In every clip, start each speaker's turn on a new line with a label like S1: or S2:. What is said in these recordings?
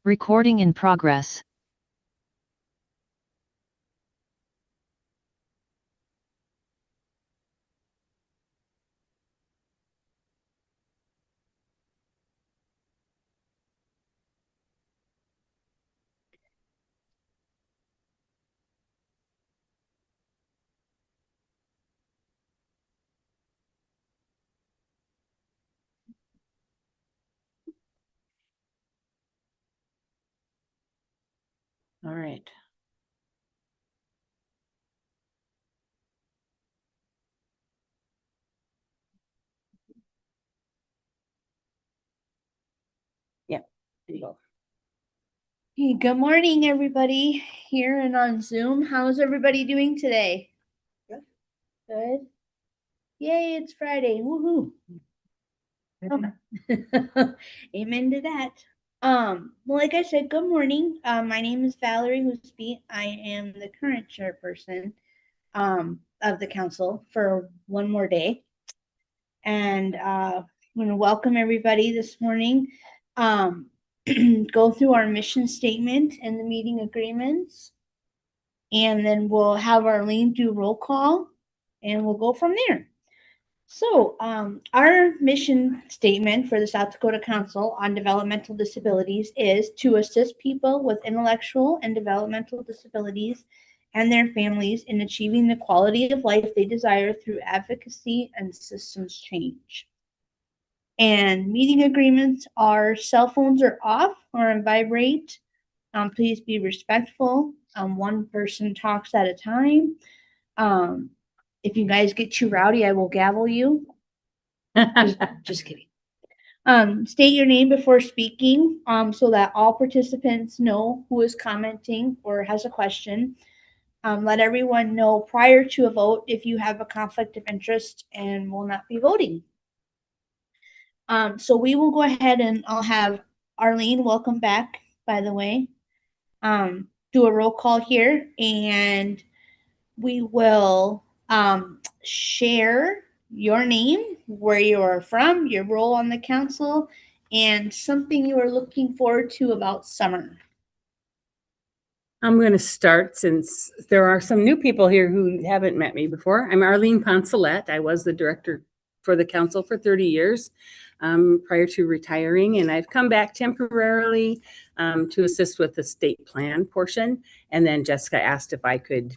S1: Recording in progress.
S2: All right. Yeah, there you go.
S3: Hey, good morning, everybody here and on Zoom. How's everybody doing today?
S2: Good.
S3: Good. Yay, it's Friday. Woohoo. Amen to that. Well, like I said, good morning. My name is Valerie Hoosby. I am the current chairperson of the council for one more day. And I'm going to welcome everybody this morning. Go through our mission statement and the meeting agreements. And then we'll have Arlene do roll call and we'll go from there. So, our mission statement for the South Dakota Council on Developmental Disabilities is to assist people with intellectual and developmental disabilities and their families in achieving the quality of life they desire through advocacy and systems change. And meeting agreements are cell phones are off or on vibrate. Please be respectful. One person talks at a time. If you guys get too rowdy, I will gavel you. Just kidding. State your name before speaking so that all participants know who is commenting or has a question. Let everyone know prior to a vote if you have a conflict of interest and will not be voting. So we will go ahead and I'll have Arlene, welcome back, by the way. Do a roll call here and we will share your name, where you are from, your role on the council, and something you are looking forward to about summer.
S2: I'm going to start since there are some new people here who haven't met me before. I'm Arlene Ponsolette. I was the director for the council for 30 years prior to retiring, and I've come back temporarily to assist with the state plan portion. And then Jessica asked if I could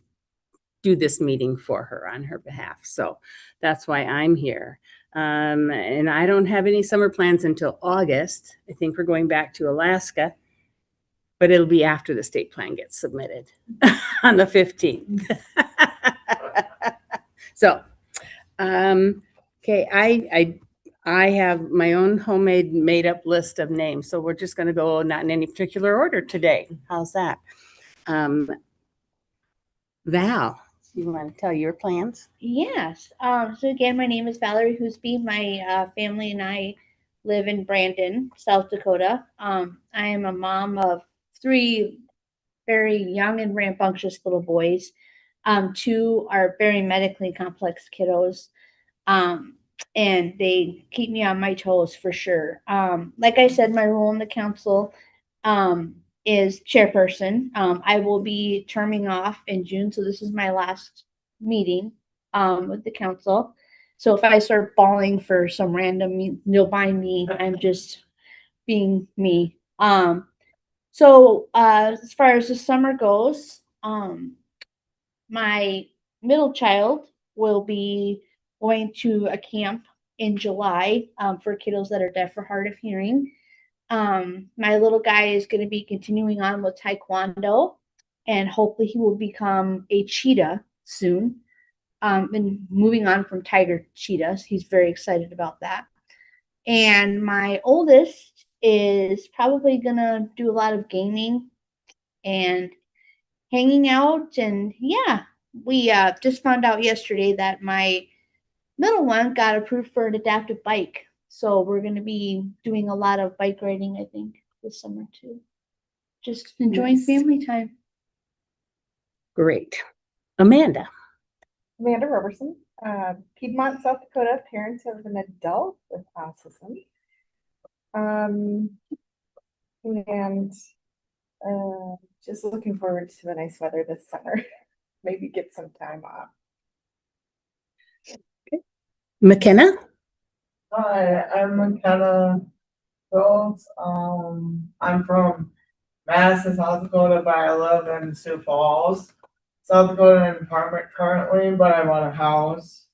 S2: do this meeting for her on her behalf. So that's why I'm here. And I don't have any summer plans until August. I think we're going back to Alaska, but it'll be after the state plan gets submitted on the 15th. So, okay, I have my own homemade made up list of names. So we're just going to go not in any particular order today. How's that? Val, you want to tell your plans?
S3: Yes. So again, my name is Valerie Hoosby. My family and I live in Brandon, South Dakota. I am a mom of 3 very young and rambunctious little boys. 2 are very medically complex kiddos. And they keep me on my toes for sure. Like I said, my role in the council is chairperson. I will be terming off in June, so this is my last meeting with the council. So if I start bawling for some random, you'll mind me. I'm just being me. So as far as the summer goes, my middle child will be going to a camp in July for kiddos that are deaf or hard of hearing. My little guy is going to be continuing on with Taekwondo, and hopefully he will become a cheetah soon. And moving on from tiger cheetahs, he's very excited about that. And my oldest is probably going to do a lot of gaming and hanging out. And yeah, we just found out yesterday that my middle one got approved for an adaptive bike. So we're going to be doing a lot of bike riding, I think, this summer too. Just enjoying
S2: Nice.
S3: family time.
S2: Great. Amanda.
S4: Amanda Robertson, Piedmont, South Dakota, parent of an adult with autism. And just looking forward to the nice weather this summer. Maybe get some time off.
S2: McKenna?
S5: Hi, I'm McKenna Phillips. I'm from Madison, South Dakota, but I live in Sioux Falls, South Dakota, in an apartment currently, but I bought a house.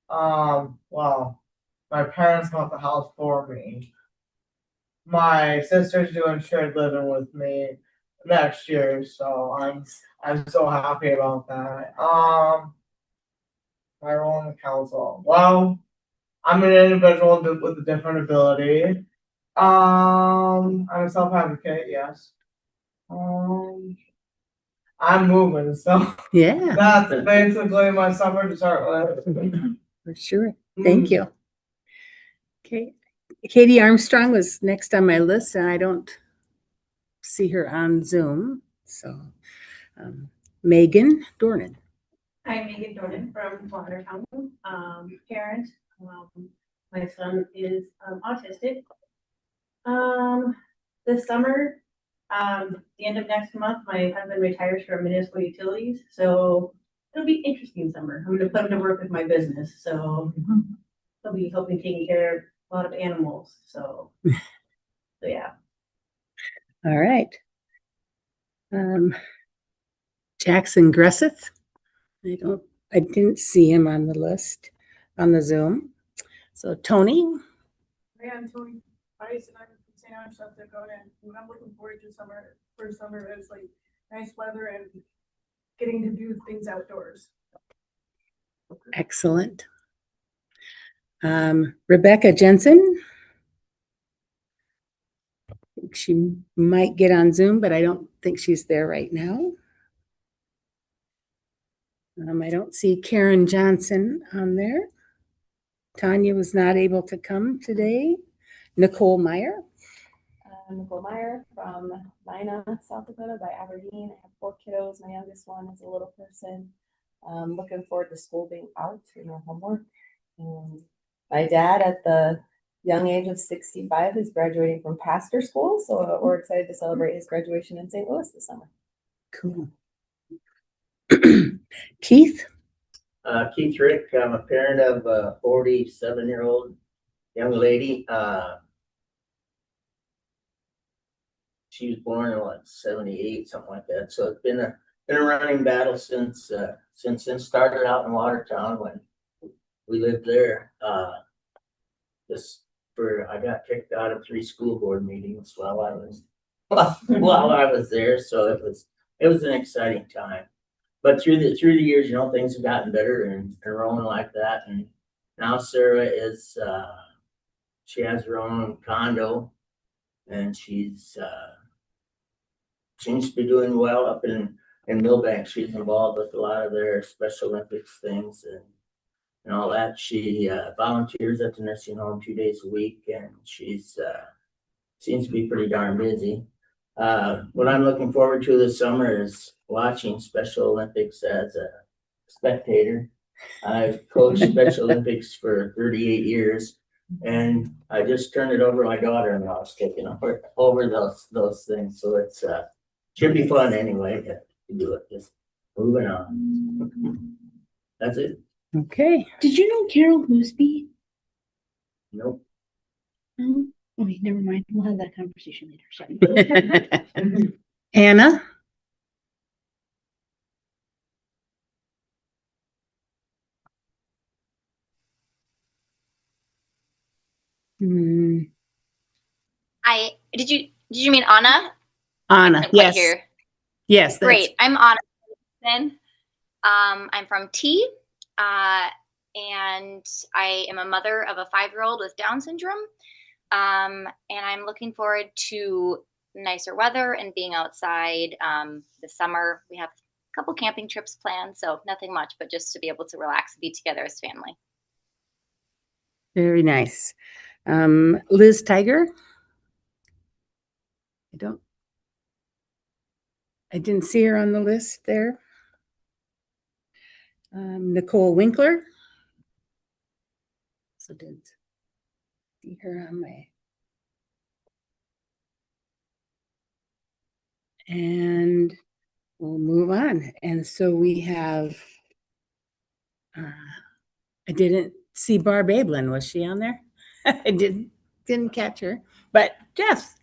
S5: Well, my parents bought the house for me. My sister's doing shared living with me next year, so I'm so happy about that. My role in the council. Well, I'm an individual with a different ability. I'm a self advocate, yes. I'm moving, so
S2: Yeah,
S5: that's basically my summer to start with.
S2: for sure. Thank you. Okay. Katie Armstrong was next on my list, and I don't see her on Zoom. So, Megan Dornan.
S6: I'm Megan Dornan from Watertown, parent. My son is autistic. This summer, the end of next month, my husband retires from municipal utilities, so it'll be interesting summer. I'm gonna put him to work with my business, so he'll be helping taking care of a lot of animals, so yeah.
S2: All right. Jackson Gresseth. I didn't see him on the list on the Zoom. So Tony.
S7: Hi, I'm Tony Price, and I'm from St. Anne, South Dakota, and I'm looking forward to summer. For summer, it's like nice weather and getting to do things outdoors.
S2: Excellent. Rebecca Jensen. She might get on Zoom, but I don't think she's there right now. I don't see Karen Johnson on there. Tanya was not able to come today. Nicole Meyer.
S8: Nicole Meyer from Mina, South Dakota by Aberdeen. I have 4 kiddos. My youngest one is a little person. Looking forward to school being out and no homework. And my dad at the young age of 65 is graduating from pastor school. So we're excited to celebrate his graduation in St. Louis this summer.
S2: Cool. Keith.
S9: Keith Rick, I'm a parent of a 47-year-old young lady. She was born in 78, something like that. So it's been a running battle since it started out in Watertown when we lived there. I got kicked out of 3 school board meetings while I was there. So it was an exciting time. But through the years, things have gotten better and rolling like that. And now Sarah is she has her own condo, and she's seems to be doing well up in Millbank. She's involved with a lot of their Special Olympics things and all that. She volunteers at the nursing home 2 days a week, and she's seems to be pretty darn busy. What I'm looking forward to this summer is watching Special Olympics as a spectator. I've coached Special Olympics for 38 years, and I just turned it over to my daughter-in-law, taking over those things. So it's should be fun anyway to do it. Just moving on. That's it.
S2: Okay.
S3: Did you know Carol Gooseby?
S9: Nope.
S3: No? Okay, never mind. We'll have that conversation later.
S2: Anna. Hmm,
S10: Did you mean Anna?
S2: Anna.
S10: Couldn't quite
S2: Yes.
S10: hear.
S2: Yes.
S10: Great. I'm Anna. I'm from T, and I am a mother of a 5-year-old with Down syndrome. And I'm looking forward to nicer weather and being outside this summer. We have a couple camping trips planned, so nothing much, but just to be able to relax and be together as family.
S2: Very nice. Liz Tiger. I didn't see her on the list there. Nicole Winkler. So didn't see her on my. And we'll move on. And so we have, I didn't see Barb Ablin. Was she on there? I didn't catch her. But Jess,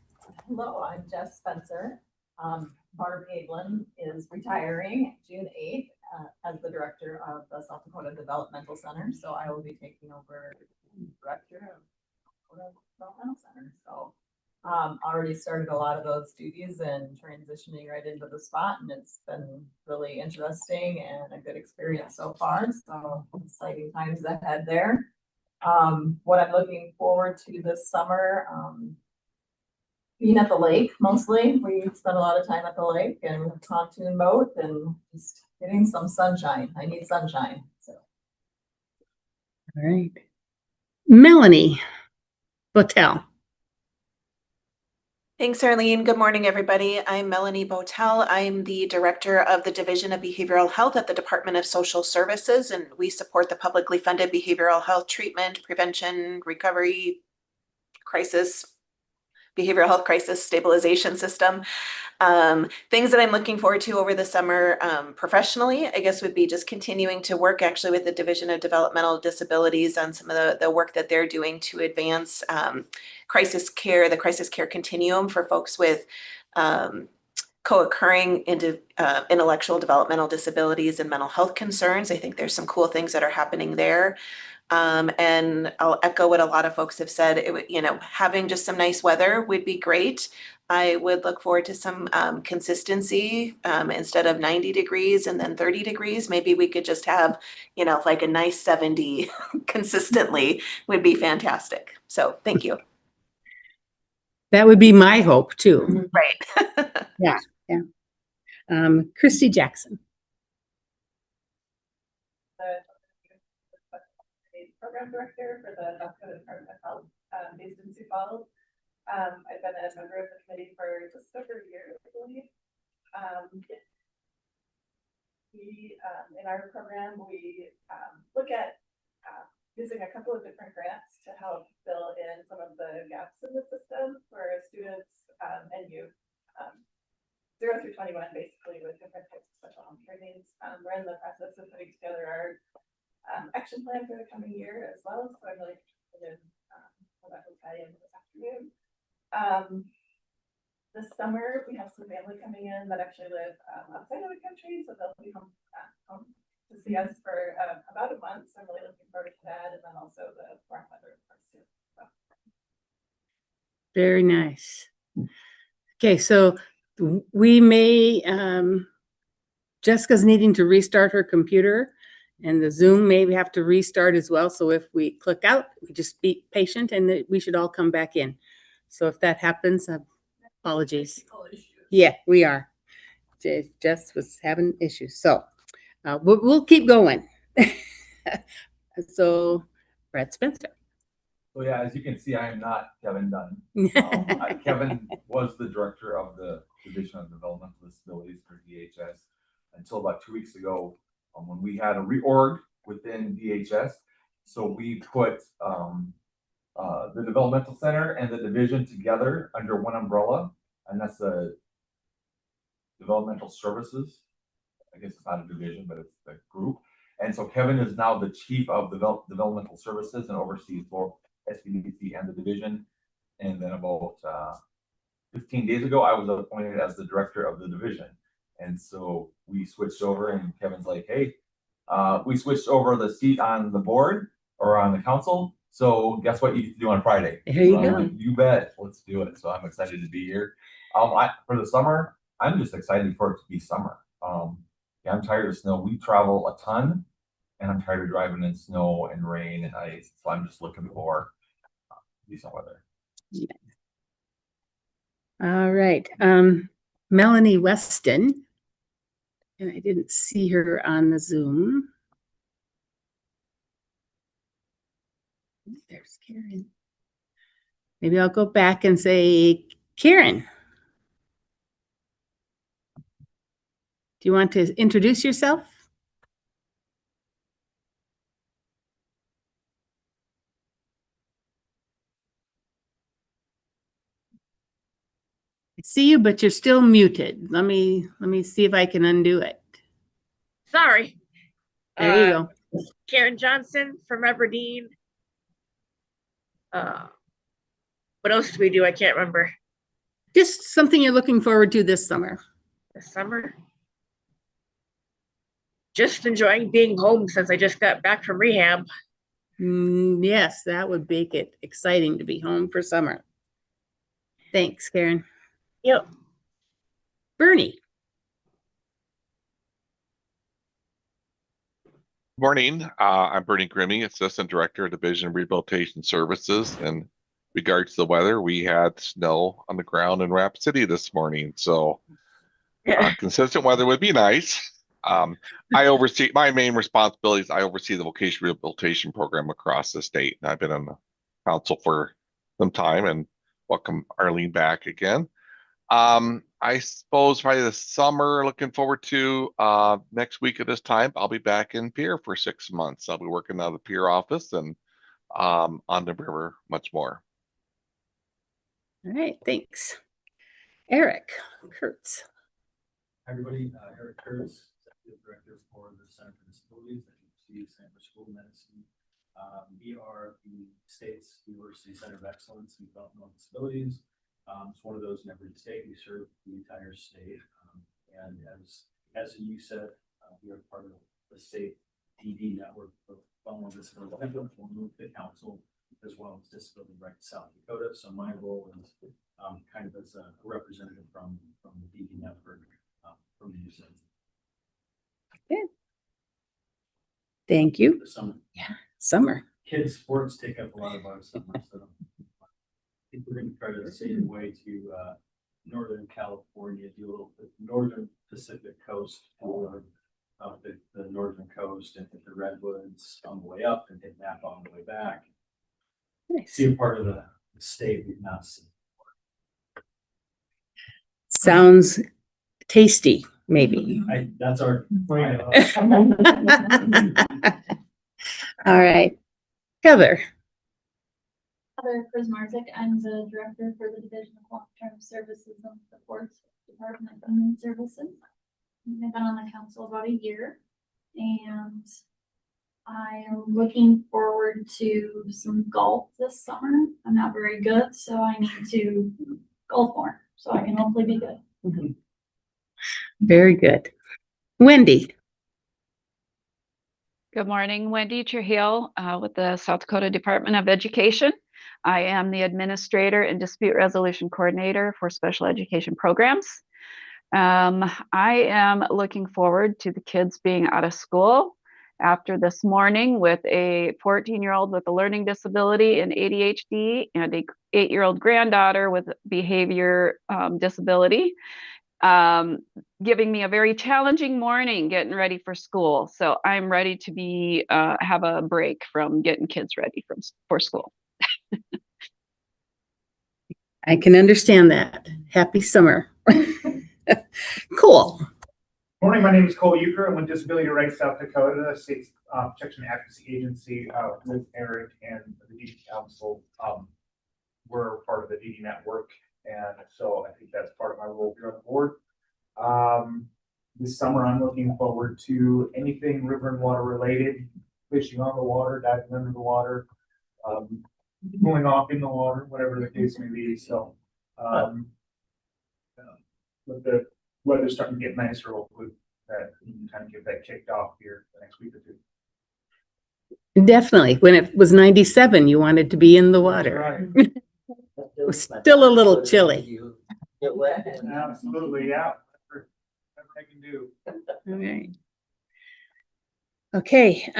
S4: Hello, I'm Jess Spencer. Barb Ablin is retiring June 8th as the director of the South Dakota Developmental Center. So I will be taking over director of Dakota Developmental Center. So already started a lot of those duties and transitioning right into the spot, and it's been really interesting and a good experience so far. So exciting times ahead there. What I'm looking forward to this summer, being at the lake mostly. We spend a lot of time at the lake and pontoon boat and just getting some sunshine. I need sunshine. So
S2: all right. Melanie Botel.
S11: Thanks, Arlene. Good morning, everybody. I'm Melanie Botel. I'm the Director of the Division of Behavioral Health at the Department of Social Services, and we support the publicly funded behavioral health treatment, prevention, recovery, behavioral health crisis stabilization system. Things that I'm looking forward to over the summer professionally, I guess, would be just continuing to work actually with the Division of Developmental Disabilities on some of the work that they're doing to advance crisis care, the crisis care continuum for folks with co-occurring intellectual developmental disabilities and mental health concerns. I think there's some cool things that are happening there. And I'll echo what a lot of folks have said. It would, having just some nice weather would be great. I would look forward to some consistency instead of 90 degrees and then 30 degrees. Maybe we could just have, like a nice 70 consistently would be fantastic. So thank you.
S2: That would be my hope too.
S11: Right.
S2: Yeah. Christy Jackson.
S4: program director for the South Dakota Department of Health based in Sioux Falls. I've been a member of the committee for just over a year, I believe. In our program, we look at using a couple of different grants to help fill in some of the gaps in the system for students and youth. 0 through 21, basically, with different types of special home care needs. We're in the process of putting together our action plan for the coming year as well. So I'm really interested in how that will tie in this afternoon. This summer, we have some family coming in that actually live outside of the country, so they'll be home to see us for about a month. So I'm really looking forward to that, and then also the warm weather, of course, too. So.
S2: Very nice. Okay, so we may, Jessica's needing to restart her computer, and the Zoom may have to restart as well. So if we click out, we just be patient, and we should all come back in. So if that happens, apologies. Yeah, we are. Jess was having issues. So we'll keep going. So Brad Spencer.
S12: So yeah, as you can see, I am not Kevin Dunn. Kevin was the director of the Division of Developmental Disabilities for DHS until about 2 weeks ago when we had a reorg within DHS. So we put the Developmental Center and the division together under one umbrella, and that's the Developmental Services. I guess it's not a division, but it's the group. And so Kevin is now the chief of developmental services and oversees both SBDC and the division. And then about 15 days ago, I was appointed as the director of the division. And so we switched over, and Kevin's like, hey, we switched over the seat on the board or on the council. So guess what you get to do on Friday?
S2: Here you go.
S12: Like, you bet. Let's do it. So I'm excited to be here. For the summer, I'm just excited for it to be summer. Yeah, I'm tired of snow. We travel a ton, and I'm tired of driving in snow and rain and ice. So I'm just looking for decent weather.
S2: Yeah. All right. Melanie Weston. And I didn't see her on the Zoom. There's Karen. Maybe I'll go back and say, Karen. Do you want to introduce yourself? I see you, but you're still muted. Let me see if I can undo it.
S13: Sorry.
S2: There you go.
S13: Karen Johnson from Aberdeen. What else do we do? I can't remember.
S2: Just something you're looking forward to this summer.
S13: This summer. Just enjoying being home since I just got back from rehab.
S2: Yes, that would make it exciting to be home for summer. Thanks, Karen.
S13: Yep.
S2: Bernie.
S14: Morning, I'm Bernie Grimmy, Assistant Director of Division of Rehabilitation Services. In regards to the weather, we had snow on the ground in Rapid City this morning, so consistent weather would be nice. I oversee, my main responsibility is I oversee the vocational rehabilitation program across the state, and I've been on the council for some time, and welcome Arlene back again. I suppose probably this summer, looking forward to next week at this time, I'll be back in Pierre for 6 months. I'll be working out of the Pierre office and on the river much more.
S2: All right, thanks. Eric Kurtz.
S15: Hi, everybody. Eric Kurtz, Executive Director for the Center for Disabilities at UC Center for School Medicine. We are the state's University Center of Excellence in Developmental Disabilities. It's one of those in every state. We serve the entire state. And as you said, we are part of the state DD network of Developmental Disabilities, along with the council, as well as Disability Rights South Dakota. So my role is kind of as a representative from the DD network from the UC.
S2: Okay. Thank you.
S15: The summer.
S2: Yeah, summer.
S15: Kids' sports take up a lot of our summer. So I think we're going to try to stay away to Northern California, do a little bit Northern Pacific coast or the Northern coast and hit the Redwoods on the way up and hit Napa on the way back.
S2: Nice.
S15: See a part of the state we've not seen.
S2: Sounds tasty, maybe.
S15: That's our.
S2: All right. Heather.
S16: Heather Prismarzik, I'm the Director for the Division of Long-Term Services and Supports Department of Human Services. I've been on the council about a year, and I am looking forward to some golf this summer. I'm not very good, so I need to golf more, so I can hopefully be good.
S2: Very good. Wendy.
S17: Good morning, Wendy Trujillo with the South Dakota Department of Education. I am the Administrator and Dispute Resolution Coordinator for Special Education Programs. I am looking forward to the kids being out of school after this morning with a 14-year-old with a learning disability and ADHD and a 8-year-old granddaughter with behavior disability. Giving me a very challenging morning getting ready for school. So I'm ready to be have a break from getting kids ready for school.
S2: I can understand that. Happy summer. Cool.
S18: Morning, my name is Cole Euchre. I'm with Disability Rights South Dakota, the state's protection and advocacy agency with Eric and the DD Council. We're part of the DD network, and so I think that's part of my role here on the board. This summer, I'm looking forward to anything river and water related, fishing on the water, diving under the water, going off in the water, whatever the case may be. So, with the weather's starting to get nicer, hopefully that we can kind of get that kicked off here the next week or two.
S2: Definitely. When it was 97, you wanted to be in the water.
S18: Right.
S2: It was still a little chilly.
S18: Absolutely, yeah. Whatever I can do.
S2: All right. Okay.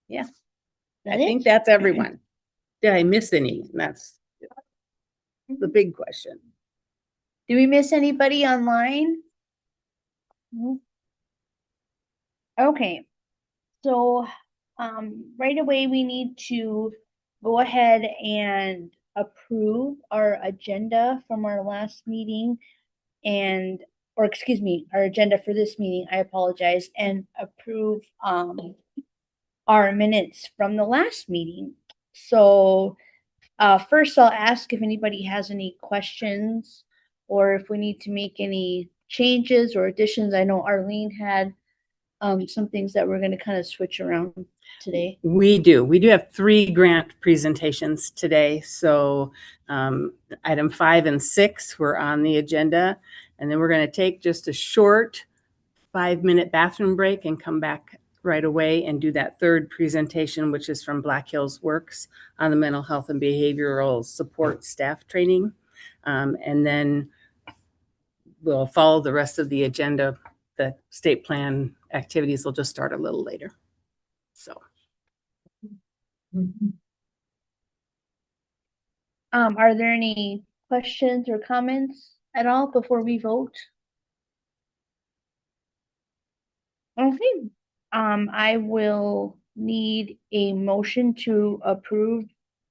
S2: Yeah. I think that's everyone. Did I miss any? That's the big question.
S3: Do we miss anybody online? No. Okay, so right away we need to go ahead and approve our agenda from our last meeting or excuse me, our agenda for this meeting, I apologize, and approve our minutes from the last meeting. So First, I'll ask if anybody has any questions or if we need to make any changes or additions. I know Arlene had some things that we're going to kind of switch around today.
S2: We do have 3 grant presentations today. So item 5 and 6 were on the agenda, and then we're going to take just a short 5-minute bathroom break and come back right away and do that 3rd presentation, which is from Black Hills Works on the mental health and behavioral support staff training. And then we'll follow the rest of the agenda. The state plan activities will just start a little later. So.
S3: Are there any questions or comments at all before we vote? Okay. I will need a motion to approve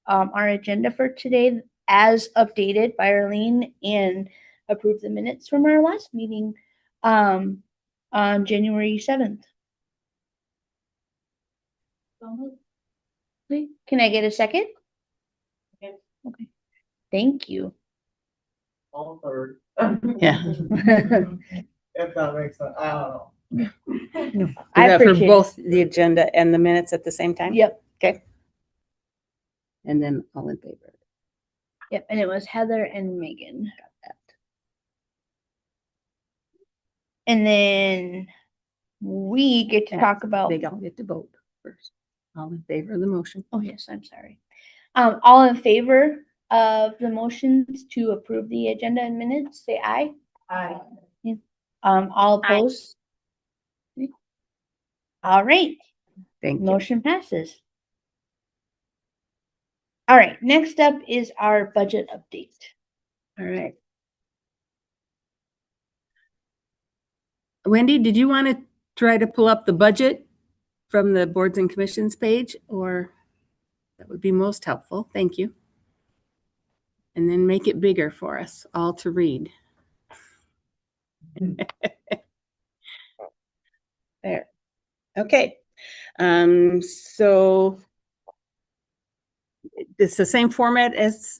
S3: our agenda for today as updated by Arlene and approve the minutes from our last meeting on January 7th. Okay. Can I get a second? Okay. Thank you.
S5: All third.
S2: Yeah.
S5: If that makes sense, I don't know.
S2: Do
S3: I
S2: that for
S3: appreciate
S2: both the agenda and the minutes at the same time?
S3: Yep.
S2: Okay. And then all in favor.
S3: Yep. And it was Heather and Megan. And then we get to talk about.
S2: They all get to vote first. All in favor of the motion.
S3: Oh, yes, I'm sorry. All in favor of the motions to approve the agenda and minutes, say aye.
S6: Aye.
S3: All opposed? All right.
S2: Thank you.
S3: Motion passes. All right, next up is our budget update.
S2: All right. Wendy, did you want to try to pull up the budget from the boards and commissions page, or that would be most helpful? Thank you. And then make it bigger for us all to read. There. Okay. So it's the same format as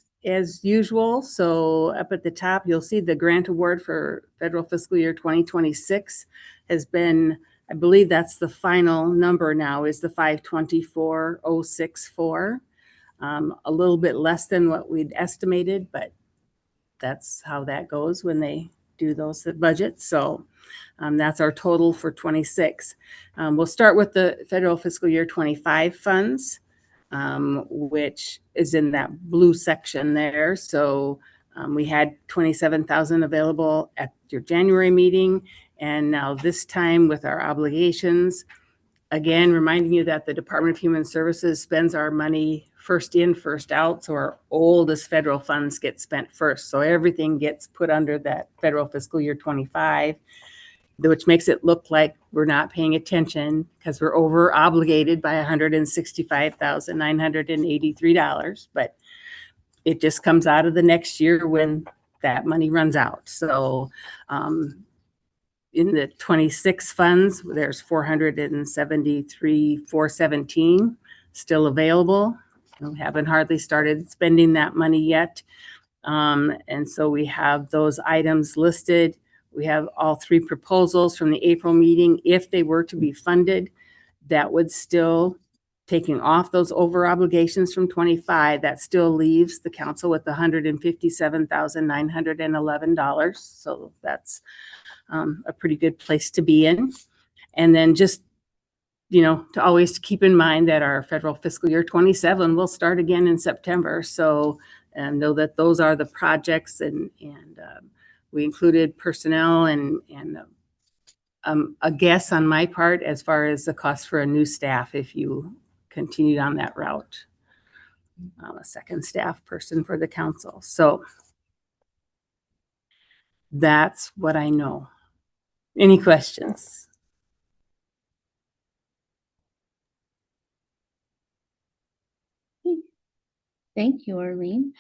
S2: usual. So up at the top, you'll see the grant award for federal fiscal year 2026 has been, I believe that's the final number now, is the 524,064. A little bit less than what we'd estimated, but that's how that goes when they do those budgets. So that's our total for 26. We'll start with the federal fiscal year 25 funds, which is in that blue section there. So we had 27,000 available at your January meeting. And now this time with our obligations, again, reminding you that the Department of Human Services spends our money first in, first out. So our oldest federal funds get spent first. So everything gets put under that federal fiscal year 25, which makes it look like we're not paying attention because we're over obligated by $165,983. But it just comes out of the next year when that money runs out. So in the 26 funds, there's 473,417 still available. We haven't hardly started spending that money yet. And so we have those items listed. We have all 3 proposals from the April meeting. If they were to be funded, that would still, taking off those over obligations from 25, that still leaves the council with $157,911. So that's a pretty good place to be in. And then just, you know, to always keep in mind that our federal fiscal year 27 will start again in September. So know that those are the projects, and we included personnel and a guess on my part as far as the cost for a new staff if you continued on that route, a second staff person for the council. So that's what I know. Any questions?
S3: Thank you, Arlene.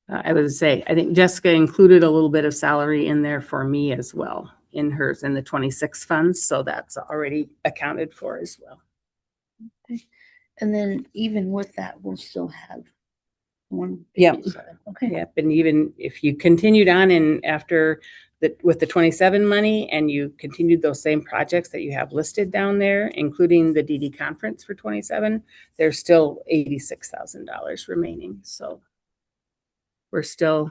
S2: I would say, I think Jessica included a little bit of salary in there for me as well in hers in the 26 funds. So that's already accounted for as well.
S3: Okay. And then even with that, we'll still have
S2: Yep.
S3: 157. Okay.
S2: Yep, and even if you continued on and after with the 27 money and you continued those same projects that you have listed down there, including the DD conference for 27, there's still $86,000 remaining. So we're still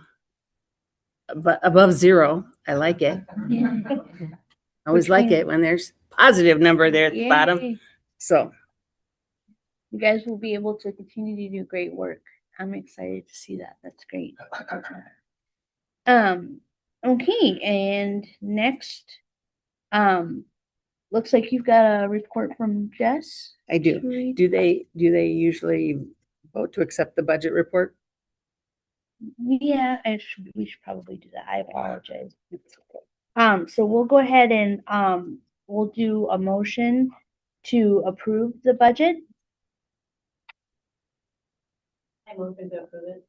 S2: above zero. I like it.
S3: Yeah.
S2: I always like it when there's positive number there at the bottom.
S3: Yay.
S2: So
S3: You guys will be able to continue to do great work. I'm excited to see that. That's great. Okay, and next, looks like you've got a report from Jess.
S2: I do.
S3: to read.
S2: Do they usually vote to accept the budget report?
S3: Yeah, we should probably do that. I apologize. So we'll go ahead and we'll do a motion to approve the budget.
S6: I move to approve it.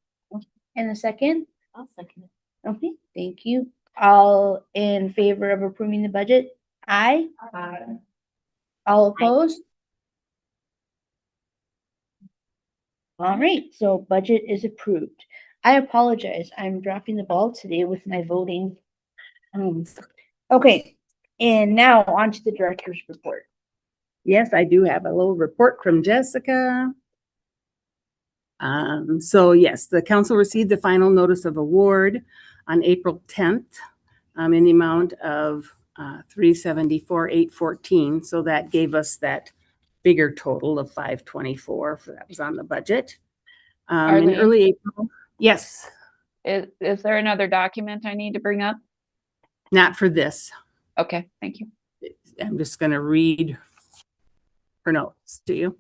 S3: In a second.
S6: I'll second it.
S3: Okay, thank you. All in favor of approving the budget? Aye.
S6: Aye.
S3: All opposed? All right, so budget is approved. I apologize. I'm dropping the ball today with my voting. Okay, and now on to the director's report.
S2: Yes, I do have a little report from Jessica. So yes, the council received the final notice of award on April 10th in the amount of $374,814. So that gave us that bigger total of $524 that was on the budget. In
S17: Arlene?
S2: early April, yes,
S17: Is there another document I need to bring up?
S2: not for this.
S17: Okay, thank you.
S2: I'm just going to read her notes to you.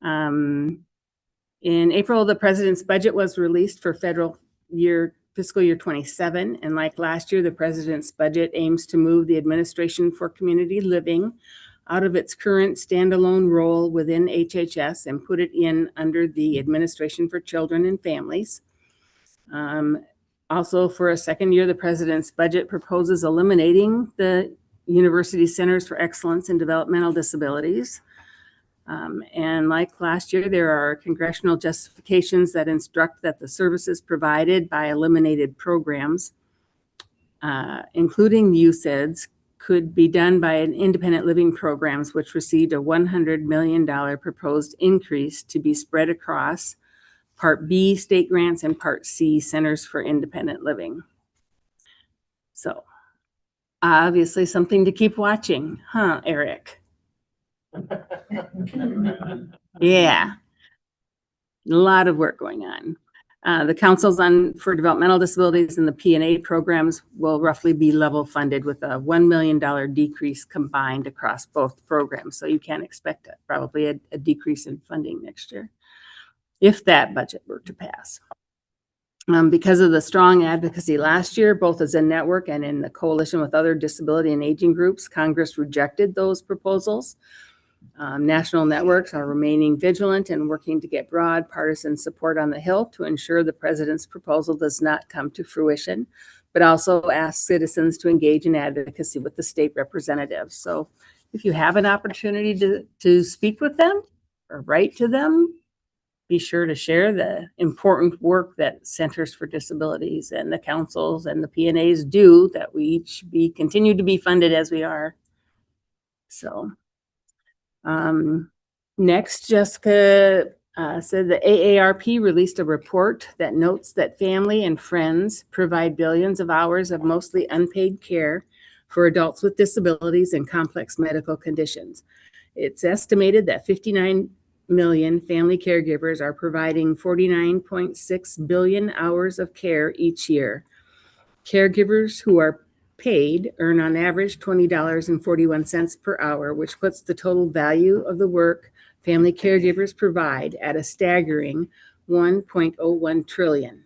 S2: In April, the president's budget was released for fiscal year 27. And like last year, the president's budget aims to move the Administration for Community Living out of its current standalone role within HHS and put it in under the Administration for Children and Families. Also, for a second year, the president's budget proposes eliminating the University Centers for Excellence in Developmental Disabilities. And like last year, there are congressional justifications that instruct that the services provided by eliminated programs, including USAIDs, could be done by an independent living programs, which received a $100 million proposed increase to be spread across Part B state grants and Part C Centers for Independent Living. So obviously something to keep watching, huh, Eric? Yeah, a lot of work going on. The councils for developmental disabilities and the P&A programs will roughly be level funded with a $1 million decrease combined across both programs. So you can expect probably a decrease in funding next year if that budget were to pass. Because of the strong advocacy last year, both as a network and in the coalition with other disability and aging groups, Congress rejected those proposals. National networks are remaining vigilant and working to get broad partisan support on the Hill to ensure the president's proposal does not come to fruition, but also ask citizens to engage in advocacy with the state representatives. So if you have an opportunity to speak with them or write to them, be sure to share the important work that Centers for Disabilities and the councils and the P&As do, that we each continue to be funded as we are. So next, Jessica said the AARP released a report that notes that family and friends provide billions of hours of mostly unpaid care for adults with disabilities and complex medical conditions. It's estimated that 59 million family caregivers are providing 49.6 billion hours of care each year. Caregivers who are paid earn on average $20.41 per hour, which puts the total value of the work family caregivers provide at a staggering $1.01 trillion.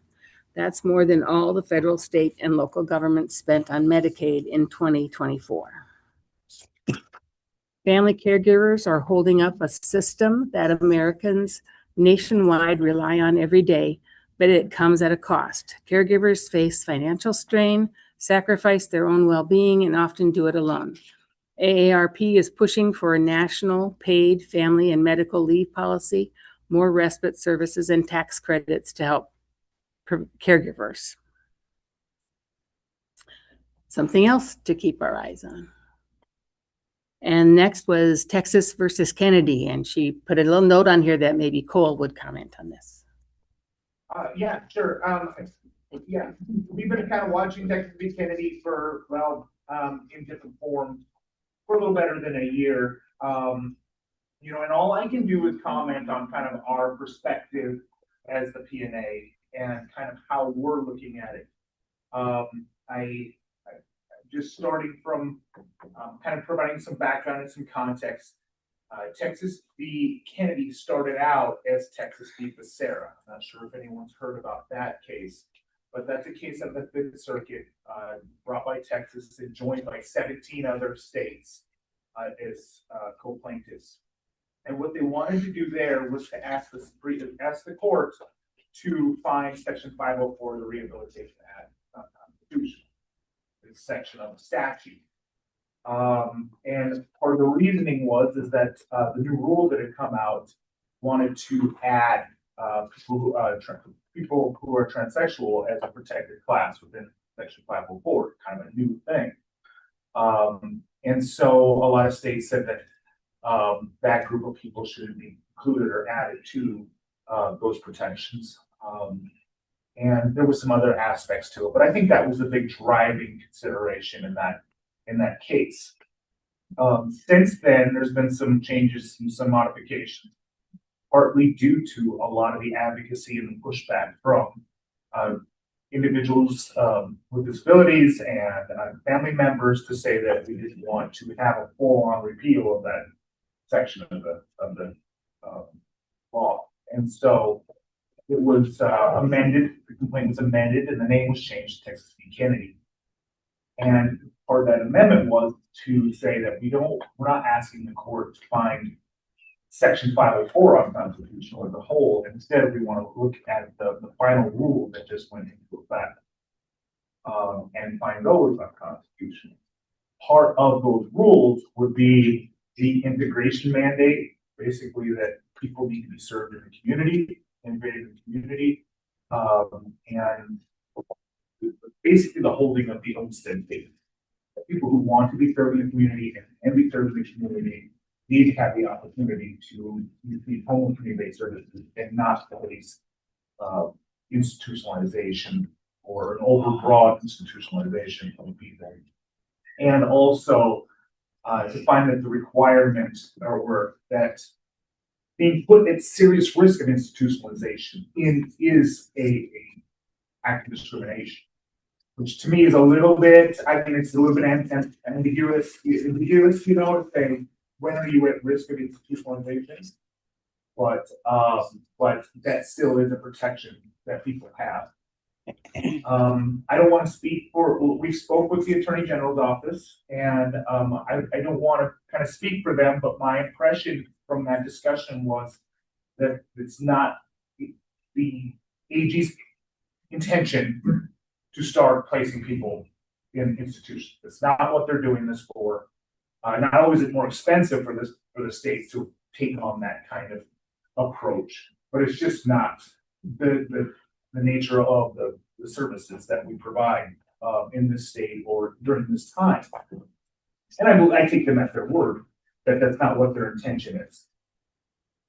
S2: That's more than all the federal, state, and local governments spent on Medicaid in 2024. Family caregivers are holding up a system that Americans nationwide rely on every day, but it comes at a cost. Caregivers face financial strain, sacrifice their own well-being, and often do it alone. AARP is pushing for a national paid family and medical leave policy, more respite services and tax credits to help caregivers. Something else to keep our eyes on. And next was Texas versus Kennedy, and she put a little note on here that maybe Cole would comment on this.
S18: Yeah, sure. Yeah, we've been kind of watching Texas v. Kennedy for, well, in different forms for a little better than a year. You know, and all I can do is comment on kind of our perspective as the PNA and kind of how we're looking at it. I just starting from kind of providing some background and some context. Texas v. Kennedy started out as Texas v. Becerra. I'm not sure if anyone's heard about that case, but that's a case of the Fifth Circuit brought by Texas and joined by 17 other states as co-plaintiffs. And what they wanted to do there was to ask the court to find Section 504 of the Rehabilitation Act unconstitutional. This section of the statute. And part of the reasoning was that the new rule that had come out wanted to add people who are transsexual as a protected class within Section 504, kind of a new thing. And so a lot of states said that that group of people shouldn't be included or added to those protections. And there was some other aspects to it, but I think that was a big driving consideration in that case. Since then, there's been some changes and some modifications, partly due to a lot of the advocacy and the pushback from individuals with disabilities and family members to say that we didn't want to have a full-on repeal of that section of the law. And so it was amended, the complaint was amended, and the name was changed to Texas v. Kennedy. And part of that amendment was to say that we're not asking the court to find Section 504 unconstitutional as a whole. Instead, we want to look at the final rule that just went into effect and find those unconstitutional. Part of those rules would be the integration mandate, basically that people need to be served in the community, integrated in the community, and basically the holding of the Olmstead date. People who want to be served in the community and be served in the community need to have the opportunity to receive home community-based services and not face institutionalization or an overbroad institutionalization of people. And also to find that the requirements are that being put at serious risk of institutionalization is a act of discrimination, which to me is a little bit, I think it's a little bit ambiguous, you know, saying when are you at risk of institutionalization? But that still is a protection that people have. I don't want to speak for, we spoke with the Attorney General's office, and I don't want to kind of speak for them, but my impression from that discussion was that it's not the AG's intention to start placing people in institutions. It's not what they're doing this for. Not only is it more expensive for the states to take on that kind of approach, but it's just not the nature of the services that we provide in this state or during this time. And I take them at their word that that's not what their intention is.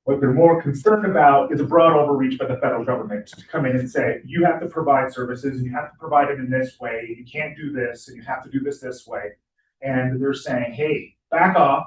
S18: What they're more concerned about is a broad overreach by the federal government to come in and say, you have to provide services and you have to provide them in this way. You can't do this and you have to do this way. And they're saying, hey, back off.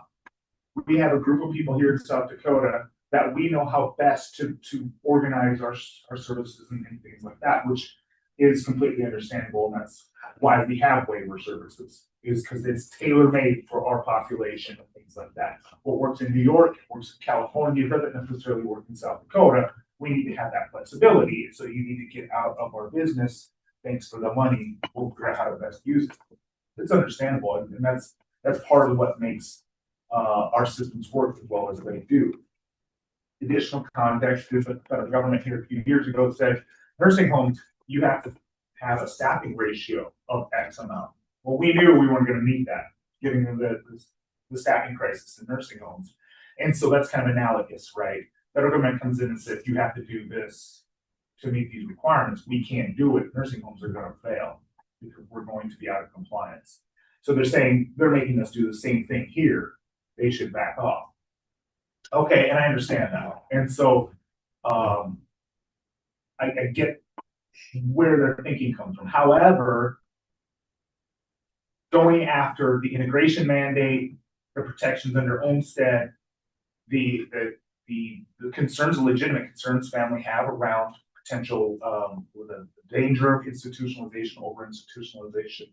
S18: We have a group of people here in South Dakota that we know how best to organize our services and things like that, which is completely understandable. And that's why we have waiver services, is because it's tailor-made for our population and things like that. What works in New York, works in California, doesn't necessarily work in South Dakota. We need to have that flexibility. So you need to get out of our business. Thanks for the money. We'll figure out how to best use it. It's understandable. And that's part of what makes our systems work as well as they do. Additional context is that the federal government here a few years ago said, nursing homes, you have to have a staffing ratio of X amount. Well, we knew we weren't going to meet that, given the staffing crisis in nursing homes. And so that's kind of analogous, right? federal government comes in and says, you have to do this to meet these requirements, we can't do it, nursing homes are gonna fail because we're going to be out of compliance. So they're saying, they're making us do the same thing here, they should back off. Okay, and I understand that, and so, I get where their thinking comes from. However, going after the integration mandate, the protections under Olmstead, the concerns, the legitimate concerns family have around potential, the danger of institutionalization, over institutionalization,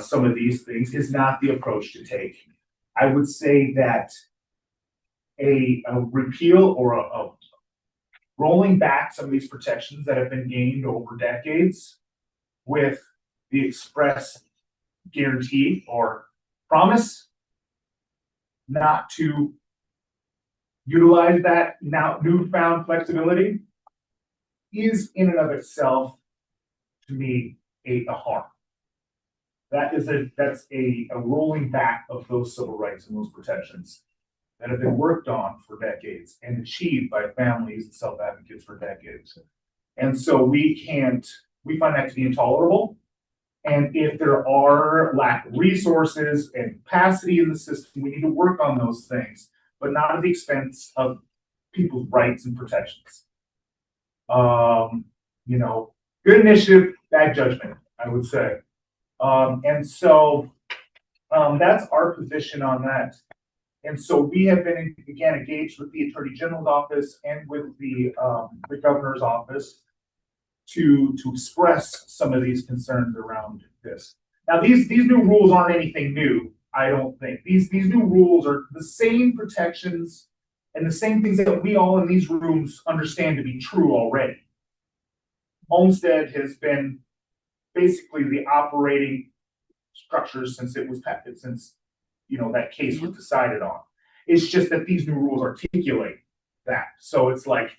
S18: some of these things is not the approach to take. I would say that a repeal or a rolling back some of these protections that have been gained over decades with the express guarantee or promise not to utilize that now newfound flexibility is in and of itself, to me, a harm. That's a rolling back of those civil rights and those protections that have been worked on for decades and achieved by families and self-advocates for decades. And so we find that to be intolerable. And if there are lack of resources and capacity in the system, we need to work on those things, but not at the expense of people's rights and protections. Good initiative, bad judgment, I would say. And so that's our position on that. And so we have been, again, engaged with the Attorney General's office and with the Governor's office to express some of these concerns around this. Now, these new rules aren't anything new, I don't think. These new rules are the same protections and the same things that we all in these rooms understand to be true already. Olmstead has been basically the operating structure since it was that case was decided on. It's just that these new rules articulate that. So it's like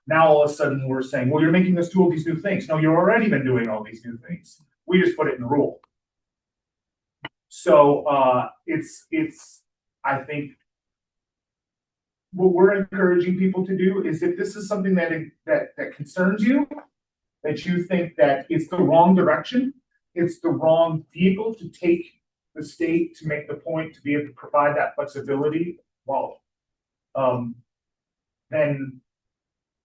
S18: now all of a sudden we're saying, well, you're making us do all these new things. No, you've already been doing all these new things. We just put it in the rule. So I think what we're encouraging people to do is if this is something that concerns you, that you think that it's the wrong direction, it's the wrong vehicle to take the state to make the point to be able to provide that flexibility, well, then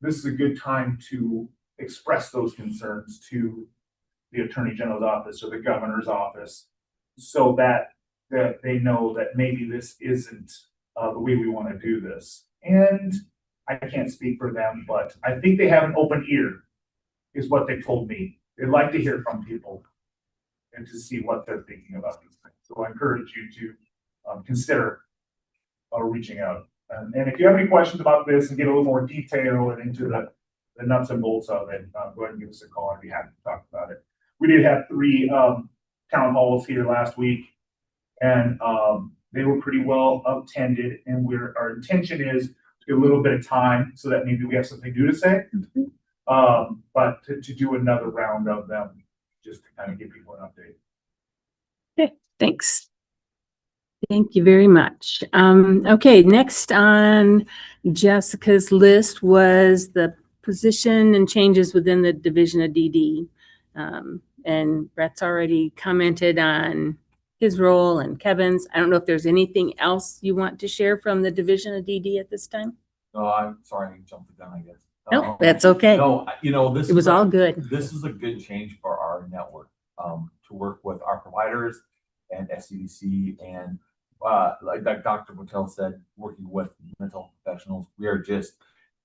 S18: this is a good time to express those concerns to the Attorney General's office or the Governor's office so that they know that maybe this isn't the way we want to do this. And I can't speak for them, but I think they have an open ear, is what they told me. They'd like to hear from people and to see what they're thinking about these things. So I encourage you to consider reaching out. And if you have any questions about this and get a little more detail and into the nuts and bolts of it, go ahead and give us a call. I'd be happy to talk about it. We did have 3 town halls here last week, and they were pretty well attended. And our intention is to get a little bit of time so that maybe we have something new to say, but to do another round of them just to kind of give people an update.
S2: Okay, thanks. Thank you very much. Okay, next on Jessica's list was the position and changes within the Division of DD. And Brett's already commented on his role and Kevin's. I don't know if there's anything else you want to share from the Division of DD at this time?
S12: No, I'm sorry, I jumped the gun, I guess.
S2: No, that's okay.
S12: No,
S2: It was all good.
S12: This is a good change for our network, to work with our providers and SCDC and, like Dr. Botel said, working with mental health professionals,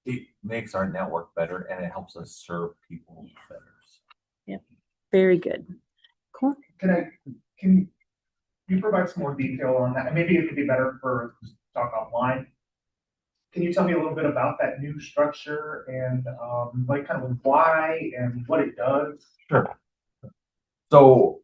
S12: it makes our network better and it helps us serve people better.
S2: Yep, very good. Cool.
S18: Can you provide some more detail on that? And maybe it could be better for talk offline. Can you tell me a little bit about that new structure and like kind of why and what it does?
S12: Sure. So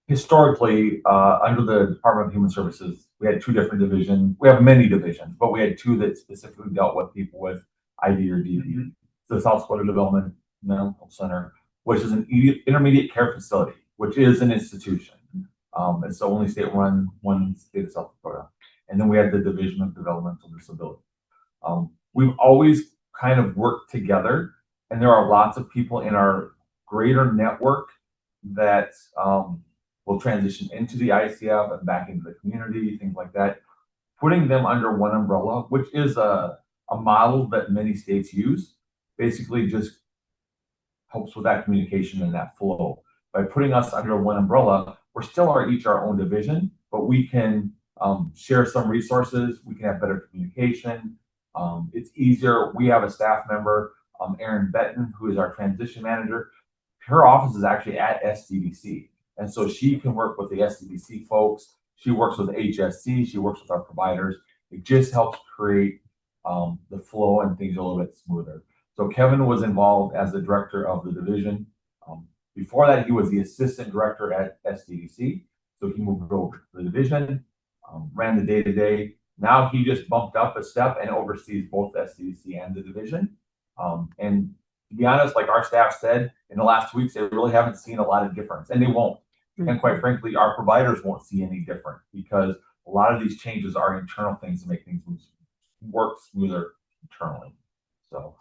S12: historically, under the Department of Human Services, we had 2 different divisions. We have many divisions, but we had 2 that specifically dealt with people with ID or DD. The South Dakota Developmental Center, which is an intermediate care facility, which is an institution. It's the only state-run one state of South Dakota. And then we had the Division of Developmental Disability. we've always kind of worked together, and there are lots of people in our greater network that will transition into the ICF and back into the community, things like that. Putting them under one umbrella, which is a model that many states use, basically just helps with that communication and that flow. By putting us under one umbrella, we're still each our own division, but we can share some resources. We can have better communication. It's easier. We have a staff member, Erin Benton, who is our transition manager. Her office is actually at SDBC. And so she can work with the SDBC folks. She works with HSC. She works with our providers. It just helps create the flow and things a little bit smoother. So Kevin was involved as the director of the division. Before that, he was the assistant director at SDBC. So he moved over to the division, ran the day-to-day. Now he just bumped up a step and oversees both SDBC and the division. And to be honest, like our staff said, in the last 2 weeks, they really haven't seen a lot of difference, and they won't. And quite frankly, our providers won't see any different because a lot of these changes are internal things to make things work smoother internally. So,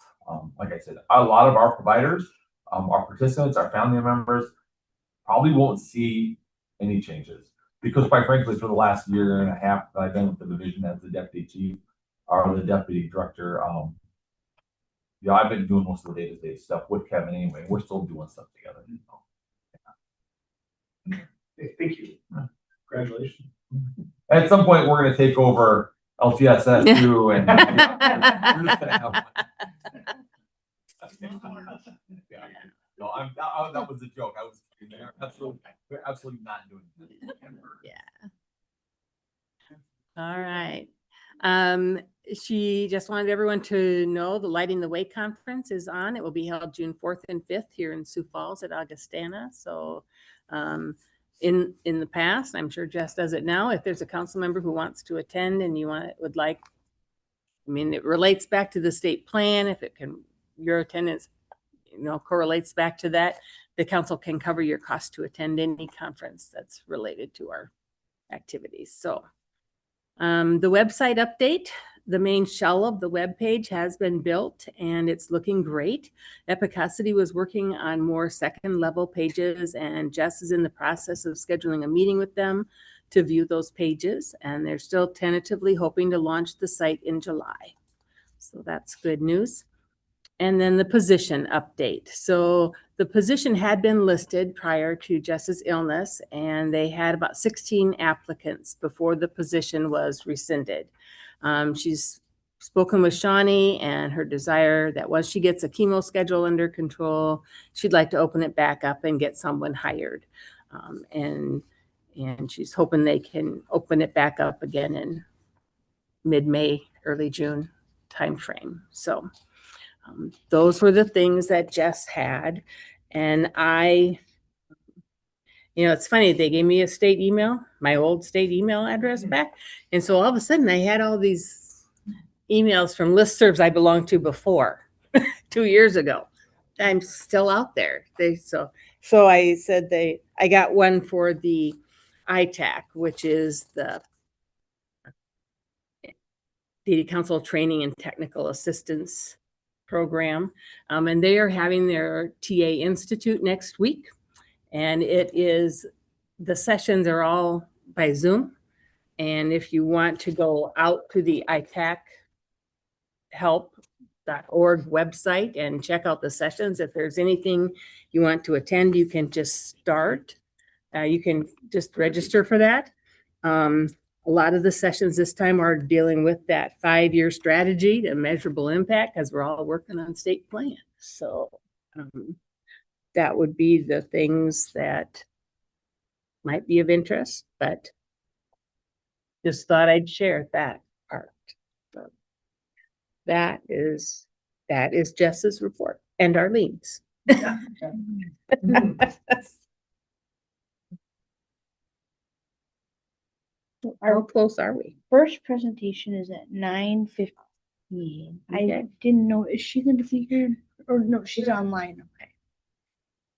S12: like I said, a lot of our providers, our participants, our family members probably won't see any changes because quite frankly, for the last year and a half that I've been with the division as the deputy chief or the deputy director, yeah, I've been doing most of the day-to-day stuff with Kevin anyway. We're still doing stuff together.
S18: Okay, thank you. Congratulations.
S12: At some point, we're going to take over LTSS too, and we're just going to have one. Yeah. No, that was a joke. I was kidding there. We're absolutely not doing that.
S2: Yeah. All right. She just wanted everyone to know the Lighting the Way conference is on. It will be held June 4th and 5th here in Sioux Falls at Augustana. So in the past, I'm sure Jess does it now. If there's a council member who wants to attend and would like, I mean, it relates back to the state plan. If it can, your attendance, correlates back to that, the council can cover your cost to attend any conference that's related to our activities. So the website update, the main shell of the web page has been built and it's looking great. Epicosity was working on more second level pages and Jess is in the process of scheduling a meeting with them to view those pages, and they're still tentatively hoping to launch the site in July. So that's good news. And then the position update. So the position had been listed prior to Jess's illness, and they had about 16 applicants before the position was rescinded. She's spoken with Shawnee, and her desire that once she gets a chemo schedule under control, she'd like to open it back up and get someone hired. And she's hoping they can open it back up again in mid-May, early June timeframe. So those were the things that Jess had. And it's funny, they gave me a state email, my old state email address back. And so all of a sudden I had all these emails from listservs I belonged to before 2 years ago. I'm still out there. So I said I got one for the ITAC, which is the Council Training and Technical Assistance Program. And they are having their TA Institute next week. And the sessions are all by Zoom. And if you want to go out to the itachelp.org website and check out the sessions, if there's anything you want to attend, you can just start. You can just register for that. A lot of the sessions this time are dealing with that 5-year strategy to measurable impact, because we're all working on state plan. So that would be the things that might be of interest, but just thought I'd share that part. So that is Jess's report and Arlene's. How close are we?
S3: First presentation is at 9:15.
S2: Okay.
S3: I didn't know, is she going to be here? Or no, she's online.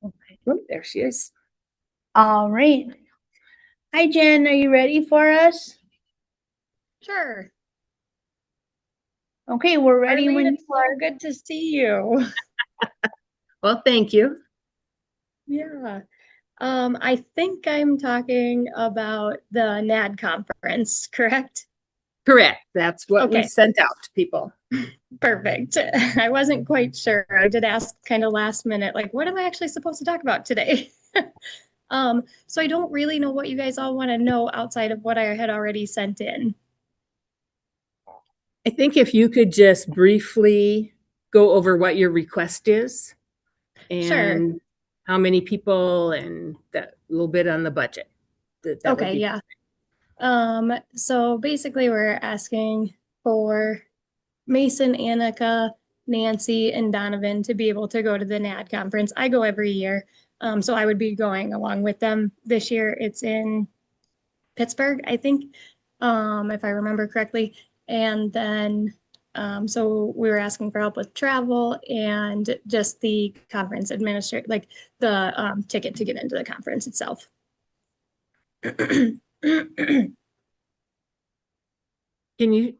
S3: Okay.
S2: Oh, there she is.
S3: All right. Hi, Jen. Are you ready for us?
S10: Sure.
S3: Okay, we're ready
S13: Arlene,
S3: when
S13: it's so good to see you.
S2: Well, thank you.
S13: Yeah. I think I'm talking about the NAD conference, correct?
S2: Correct. That's what we
S13: Okay.
S2: sent out to people.
S13: Perfect. I wasn't quite sure. I did ask kind of last minute, like, what am I actually supposed to talk about today? So I don't really know what you guys all want to know outside of what I had already sent in.
S2: I think if you could just briefly go over what your request is
S13: Sure.
S2: and how many people and that little bit on the budget. That would
S13: Okay,
S2: be
S13: yeah. So basically we're asking for Mason, Annika, Nancy, and Donovan to be able to go to the NAD conference. I go every year. So I would be going along with them. This year it's in Pittsburgh, I think, if I remember correctly. And then, so we were asking for help with travel and just the conference like the ticket to get into the conference itself.
S2: Can you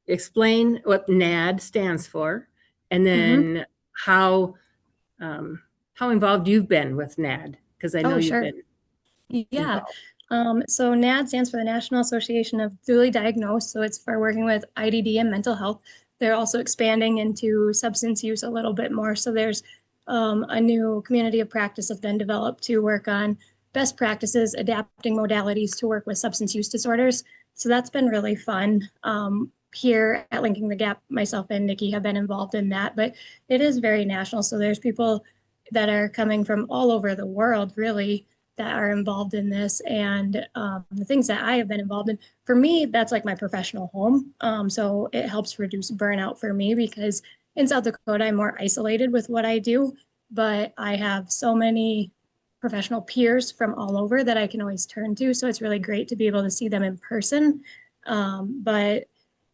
S2: explain what NAD stands for, and then how involved you've been with NAD? Because I know
S13: Oh,
S2: you've
S13: sure.
S2: been
S13: Yeah.
S2: involved.
S13: So NAD stands for the National Association of Dually Diagnosed. So it's for working with IDD and mental health. They're also expanding into substance use a little bit more. So there's a new community of practice that's been developed to work on best practices, adapting modalities to work with substance use disorders. So that's been really fun. Here at Linking the Gap, myself and Nikki have been involved in that, but it is very national. So there's people that are coming from all over the world, really, that are involved in this. And the things that I have been involved in, for me, that's like my professional home. So it helps reduce burnout for me because in South Dakota, I'm more isolated with what I do, but I have so many professional peers from all over that I can always turn to. So it's really great to be able to see them in person. But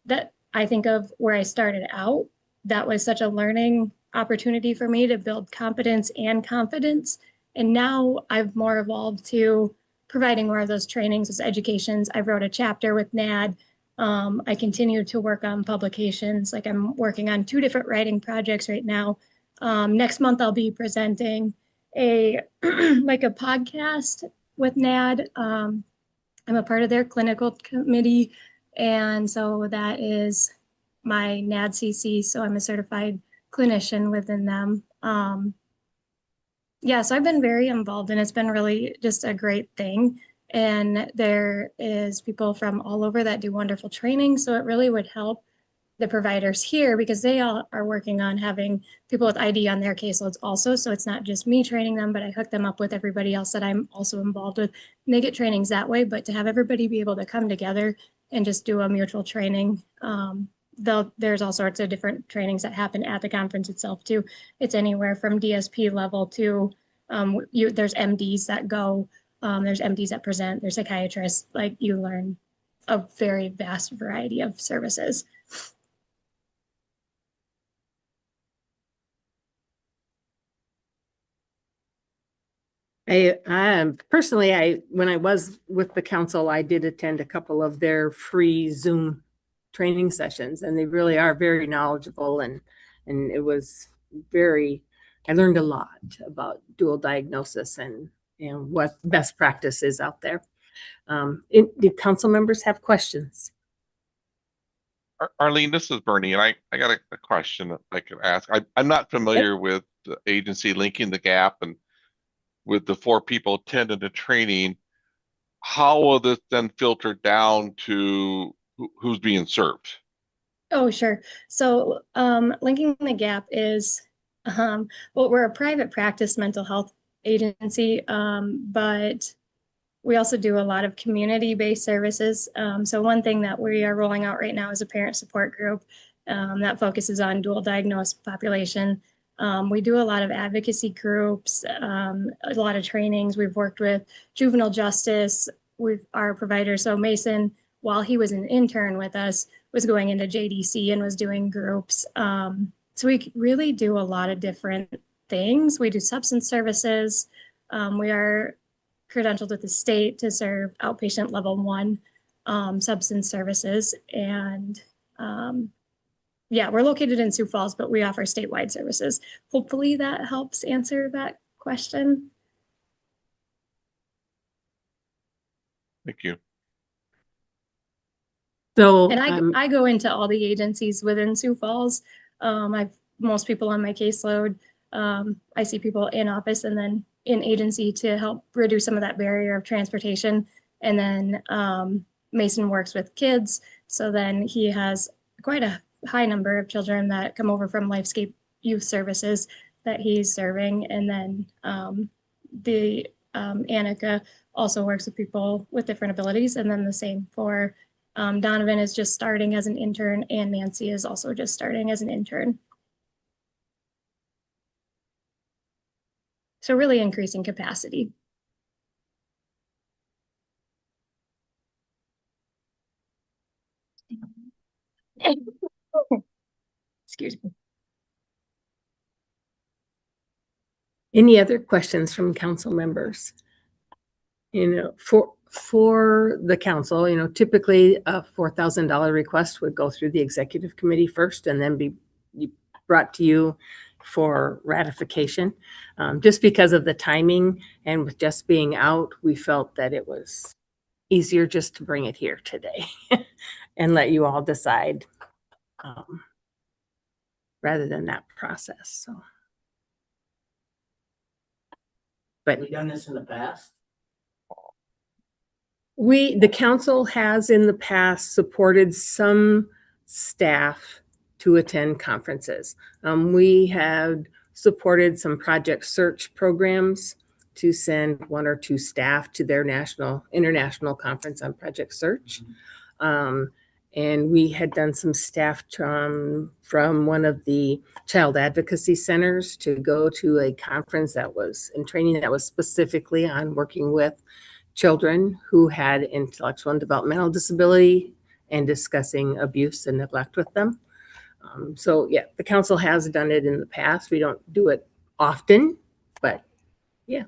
S13: that I think of where I started out, that was such a learning opportunity for me to build competence and confidence. And now I've more evolved to providing more of those trainings as educations. I wrote a chapter with NAD. I continue to work on publications. Like I'm working on 2 different writing projects right now. Next month I'll be presenting a like a podcast with NAD. I'm a part of their clinical committee. And so that is my NADCC. So I'm a certified clinician within them. Yeah, so I've been very involved and it's been really just a great thing. And there is people from all over that do wonderful training. So it really would help the providers here because they all are working on having people with ID on their caseloads also. So it's not just me training them, but I hook them up with everybody else that I'm also involved with. And they get trainings that way, but to have everybody be able to come together and just do a mutual training, there's all sorts of different trainings that happen at the conference itself too. It's anywhere from DSP level to there's MDs that go, there's MDs that present, there's psychiatrists, like you learn a very vast variety of services.
S2: Personally, when I was with the council, I did attend a couple of their free Zoom training sessions, and they really are very knowledgeable, and it was I learned a lot about dual diagnosis and what best practice is out there. Do council members have questions?
S14: Arlene, this is Bernie, and I got a question I could ask. I'm not familiar with the agency Linking the Gap, and with the 4 people attending the training, how will this then filter down to who's being served?
S13: Oh, sure. So Linking the Gap is, well, we're a private practice mental health agency, but we also do a lot of community-based services. So one thing that we are rolling out right now is a parent support group that focuses on dual diagnosed population. We do a lot of advocacy groups, a lot of trainings. We've worked with juvenile justice with our providers. So Mason, while he was an intern with us, was going into JDC and was doing groups. So we really do a lot of different things. We do substance services. We are credentialed with the state to serve outpatient level 1 substance services. And yeah, we're located in Sioux Falls, but we offer statewide services. Hopefully that helps answer that question.
S14: Thank you.
S2: So,
S13: And I go into all the agencies within Sioux Falls. I've most people on my caseload. I see people in office and then in agency to help reduce some of that barrier of transportation. And then Mason works with kids. So then he has quite a high number of children that come over from Lifescape Youth Services that he's serving. And then Annika also works with people with different abilities. And then the same for Donovan is just starting as an intern, and Nancy is also just starting as an intern. So really increasing capacity. Excuse me.
S2: any other questions from council members? For the council, typically a $4,000 request would go through the executive committee first and then be brought to you for ratification. Just because of the timing and with just being out, we felt that it was easier just to bring it here today and let you all decide rather than that process. So, but
S9: Have we done this in the past?
S2: the council has in the past supported some staff to attend conferences. We have supported some project search programs to send 1 or 2 staff to their international conference on project search. And we had done some staff from one of the child advocacy centers to go to a conference that was in training that was specifically on working with children who had intellectual and developmental disability and discussing abuse and neglect with them. So yeah, the council has done it in the past. We don't do it often, but yeah.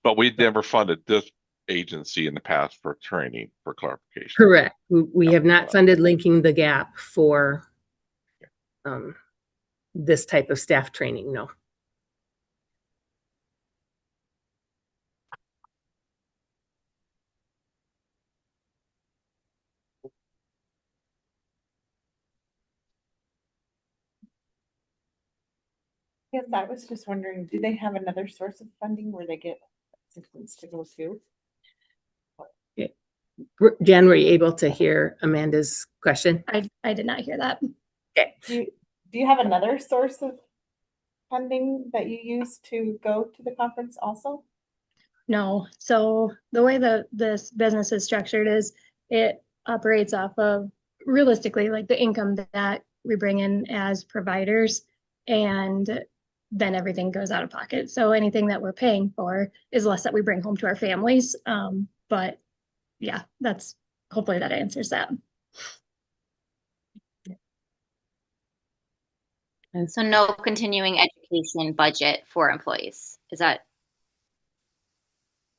S14: But we'd never funded this agency in the past for training, for clarification.
S2: Correct. We have not funded Linking the Gap for this type of staff training, no.
S11: Yes, I was just wondering, do they have another source of funding where they get assistance to go to?
S2: Jen, were you able to hear Amanda's question?
S13: I did not hear that.
S2: Okay.
S11: Do you have another source of funding that you use to go to the conference also?
S13: No. So the way that this business is structured is it operates off of realistically like the income that we bring in as providers, and then everything goes out of pocket. So anything that we're paying for is less that we bring home to our families. But yeah, hopefully that answers that.
S10: So no continuing education budget for employees. Is that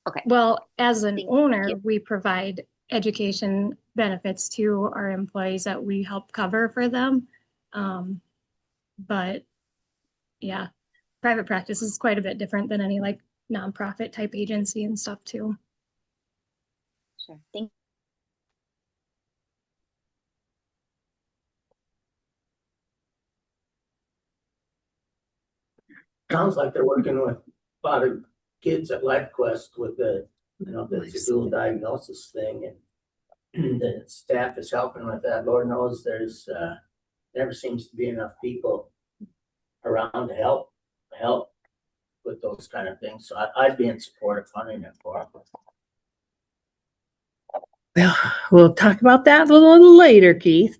S10: okay?
S13: Well, as an owner, we provide education benefits to our employees that we help cover for them. But yeah, private practice is quite a bit different than any like nonprofit type agency and stuff too.
S10: Sure. Thank
S9: Sounds like they're working with a lot of kids at LifeQuest with the dual diagnosis thing, and the staff is helping with that. Lord knows there's never seems to be enough people around to help with those kind of things. So I'd be in support of funding it for them.
S2: Well, we'll talk about that a little later, Keith.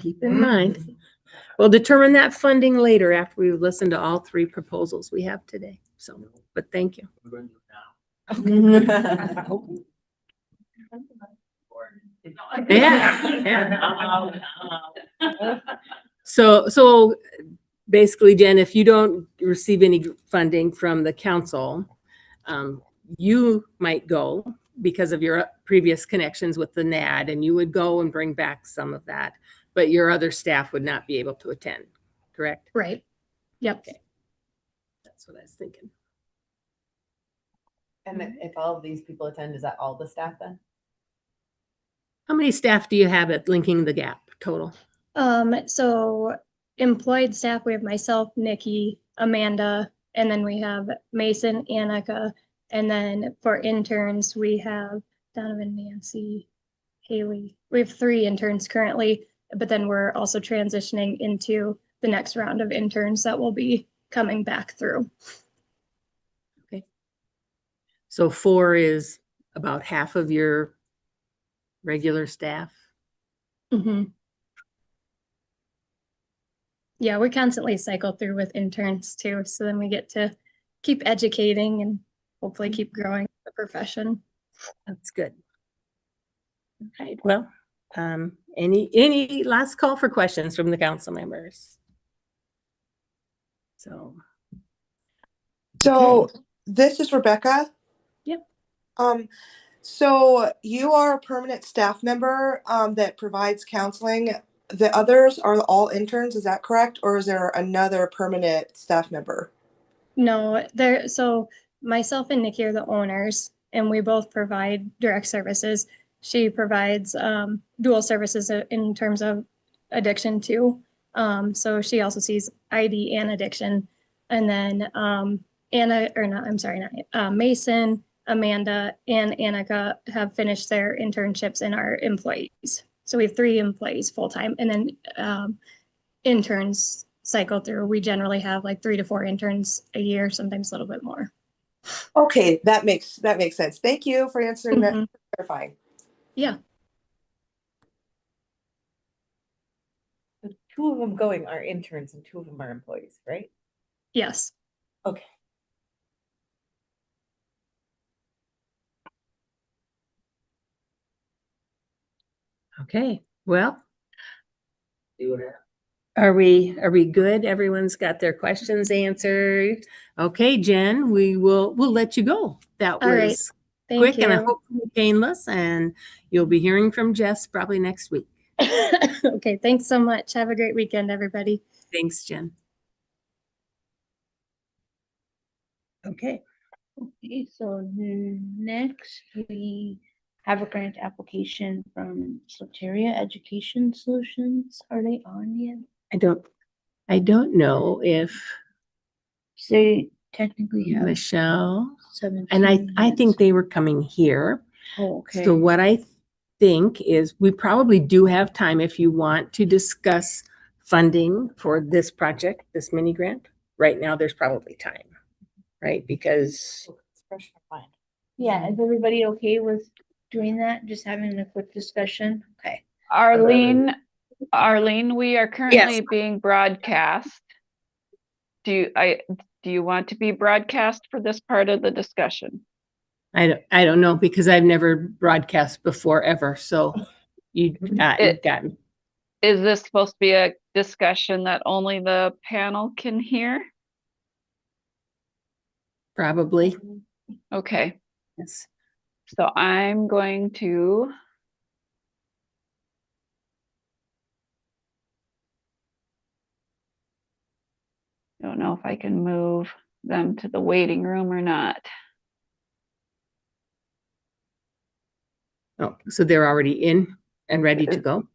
S2: Keep in mind. We'll determine that funding later after we listen to all 3 proposals we have today. So, but thank you. Yeah. So basically, Jen, if you don't receive any funding from the council, you might go because of your previous connections with the NAD, and you would go and bring back some of that. but your other staff would not be able to attend, correct?
S13: Right. Yep.
S2: That's what I was thinking.
S4: And if all of these people attend, is that all the staff then?
S2: How many staff do you have at Linking the Gap total?
S13: So employed staff, we have myself, Nikki, Amanda, and then we have Mason, Annika, and then for interns, we have Donovan, Nancy, Haley. We have 3 interns currently, but then we're also transitioning into the next round of interns that will be coming back through.
S2: Okay. So 4 is about half of your regular staff.
S13: Mm-hmm. Yeah, we constantly cycle through with interns too, so then we get to keep educating and hopefully keep growing the profession.
S2: That's good. All right, well, any last call for questions from the council members? So
S19: this is Rebecca.
S2: Yep.
S19: So you are a permanent staff member that provides counseling. The others are all interns, is that correct? Or is there another permanent staff member?
S13: No, so myself and Nikki are the owners, and we both provide direct services. She provides dual services in terms of addiction too. So she also sees ID and addiction. And then Mason, Amanda, and Annika have finished their internships and are employees. So we have 3 employees full-time, and then interns cycle through. We generally have like 3 to 4 interns a year, sometimes a little bit more.
S19: Okay, that makes sense. Thank you for answering that, clarifying.
S13: Yeah.
S4: The 2 of them going are interns and 2 of them are employees, right?
S13: Yes.
S4: Okay.
S2: okay, well, are we good? Everyone's got their questions answered. Okay, Jen, we'll let you go. That
S13: All right.
S2: was
S13: Thank
S2: quick and I
S13: you.
S2: hope painless, and you'll be hearing from Jess probably next week.
S13: Okay, thanks so much. Have a great weekend, everybody.
S2: Thanks, Jen. Okay.
S3: Okay, so next we have a grant application from Soteria Education Solutions. Are they on yet?
S2: I don't know if
S3: They technically have
S2: Michelle,
S3: 17
S2: and I
S3: minutes.
S2: think they were coming here.
S3: Oh, okay.
S2: So what I think is we probably do have time if you want to discuss funding for this project, this mini grant. Right now, there's probably time, right? Because
S3: Yeah, is everybody okay with doing that? Just having a quick discussion? Okay.
S17: Arlene, we are currently being broadcast. Do you want to be broadcast for this part of the discussion?
S2: I don't know, because I've never broadcast before ever. So you got me.
S17: Is this supposed to be a discussion that only the panel can hear?
S2: Probably.
S17: Okay.
S2: Yes.
S17: So I'm going to don't know if I can move them to the waiting room or not.
S2: Oh, so they're already in and ready to go?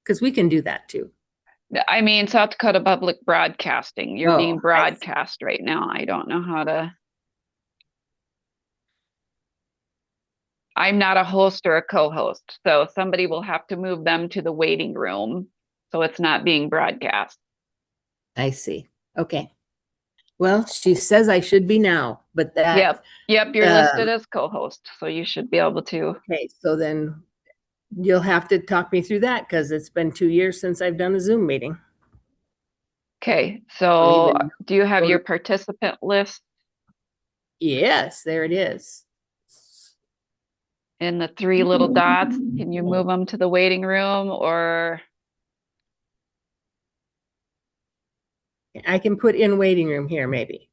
S2: Because we can do that too.
S17: I mean, South Dakota Public Broadcasting, you're
S2: Oh,
S17: being broadcast right now. I don't know how to. I'm not a host or a co-host, so somebody will have to move them to the waiting room so it's not being broadcast.
S2: I see. Okay. Well, she says I should be now, but that.
S17: Yep, you're listed as co-host, so you should be able to.
S2: Okay, so then you'll have to talk me through that because it's been 2 years since I've done a Zoom meeting.
S17: Okay, so do you have your participant list?
S2: Yes, there it is.
S17: In the 3 little dots, can you move them to the waiting room, or?
S2: I can put in waiting room here, maybe.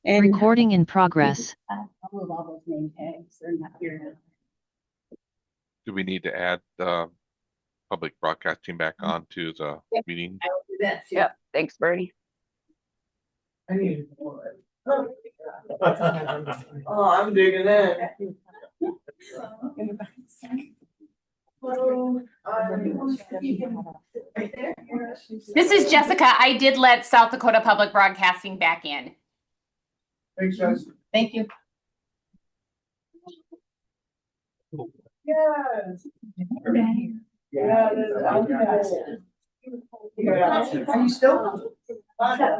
S2: And
S1: Recording in progress.
S6: I'll move all those name tags. They're not here.
S14: Do we need to add public broadcasting back on to the meeting?
S6: I will do that too.
S17: Yep, thanks, Bernie.
S5: I need more. Oh, I'm digging in.
S20: This is Jessica. I did let South Dakota Public Broadcasting back in.
S5: Thanks, Jess.
S20: Thank you.
S5: Yes. Yeah, are you still? Yeah.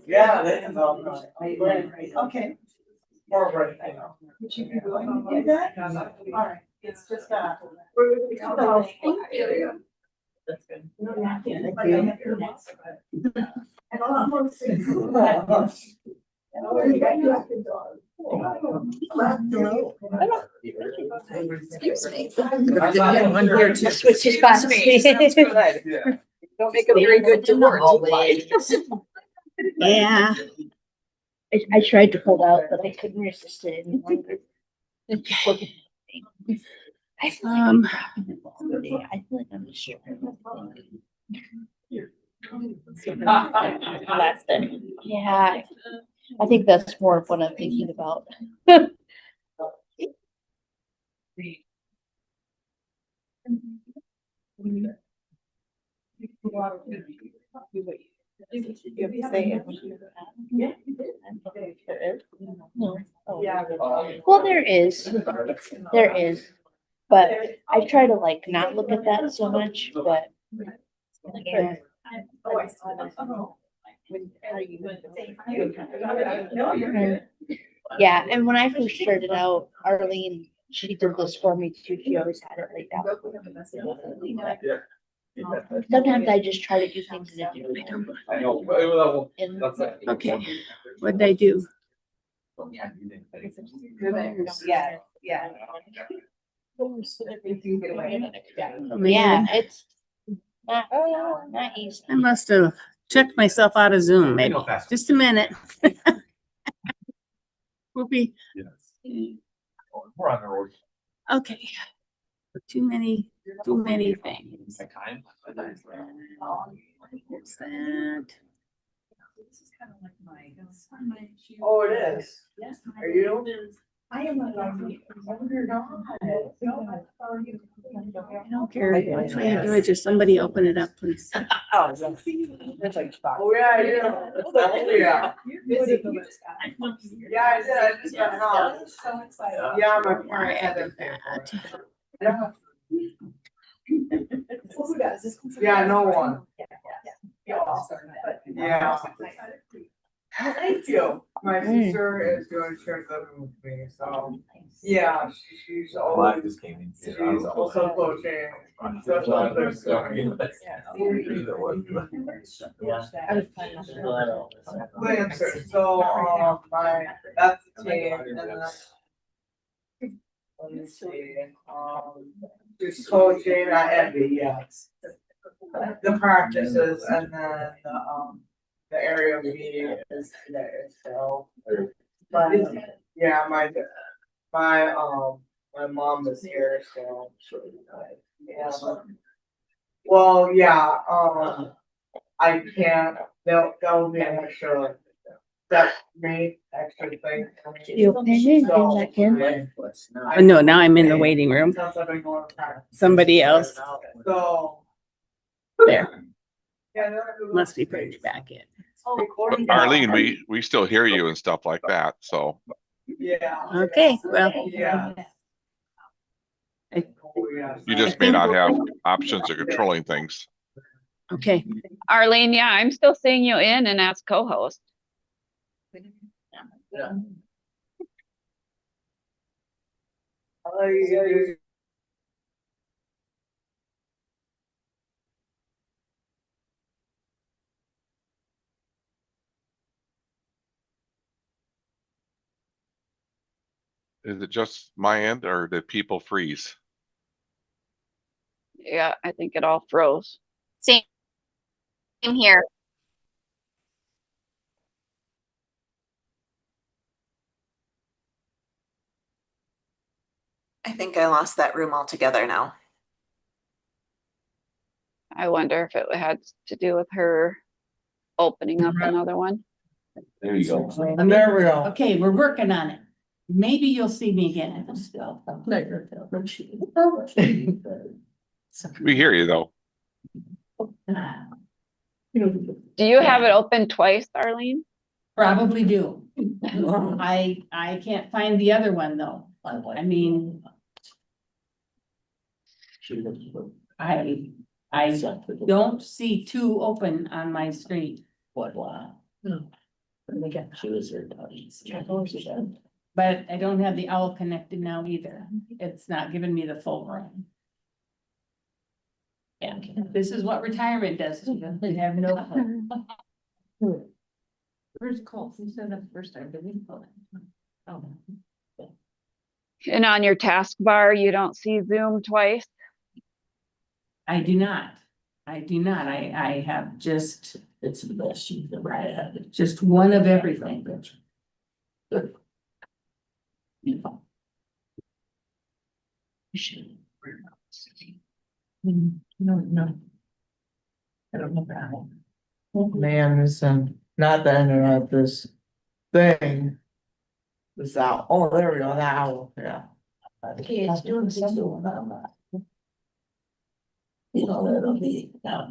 S5: Yeah, they can talk. Okay. More right now. Would you be willing to do that? All right, it's just that. That's good. No, I can't. But I have to next. And a lot more things.
S3: Excuse me.
S2: One here too.
S3: Switch his spots.
S2: Don't make a very good tour.
S3: Yeah. I tried to hold out, but I couldn't resist it any longer. I feel like I'm just last day. Yeah, I think that's more of what I'm thinking about. No. Well, there is, but I try to like not look at that so much, but. Yeah. Yeah, and when I first started out, Arlene, she did this for me too. She always had it laid out. Sometimes I just try to do things in a different way.
S2: Okay, what'd I do?
S6: Yeah, yeah.
S3: Yeah, it's not easy.
S2: I must have checked myself out of Zoom, maybe. Just a minute. Whoopee.
S12: We're on the road.
S2: Okay. Too many things. What's that?
S5: Oh, it is.
S6: Yes.
S5: Are you?
S6: I am a.
S2: I don't care. What way to do it, just somebody open it up, please.
S5: Oh, that's like spot. Oh, yeah, yeah. Oh, yeah.
S6: You're busy.
S5: Yeah, I did. I just got home.
S6: So excited.
S5: Yeah, my parents had them. Yeah.
S6: Who does this?
S5: Yeah, no one.
S6: Yeah.
S5: Yeah. Thank you. My sister is doing shared living with me, so yeah, she's always, she's also coaching. That's why they're starting. Lancer, so that's the team, and then let me see, just coaching at Envy, yes. The practices and then the area meeting is today, so. But yeah, my mom is here, so. Yeah. Well, yeah, I can't, there'll be an extra, that may extra thing.
S3: You okay?
S5: So,
S3: Is that good?
S2: Oh, no, now I'm in the waiting room.
S5: Since I've been going to practice.
S2: Somebody else.
S5: So.
S2: There.
S5: Yeah,
S2: Must be putting it back in.
S14: But Arlene, we still hear you and stuff like that, so.
S5: Yeah.
S2: Okay, well.
S5: Yeah.
S14: You just may not have options of controlling things.
S2: Okay.
S17: Arlene, yeah, I'm still seeing you in and as co-host.
S14: Is it just my end or did people freeze?
S17: Yeah, I think it all froze.
S10: Same here.
S11: I think I lost that room altogether now.
S17: I wonder if it had to do with her opening up another one.
S12: There you go.
S5: And there we go.
S2: Okay, we're working on it. Maybe you'll see me again.
S14: We hear you though.
S17: Do you have it open twice, Arlene?
S2: Probably do. I can't find the other one though. I mean, I don't see two open on my screen. But I don't have the owl connected now either. It's not giving me the full run. Yeah, this is what retirement does. You have no. Where's Cole? He said that the first time, but we didn't call it. Oh.
S17: And on your taskbar, you don't see Zoom twice?
S2: I do not. I do not. I have just. It's the best you've ever had. Just one of everything. Good. No. I don't know how.
S5: Man, this not the internet, this thing. This owl. Oh, there we go, the owl, yeah.
S2: Okay, it's doing something. You know, that'll be. Yeah.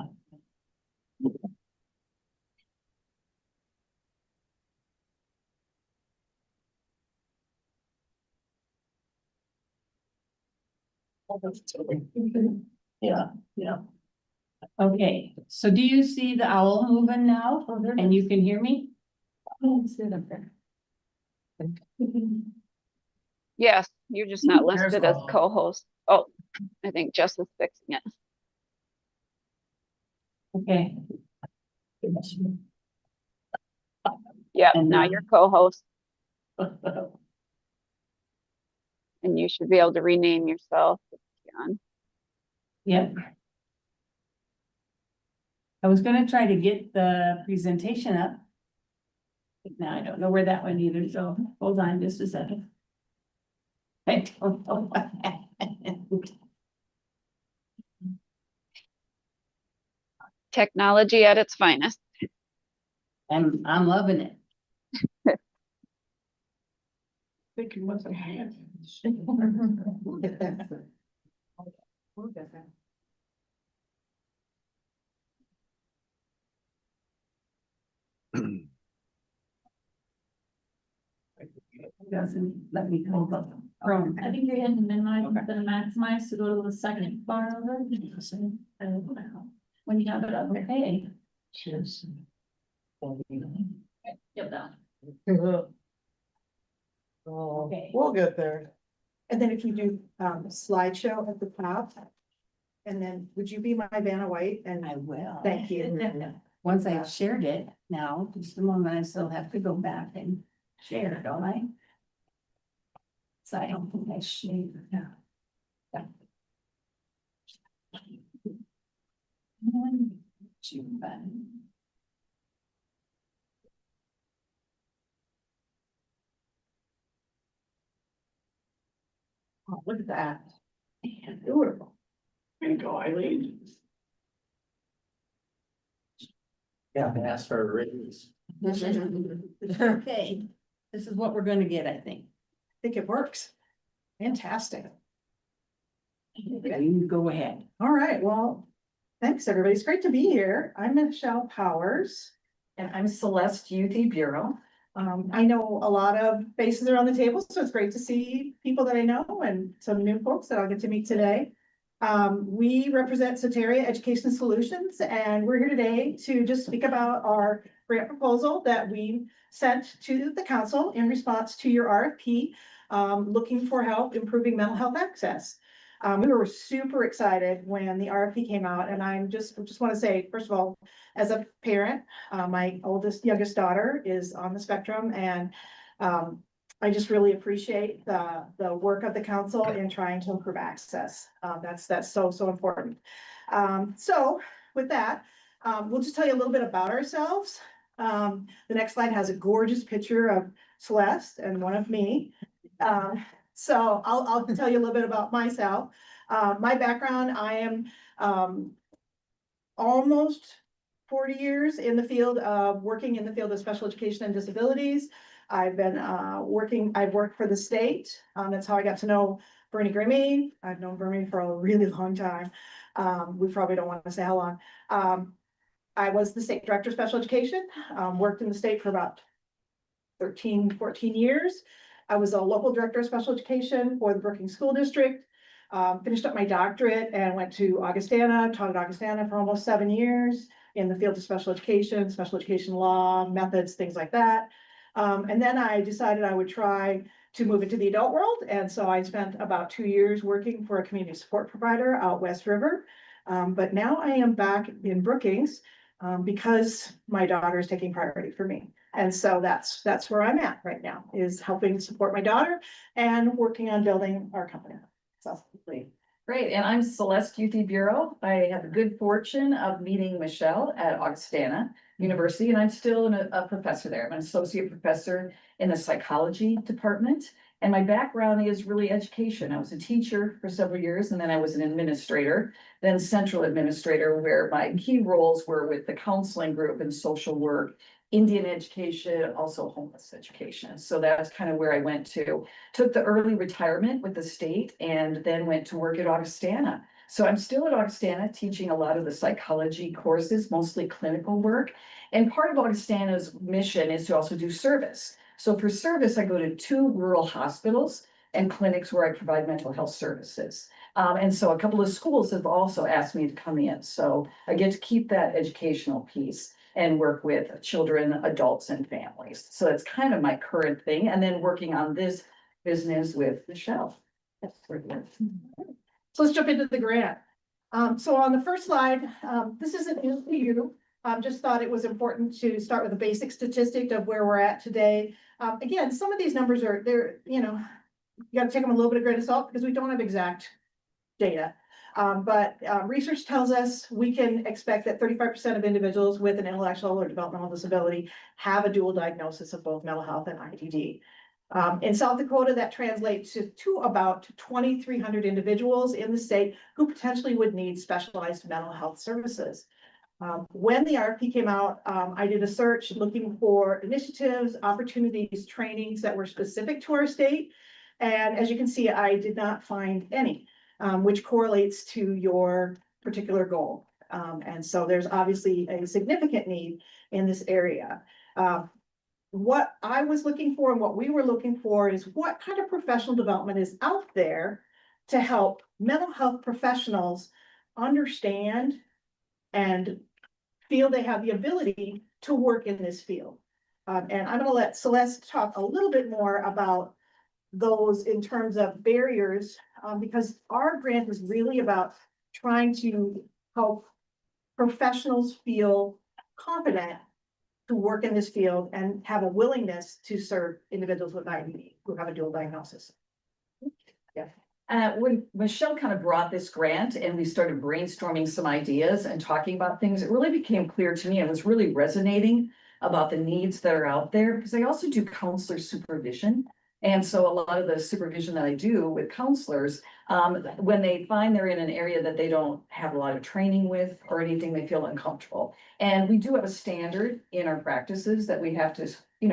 S2: Okay, so do you see the owl moving now? And you can hear me?
S17: Yes, you're just not
S5: There's
S17: listed as
S5: Cole.
S17: co-host. Oh, I think Jess is fixing it.
S2: Okay.
S17: Yeah,
S2: And
S17: now
S2: now-
S17: you're co-host and you should be able to rename yourself if you can.
S2: Yep. I was gonna try to get the presentation up. Now I don't know where that went either, so hold on just a second. I don't know what happened.
S17: Technology at its finest.
S2: I'm loving it. Doesn't let me hold up. Chrome.
S16: I think you're hitting minimize instead of maximize to go to the second bar of it. When you have it up, okay. Yep, that.
S5: Oh,
S2: Okay.
S5: we'll get there.
S21: And then if you do slideshow at the top. And then would you be my Vanna White? And
S2: I will.
S21: thank you.
S2: Once I shared it, now, just a moment, I still have to go back and share, don't I? So I don't think I shared. Yeah.
S21: Oh, look at that. Beautiful.
S5: There you go, Eileen.
S9: Yeah, I asked for a raise.
S2: Okay, this is what we're gonna get, I think.
S21: I think it works. Fantastic.
S2: You go ahead.
S21: All right, well, thanks, everybody. It's great to be here. I'm Michelle Powers. And I'm Celeste Youth Bureau. I know a lot of faces around the table, so it's great to see people that I know and some new folks that I'll get to meet today. We represent Soteria Education Solutions, and we're here today to just speak about our grant proposal that we sent to the council in response to your RFP, looking for help improving mental health access. We were super excited when the RFP came out, and I just want to say, first of all, as a parent, my youngest daughter is on the spectrum, and I just really appreciate the work of the council in trying to improve access. That's so important. So with that, we'll just tell you a little bit about ourselves. The next slide has a gorgeous picture of Celeste and one of me. So I'll tell you a little bit about myself. My background, I am almost 40 years in the field of working in the field of special education and disabilities. I've been I've worked for the state. That's how I got to know Bernie Grimmy. I've known Bernie for a really long time. We probably don't want to say how long. I was the state director of special education, worked in the state for about 13, 14 years. I was a local director of special education for the Brookings School District. Finished up my doctorate and went to Augustana, taught at Augustana for almost 7 years in the field of special education law, methods, things like that. And then I decided I would try to move into the adult world. And so I spent about 2 years working for a community support provider out West River. But now I am back in Brookings because my daughter is taking priority for me. And so that's where I'm at right now, is helping support my daughter and working on building our company. So Great, and I'm Celeste Youthy Bureau. I have the good fortune of meeting Michelle at Augustana University, and I'm still a professor there. I'm an associate professor in the psychology department, and my background is really education. I was a teacher for several years, and then I was an administrator, then central administrator, where my key roles were with the counseling group and social work, Indian education, also homeless education. So that's kind of where I went to. Took the early retirement with the state and then went to work at Augustana. So I'm still at Augustana teaching a lot of the psychology courses, mostly clinical work. And part of Augustana's mission is to also do service. So for service, I go to 2 rural hospitals and clinics where I provide mental health services. And so a couple of schools have also asked me to come in. So I get to keep that educational piece and work with children, adults, and families. So that's kind of my current thing. And then working on this business with Michelle. That's where it is. So let's jump into the grant. So on the first slide, this isn't new to you. Just thought it was important to start with a basic statistic of where we're at today. Again, some of these numbers are, you gotta take them a little bit of grain of salt because we don't have exact data. But research tells us we can expect that 35% of individuals with an intellectual or developmental disability have a dual diagnosis of both mental health and IDD. In South Dakota, that translates to about 2,300 individuals in the state who potentially would need specialized mental health services. When the RFP came out, I did a search looking for initiatives, opportunities, trainings that were specific to our state. And as you can see, I did not find any. Which correlates to your particular goal. And so there's obviously a significant need in this area. What I was looking for and what we were looking for is what kind of professional development is out there to help mental health professionals understand and feel they have the ability to work in this field. And I'm going to let Celeste talk a little bit more about those in terms of barriers, because our grant is really about trying to help professionals feel confident to work in this field and have a willingness to serve individuals with IDD who have a dual diagnosis. Yeah. When Michelle kind of brought this grant and we started brainstorming some ideas and talking about things, it really became clear to me and was really resonating about the needs that are out there, because I also do counselor supervision. And so a lot of the supervision that I do with counselors, when they find they're in an area that they don't have a lot of training with or anything, they feel uncomfortable. And we do have a standard in our practices that we have to,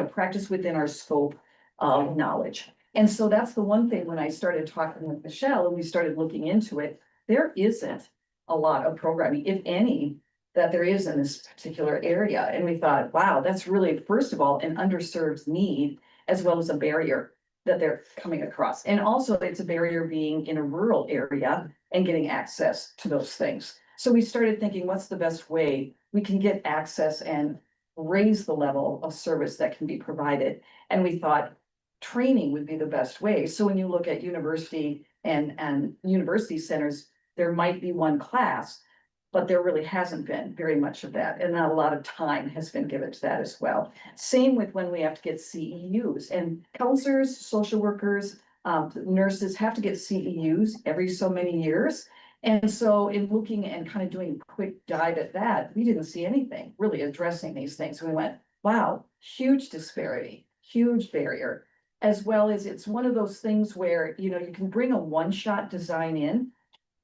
S21: practice within our scope of knowledge. And so that's the one thing when I started talking with Michelle and we started looking into it, there isn't a lot of programming, if any, that there is in this particular area. And we thought, wow, that's really, first of all, an underserved need, as well as a barrier that they're coming across. And also it's a barrier being in a rural area
S7: and getting access to those things. So we started thinking, what's the best way we can get access and raise the level of service that can be provided? And we thought training would be the best way. So when you look at university and university centers, there might be one class, but there really hasn't been very much of that, and not a lot of time has been given to that as well. Same with when we have to get CEUs, and counselors, social workers, nurses have to get CEUs every so many years. And so in looking and kind of doing a quick dive at that, we didn't see anything really addressing these things. We went, wow, huge disparity, huge barrier, as well as it's one of those things where, you know, you can bring a one-shot design in,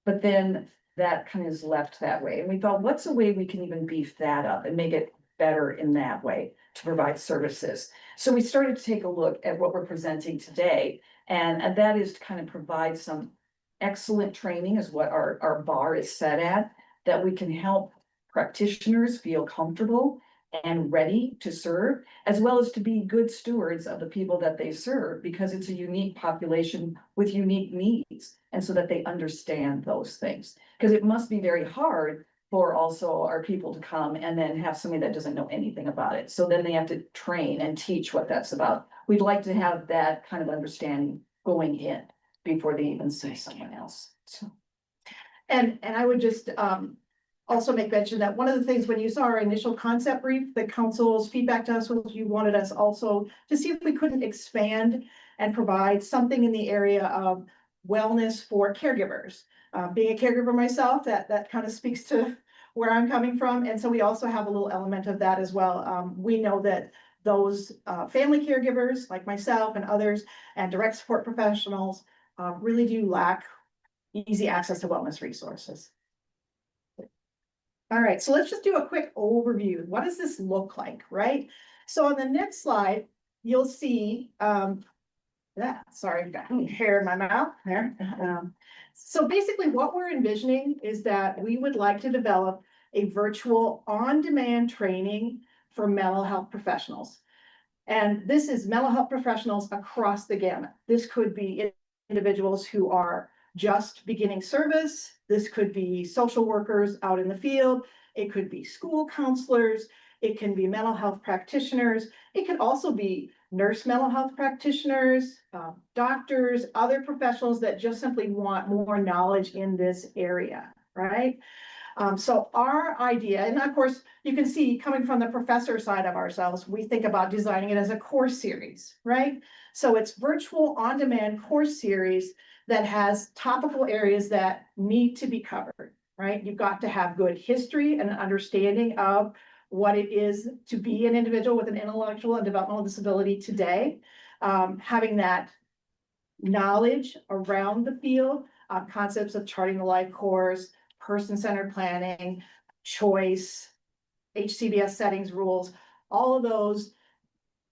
S7: but then that kind of is left that way. And we thought, what's a way we can even beef that up and make it better in that way to provide services? So we started to take a look at what we're presenting today, and that is to kind of provide some excellent training is what our bar is set at, that we can help practitioners feel comfortable and ready to serve, as well as to be good stewards of the people that they serve, because it's a unique population with unique needs. And so that they understand those things, because it must be very hard for also our people to come and then have somebody that doesn't know anything about it. So then they have to train and teach what that's about. We'd like to have that kind of understanding going in before they even see someone else. So.
S21: And I would just also make mention that one of the things when you saw our initial concept brief, the council's feedback to us was you wanted us also to see if we couldn't expand and provide something in the area of wellness for caregivers. Being a caregiver myself, that kind of speaks to where I'm coming from. And so we also have a little element of that as well. We know that those family caregivers like myself and others and direct support professionals really do lack easy access to wellness resources. All right, so let's just do a quick overview. What does this look like, right? So on the next slide, you'll see, sorry, I've got hair in my mouth there. So basically what we're envisioning is that we would like to develop a virtual on-demand training for mental health professionals. And this is mental health professionals across the gamut. This could be individuals who are just beginning service. This could be social workers out in the field. It could be school counselors. It can be mental health practitioners. It could also be nurse mental health practitioners, doctors, other professionals that just simply want more knowledge in this area, right? So our idea, and of course, you can see coming from the professor side of ourselves, we think about designing it as a course series, right? So it's virtual on-demand course series that has topical areas that need to be covered, right? You've got to have good history and understanding of what it is to be an individual with an intellectual and developmental disability today. Having that knowledge around the field, concepts of charting the life course, person-centered planning, choice, HCBS settings rules, all of those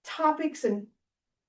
S21: topics and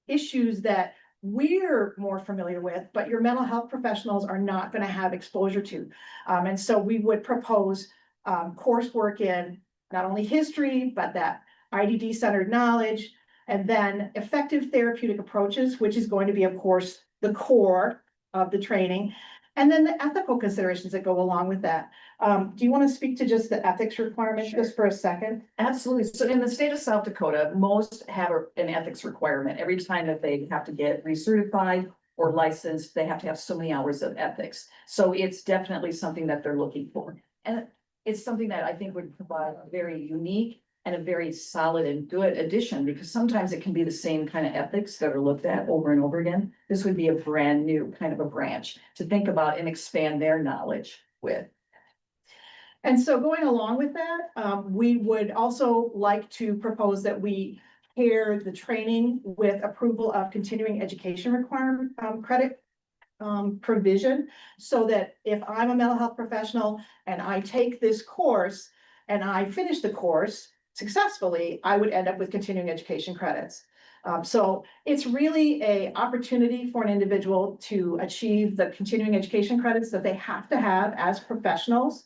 S21: issues that we're more familiar with, but your mental health professionals are not going to have exposure to. And so we would propose coursework in not only history, but that IDD-centered knowledge, and then effective therapeutic approaches, which is going to be, of course, the core of the training, and then the ethical considerations that go along with that. Do you want to speak to just the ethics requirements just for a second?
S7: Absolutely. So in the state of South Dakota, most have an ethics requirement. Every time that they have to get recertified or licensed, they have to have so many hours of ethics. So it's definitely something that they're looking for. And it's something that I think would provide a very unique and a very solid and good addition, because sometimes it can be the same kind of ethics that are looked at over and over again. This would be a brand new kind of a branch to think about and expand their knowledge with.
S21: And so going along with that, we would also like to propose that we pair the training with approval of continuing education requirement credit provision, so that if I'm a mental health professional and I take this course and I finish the course successfully, I would end up with continuing education credits. So it's really an opportunity for an individual to achieve the continuing education credits that they have to have as professionals.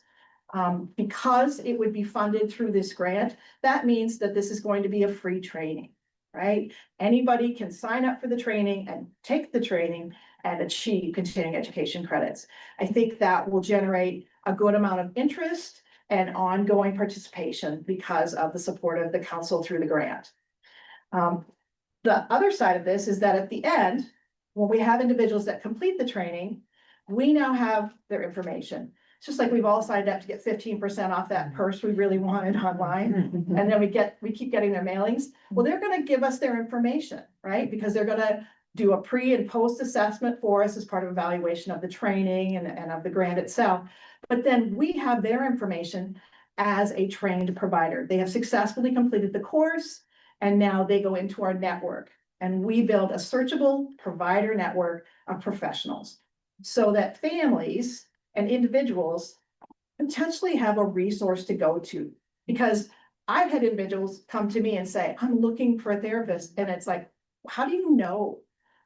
S21: Because it would be funded through this grant, that means that this is going to be a free training. right? Anybody can sign up for the training and take the training and achieve continuing education credits. I think that will generate a good amount of interest and ongoing participation because of the support of the council through the grant. The other side of this is that at the end, when we have individuals that complete the training, we now have their information. It's just like we've all signed up to get 15% off that purse we really wanted online. And then we keep getting their mailings. Well, they're gonna give us their information, right? Because they're gonna do a pre and post assessment for us as part of evaluation of the training and of the grant itself. But then we have their information as a trained provider. They have successfully completed the course and now they go into our network and we build a searchable provider network of professionals so that families and individuals potentially have a resource to go to. Because I've had individuals come to me and say, I'm looking for a therapist. And it's like, how do you know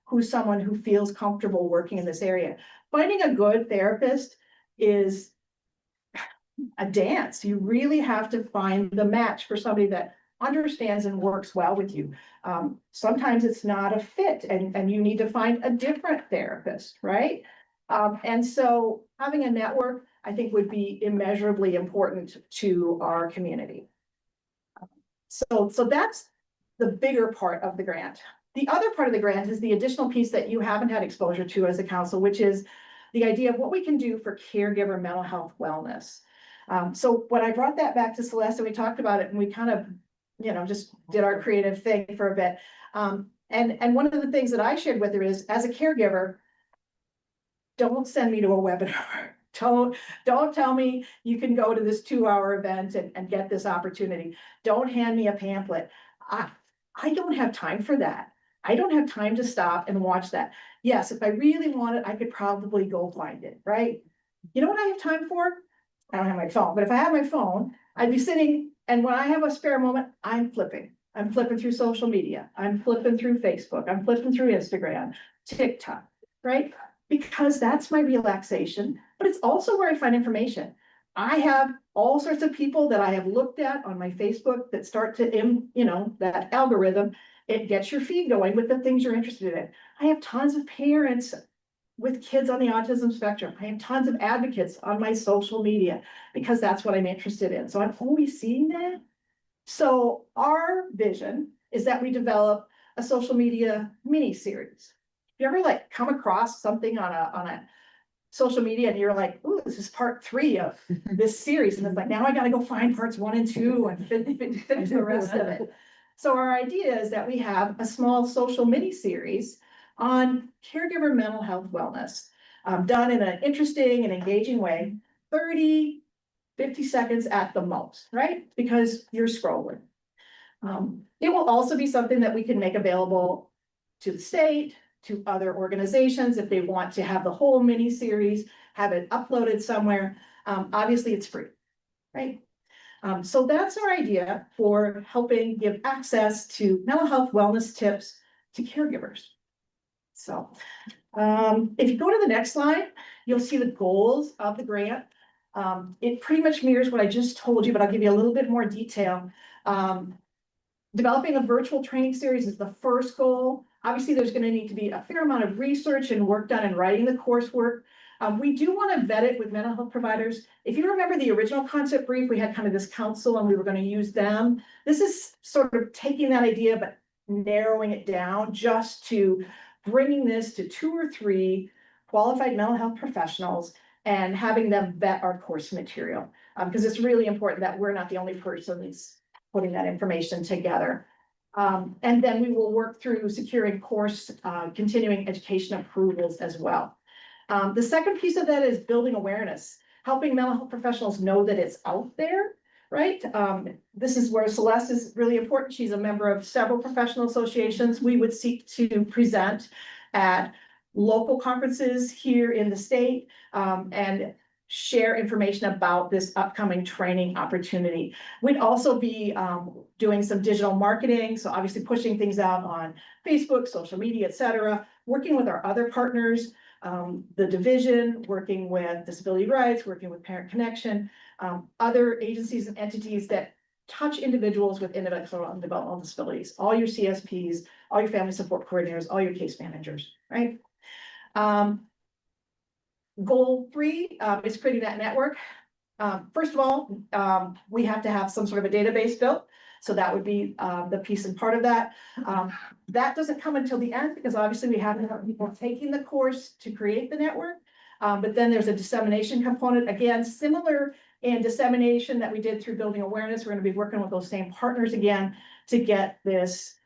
S21: who's someone who feels comfortable working in this area? Finding a good therapist is a dance. You really have to find the match for somebody that understands and works well with you. Sometimes it's not a fit and you need to find a different therapist, right? And so having a network, I think, would be immeasurably important to our community. So that's the bigger part of the grant. The other part of the grant is the additional piece that you haven't had exposure to as a council, which is the idea of what we can do for caregiver mental health wellness. So when I brought that back to Celeste and we talked about it and we kind of, just did our creative thing for a bit. And one of the things that I shared with her is, as a caregiver, don't send me to a webinar. Don't tell me you can go to this 2-hour event and get this opportunity. Don't hand me a pamphlet. I don't have time for that. I don't have time to stop and watch that. Yes, if I really want it, I could probably go find it, right? You know what I have time for? I don't have my phone, but if I had my phone, I'd be sitting, and when I have a spare moment, I'm flipping. I'm flipping through social media. I'm flipping through Facebook. I'm flipping through Instagram, TikTok, right? Because that's my relaxation, but it's also where I find information. I have all sorts of people that I have looked at on my Facebook that start to, that algorithm, it gets your feed going with the things you're interested in. I have tons of parents with kids on the autism spectrum. I have tons of advocates on my social media because that's what I'm interested in. So I'm always seeing that. So our vision is that we develop a social media mini series. If you ever come across something on a social media and you're like, ooh, this is part 3 of this series. And it's like, now I got to go find parts 1 and 2 and finish the rest of it. So our idea is that we have a small social mini series on caregiver mental health wellness, done in an interesting and engaging way, 30, 50 seconds at the most, right? Because you're scrolling. It will also be something that we can make available to the state, to other organizations, if they want to have the whole mini series, have it uploaded somewhere. Obviously it's free, right? So that's our idea for helping give access to mental health wellness tips to caregivers. So if you go to the next slide, you'll see the goals of the grant. It pretty much mirrors what I just told you, but I'll give you a little bit more detail. Developing a virtual training series is the first goal. Obviously, there's going to need to be a fair amount of research and work done in writing the coursework. We do want to vet it with mental health providers. If you remember the original concept brief, we had kind of this council and we were going to use them. This is sort of taking that idea, but narrowing it down just to bringing this to 2 or 3 qualified mental health professionals and having them vet our course material. Because it's really important that we're not the only person that's putting that information together. And then we will work through securing course continuing education approvals as well. The second piece of that is building awareness, helping mental health professionals know that it's out there, right? This is where Celeste is really important. She's a member of several professional associations. We would seek to present at local conferences here in the state and share information about this upcoming training opportunity. We'd also be doing some digital marketing. So obviously pushing things out on Facebook, social media, et cetera, working with our other partners, the division, working with Disability Rights, working with Parent Connection, other agencies and entities that touch individuals with intellectual and developmental disabilities, all your CSPs, all your family support coordinators, all your case managers, right? Goal 3 is creating that network. First of all, we have to have some sort of a database built. So that would be the piece and part of that. That doesn't come until the end because obviously we have to have people taking the course to create the network. But then there's a dissemination component, again, similar in dissemination that we did through building awareness. We're going to be working with those same partners again to get this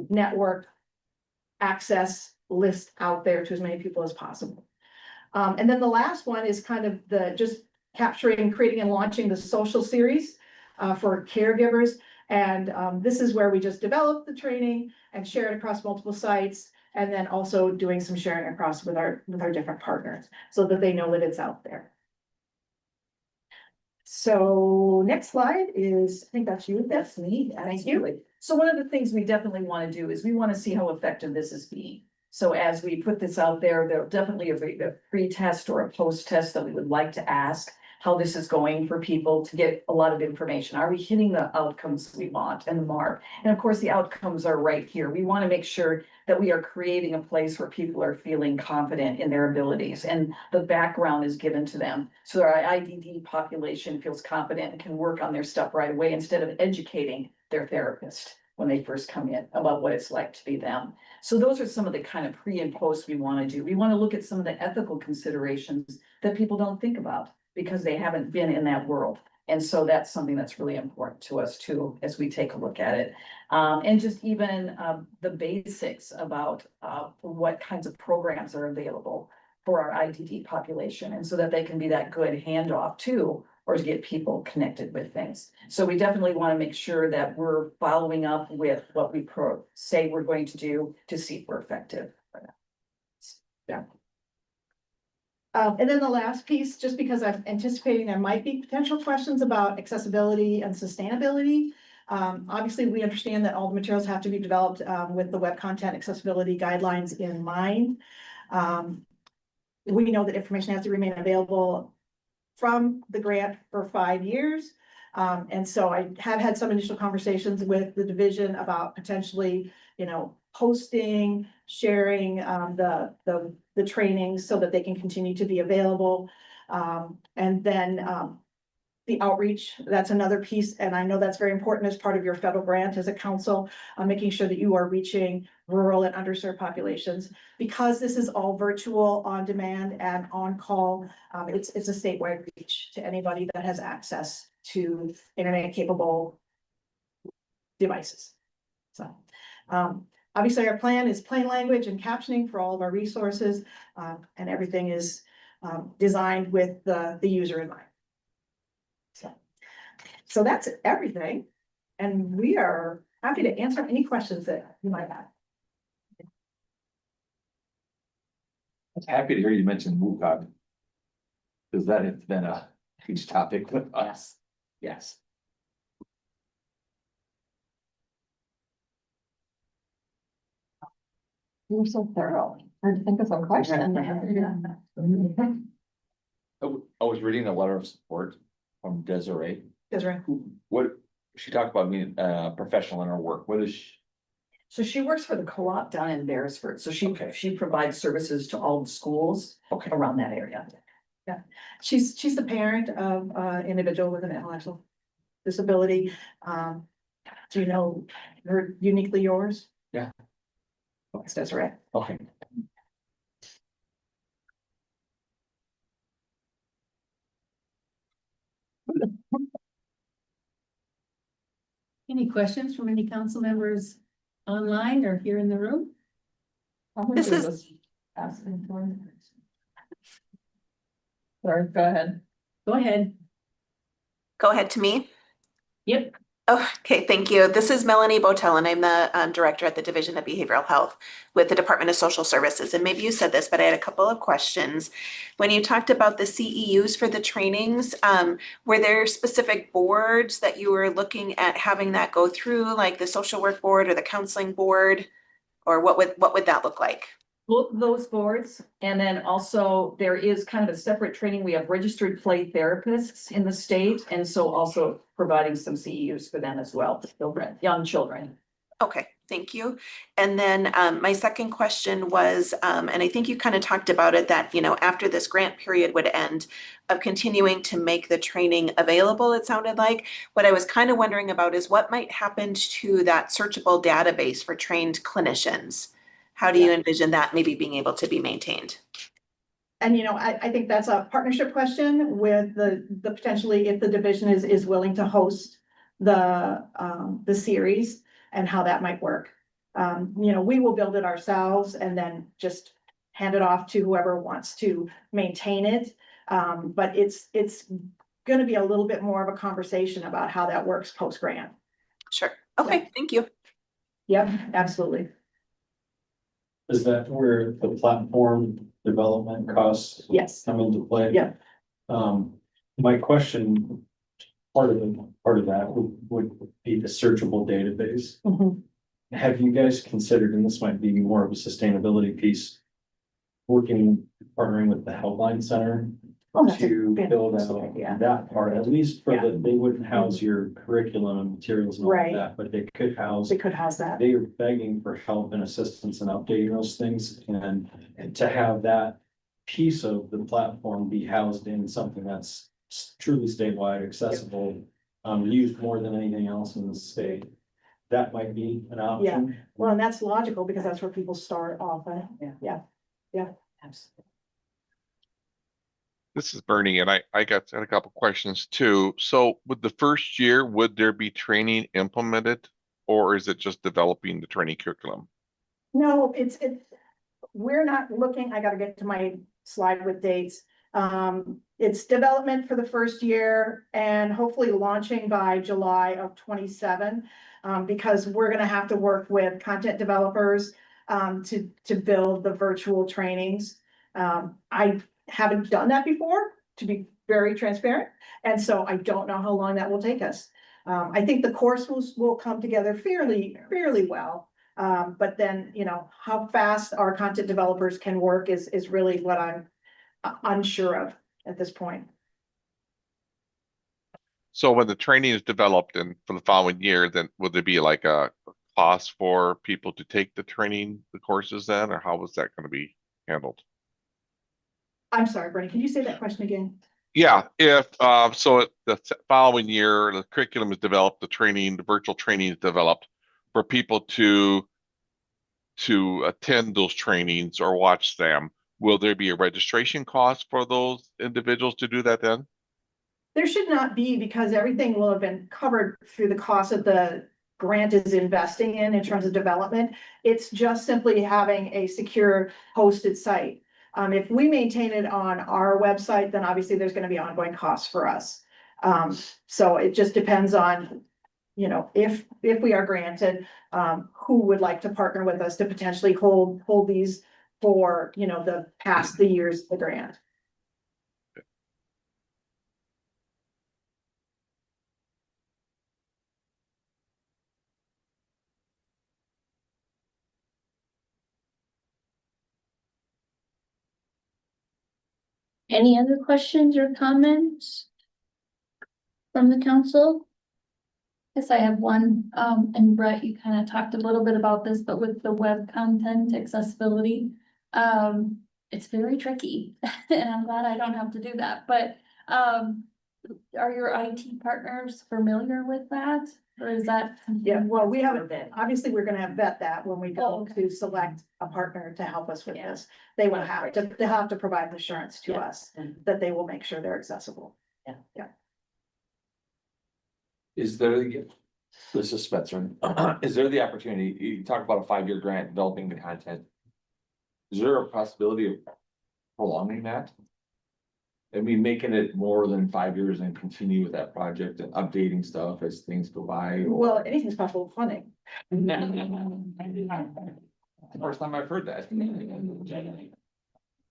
S21: network access list out there to as many people as possible. And then the last one is kind of the just capturing, creating and launching the social series for caregivers. And this is where we just develop the training and share it across multiple sites. And then also doing some sharing across with our different partners so that they know that it's out there. So next slide is, I think that's you. That's me. Thank you.
S7: So one of the things we definitely want to do is we want to see how effective this is being. So as we put this out there, there'll definitely a pre-test or a post-test that we would like to ask how this is going for people to get a lot of information. Are we hitting the outcomes we want and the mark? And of course, the outcomes are right here. We want to make sure that we are creating a place where people are feeling confident in their abilities and the background is given to them. So our IDD population feels confident and can work on their stuff right away instead of educating their therapist when they first come in about what it's like to be them. So those are some of the kind of pre and post we want to do. We want to look at some of the ethical considerations that people don't think about because they haven't been in that world. And so that's something that's really important to us too, as we take a look at it. And just even the basics about what kinds of programs are available for our IDD population. And so that they can be that good handoff too, or to get people connected with things. So we definitely want to make sure that we're following up with what we say we're going to do to see if we're effective. Yeah.
S21: And then the last piece, just because I'm anticipating there might be potential questions about accessibility and sustainability. Obviously, we understand that all the materials have to be developed with the web content accessibility guidelines in mind. We know that information has to remain available from the grant for 5 years. And so I have had some initial conversations with the division about potentially, posting, sharing the trainings so that they can continue to be available. And then the outreach, that's another piece. And I know that's very important as part of your federal grant as a council, making sure that you are reaching rural and underserved populations. Because this is all virtual, on demand and on call, it's a statewide reach to anybody that has access to internet capable devices. So obviously our plan is plain language and captioning for all of our resources, and everything is designed with the user in mind. So that's everything. And we are happy to answer any questions that you might have.
S8: I'm happy to hear you mention WCAG. Because that has been a huge topic with us. Yes.
S7: You're so thorough. I think of some question.
S8: I was reading a letter of support from Desiree.
S21: Desiree.
S8: What, she talked about being professional in her work. What is she?
S7: So she works for the co-op down in Beresford. So she provides services to all the schools around that area.
S21: Yeah, she's the parent of an individual with an intellectual disability. Do you know her Uniquely Yours?
S8: Yeah.
S21: It's Desiree.
S8: Okay.
S2: Any questions from any council members online or here in the room?
S7: This is. Sorry, go ahead.
S2: Go ahead.
S11: Go ahead to me.
S2: Yep.
S11: Oh, okay, thank you. This is Melanie Botel, and I'm the director at the Division of Behavioral Health with the Department of Social Services. And maybe you said this, but I had a couple of questions. When you talked about the CEUs for the trainings, were there specific boards that you were looking at having that go through, like the social work board or the counseling board? Or what would that look like?
S7: both of those boards. And then also there is kind of a separate training. We have registered play therapists in the state. And so also providing some CEUs for them as well, children, young children.
S11: Okay, thank you. And then my second question was, and I think you kind of talked about it, that, you know, after this grant period would end, of continuing to make the training available, it sounded like. What I was kind of wondering about is what might happen to that searchable database for trained clinicians? How do you envision that maybe being able to be maintained?
S21: And, you know, I think that's a partnership question with the potentially, if the division is willing to host the series and how that might work. You know, we will build it ourselves and then just hand it off to whoever wants to maintain it. But it's gonna be a little bit more of a conversation about how that works post-grant.
S11: Sure. Okay, thank you.
S21: Yep, absolutely.
S15: Is that where the platform development costs
S21: Yes.
S15: come into play?
S21: Yeah.
S15: My question, part of that would be the searchable database.
S21: Mhm.
S15: Have you guys considered, and this might be more of a sustainability piece, partnering with the Helpline Center
S21: Oh, that's a
S15: to build
S21: fantastic
S15: out
S21: idea.
S15: that part, at least for
S21: Yeah.
S15: they wouldn't house your curriculum and materials and all of
S21: Right.
S15: that, but they could house.
S21: They could house that.
S15: They are begging for help and assistance in updating those things, and to have that piece of the platform be housed in something that's truly statewide accessible, used more than anything else in the state. That might be an option.
S21: Well, and that's logical because that's where people start off. Yeah.
S7: Absolutely.
S14: This is Bernie, and I had a couple questions too. So with the first year, would there be training implemented, or is it just developing the training curriculum?
S21: No, we're not looking, I gotta get to my slide with dates. It's development for the first year and hopefully launching by July of 27. Because we're gonna have to work with content developers, to build the virtual trainings. I haven't done that before, to be very transparent, and so I don't know how long that will take us. I think the course will come together fairly well. But then, you know, how fast our content developers can work is really what I'm unsure of at this point.
S14: So when the training is developed and for the following year, then would there be like a cost for people to take the training, the courses then, or how was that going to be handled?
S21: I'm sorry, Bernie, can you say that question again?
S14: Yeah, if the following year, the curriculum is developed, the virtual training is developed for people to attend those trainings or watch them. Will there be a registration cost for those individuals to do that then?
S21: There should not be, because everything will have been covered through the cost of the grant is investing in terms of development. It's just simply having a secure hosted site. If we maintain it on our website, then obviously there's gonna be ongoing costs for us. So it just depends on, you know, if we are granted, who would like to partner with us to potentially hold these for, you know, the years of the grant.
S16: Any other questions or comments from the council? Yes, I have one, and Brett, you kind of talked a little bit about this, but with the web content accessibility, it's very tricky, and I'm glad I don't have to do that, but, are your IT partners familiar with that? Or is that?
S21: Yeah, well, we haven't, obviously, we're gonna vet that when we
S16: Oh,
S21: go
S16: okay.
S21: to select a partner to help us with this. They will have to provide assurance to us that they will make sure they're accessible. Yeah.
S8: Is there, this is Spencer, is there the opportunity, you talk about a 5-year grant developing the content? Is there a possibility of prolonging that? I mean, making it more than 5 years and continue with that project and updating stuff as things go by?
S21: Well, anything's possible with funding.
S8: First time I've heard that.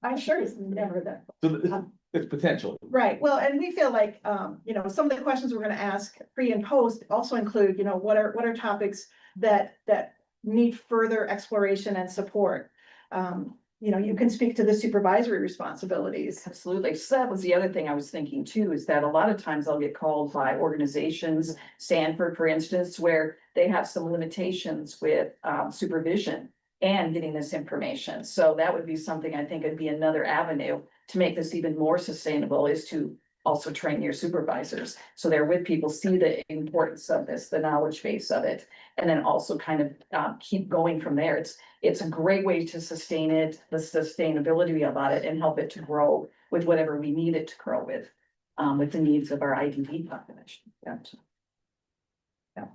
S21: I'm sure it's never that.
S8: So it's potential.
S21: Right, well, and we feel like, you know, some of the questions we're gonna ask pre and post also include, you know, what are topics that need further exploration and support. you can speak to the supervisory responsibilities.
S7: Absolutely. So that was the other thing I was thinking too, is that a lot of times I'll get called by organizations, Stanford, for instance, where they have some limitations with supervision and getting this information. So that would be something I think would be another avenue to make this even more sustainable, is to also train your supervisors. So they're with people, see the importance of this, the knowledge base of it, and then also kind of keep going from there. It's a great way to sustain it, the sustainability about it, and help it to grow with whatever we need it to grow with the needs of our IDD population. Yeah.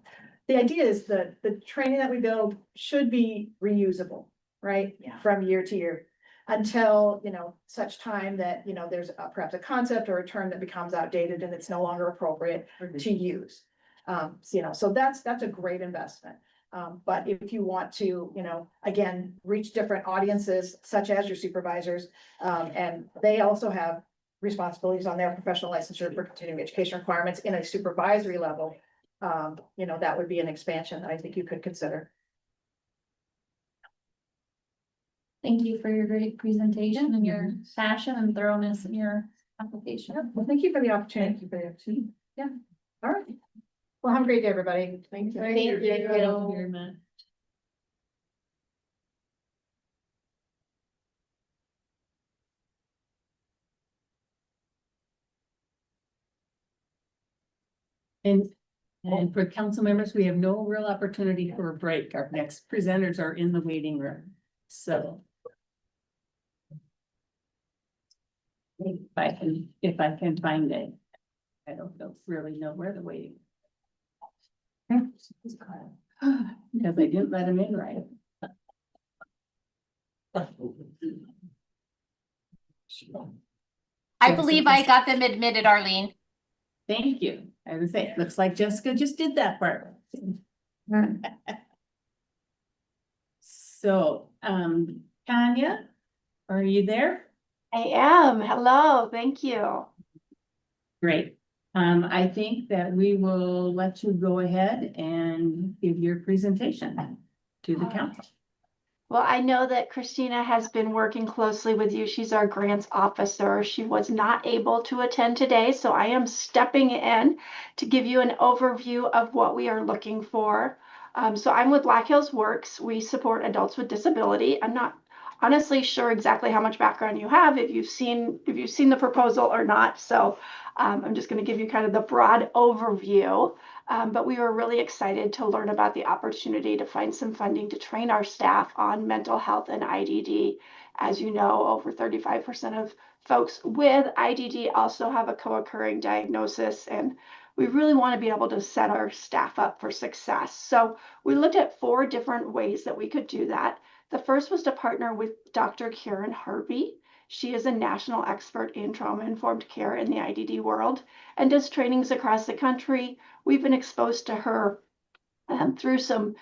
S21: The idea is that the training that we build should be reusable, right?
S7: Yeah.
S21: From year to year, until, such time that, there's perhaps a concept or a term that becomes outdated and it's no longer appropriate to use. So that's a great investment. But if you want to, again, reach different audiences such as your supervisors, and they also have responsibilities on their professional licensure for continuing education requirements in a supervisory level, that would be an expansion that I think you could consider.
S16: Thank you for your great presentation and your passion and thoroughness in your application.
S21: Well, thank you for the opportunity.
S7: Thank you for the opportunity.
S21: Yeah. All right. Well, have a great day, everybody. Thank you.
S2: Thank you very much. And for council members, we have no real opportunity for a break. Our next presenters are in the waiting room. So if I can find it, I don't really know where the waiting. Because I didn't let him in right.
S20: I believe I got them admitted, Arlene.
S2: Thank you. I would say, it looks like Jessica just did that part. So, Tanya, are you there?
S18: I am. Hello, thank you.
S2: Great. I think that we will let you go ahead and give your presentation to the council.
S18: Well, I know that Christina has been working closely with you. She's our grants officer. She was not able to attend today, so I am stepping in to give you an overview of what we are looking for. So I'm with Black Hills Works. We support adults with disability. I'm not honestly sure exactly how much background you have, if you've seen the proposal or not. So I'm just going to give you kind of the broad overview. But we were really excited to learn about the opportunity to find some funding to train our staff on mental health and IDD. As you know, over 35% of folks with IDD also have a co-occurring diagnosis, and we really want to be able to set our staff up for success. So we looked at 4 different ways that we could do that. The first was to partner with Dr. Karen Harvey. She is a national expert in trauma-informed care in the IDD world and does trainings across the country. We've been exposed to her through some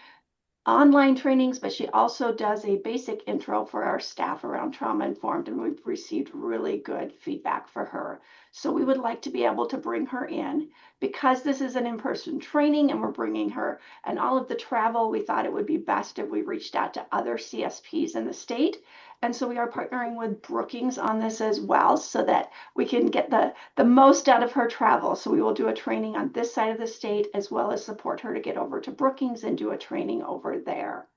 S18: online trainings, but she also does a basic intro for our staff around trauma-informed, and we've received really good feedback for her. So we would like to be able to bring her in. Because this is an in-person training and we're bringing her and all of the travel, we thought it would be best if we reached out to other CSPs in the state. And so we are partnering with Brookings on this as well, so that we can get the most out of her travel. So we will do a training on this side of the state, as well as support her to get over to Brookings and do a training over there.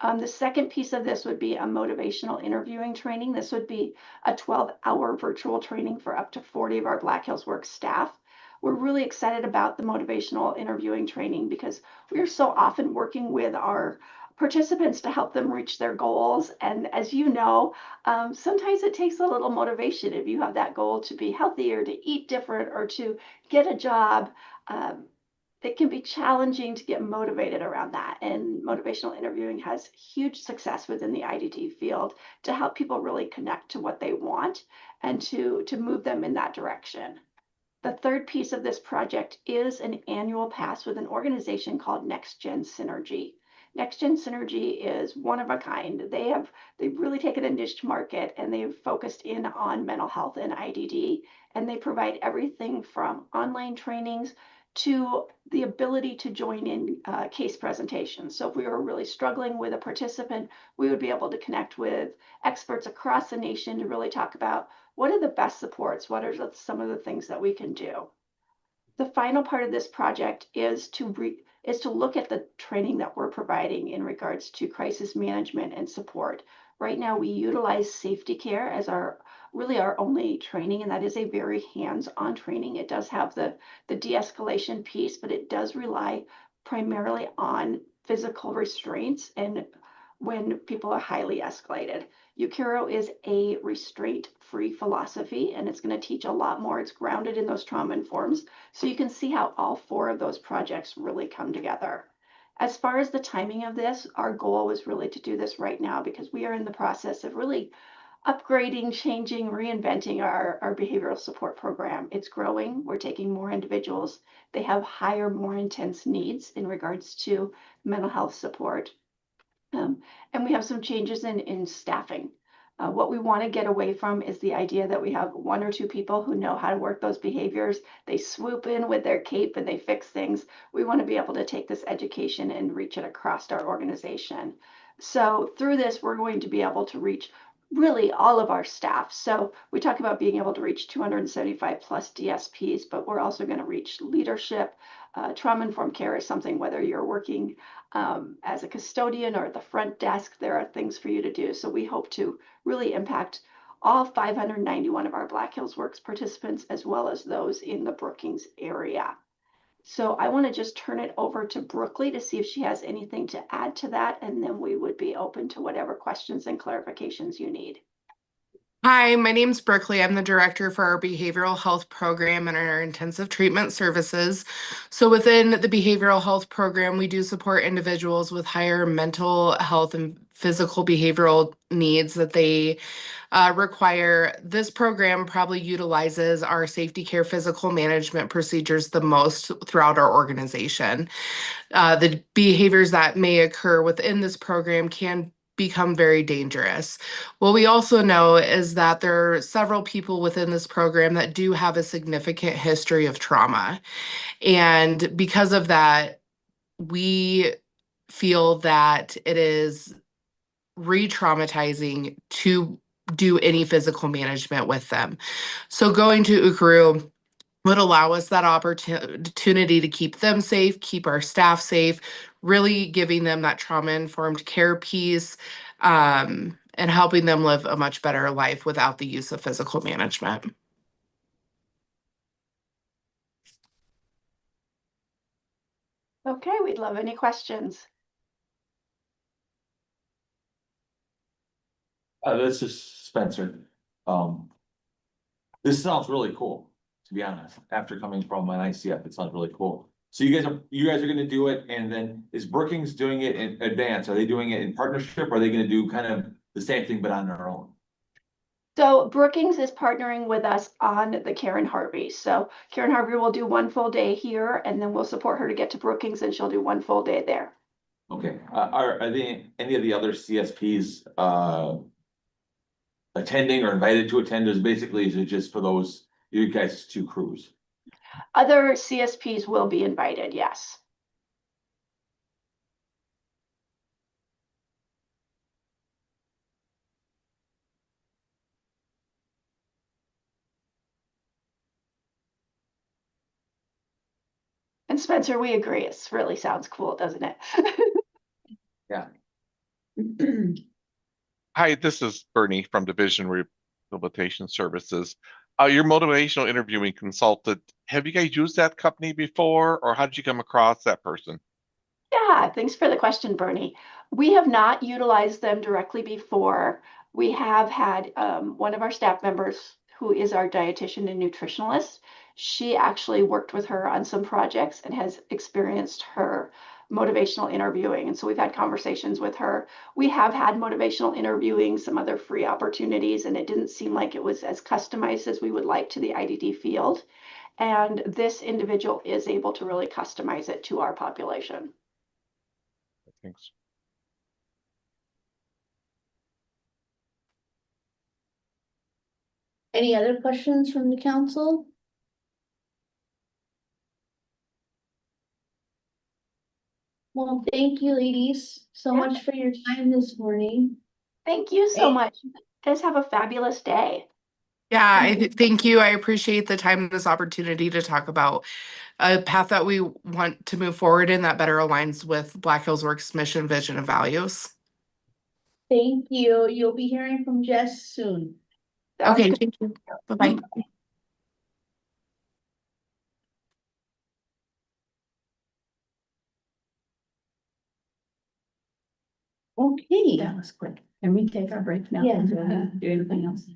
S18: The second piece of this would be a motivational interviewing training. This would be a 12-hour virtual training for up to 40 of our Black Hills Works staff. We're really excited about the motivational interviewing training because we are so often working with our participants to help them reach their goals. And as you know, sometimes it takes a little motivation. If you have that goal to be healthier, to eat different, or to get a job, it can be challenging to get motivated around that. And motivational interviewing has huge success within the IDD field to help people really connect to what they want and to move them in that direction. The third piece of this project is an annual pass with an organization called Next Gen Synergy. Next Gen Synergy is one of a kind. They've really taken a niche market, and they've focused in on mental health and IDD, and they provide everything from online trainings to the ability to join in case presentations. So if we were really struggling with a participant, we would be able to connect with experts across the nation to really talk about what are the best supports, what are some of the things that we can do. The final part of this project is to look at the training that we're providing in regards to crisis management and support. Right now, we utilize safety care as our only training, and that is a very hands-on training. It does have the de-escalation piece, but it does rely primarily on physical restraints and when people are highly escalated. Ukiro is a restraint-free philosophy, and it's going to teach a lot more. It's grounded in those trauma forms. So you can see how all 4 of those projects really come together. As far as the timing of this, our goal was really to do this right now because we are in the process of really upgrading, changing, reinventing our behavioral support program. It's growing. We're taking more individuals. They have higher, more intense needs in regards to mental health support. And we have some changes in staffing. What we want to get away from is the idea that we have 1 or 2 people who know how to work those behaviors. They swoop in with their cape and they fix things. We want to be able to take this education and reach it across our organization. So through this, we're going to be able to reach really all of our staff. So we talk about being able to reach 275 plus DSPs, but we're also going to reach leadership. Trauma-informed care is something, whether you're working as a custodian or at the front desk, there are things for you to do. So we hope to really impact all 591 of our Black Hills Works participants, as well as those in the Brookings area. So I want to just turn it over to Brookley to see if she has anything to add to that, and then we would be open to whatever questions and clarifications you need.
S19: Hi, my name's Brookley. I'm the director for our behavioral health program and our intensive treatment services. So within the behavioral health program, we do support individuals with higher mental health and physical behavioral needs that they require. This program probably utilizes our safety care physical management procedures the most throughout our organization. The behaviors that may occur within this program can become very dangerous. What we also know is that there are several people within this program that do have a significant history of trauma. And because of that, we feel that it is re-traumatizing to do any physical management with them. So going to Ukiro would allow us that opportunity to keep them safe, keep our staff safe, really giving them that trauma-informed care piece, and helping them live a much better life without the use of physical management.
S18: Okay, we'd love any questions.
S8: This is Spencer. This sounds really cool, to be honest. After coming from an ICF, it sounds really cool. So you guys are gonna do it, and then is Brookings doing it in advance? Are they doing it in partnership, or are they gonna do kind of the same thing but on their own?
S18: So Brookings is partnering with us on the Karen Harvey. So Karen Harvey will do 1 full day here, and then we'll support her to get to Brookings, and she'll do 1 full day there.
S8: Okay, are they any of the other CSPs attending or invited to attend? Is it just for those, you guys' 2 crews?
S18: Other CSPs will be invited, yes. And Spencer, we agree. It really sounds cool, doesn't it?
S8: Yeah.
S14: Hi, this is Bernie from Division Rehabilitation Services. Your motivational interviewing consultant, have you guys used that company before, or how did you come across that person?
S18: Yeah, thanks for the question, Bernie. We have not utilized them directly before. We have had one of our staff members who is our dietitian and nutritionalist. She actually worked with her on some projects and has experienced her motivational interviewing. And so we've had conversations with her. We have had motivational interviewing, some other free opportunities, and it didn't seem like it was as customized as we would like to the IDD field. And this individual is able to really customize it to our population.
S14: Thanks.
S3: Any other questions from the council? Well, thank you, ladies, so much for your time this morning.
S18: Thank you so much. You guys have a fabulous day.
S19: Yeah, thank you. I appreciate the time and this opportunity to talk about a path that we want to move forward in that better aligns with Black Hills Works mission, vision, and values.
S3: Thank you. You'll be hearing from Jess soon.
S19: Okay, thank you. Bye-bye.
S3: Okay.
S2: That was quick. Can we take our break now?
S3: Yeah.
S2: Do anything else?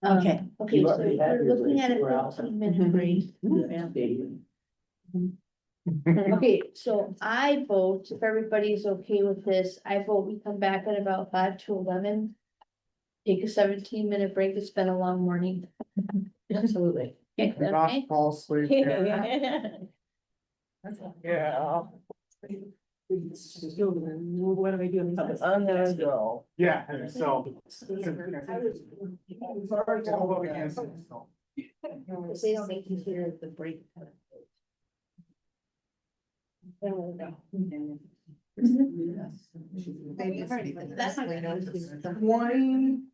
S3: Okay, okay,
S9: You've
S3: so
S9: already had
S3: we're
S9: your
S3: looking
S9: break.
S3: at a
S9: We're out.
S3: 15-minute break. Okay, so I vote, if everybody's okay with this, I vote we come back at about 5 to 11. Take a 17-minute break. It's been a long morning.
S2: Absolutely.
S3: Okay?
S5: Fall asleep.
S2: Yeah. What do I do?
S5: I'm gonna go.
S12: Yeah, so.
S3: Because they don't make consider the break. That's not.
S5: One.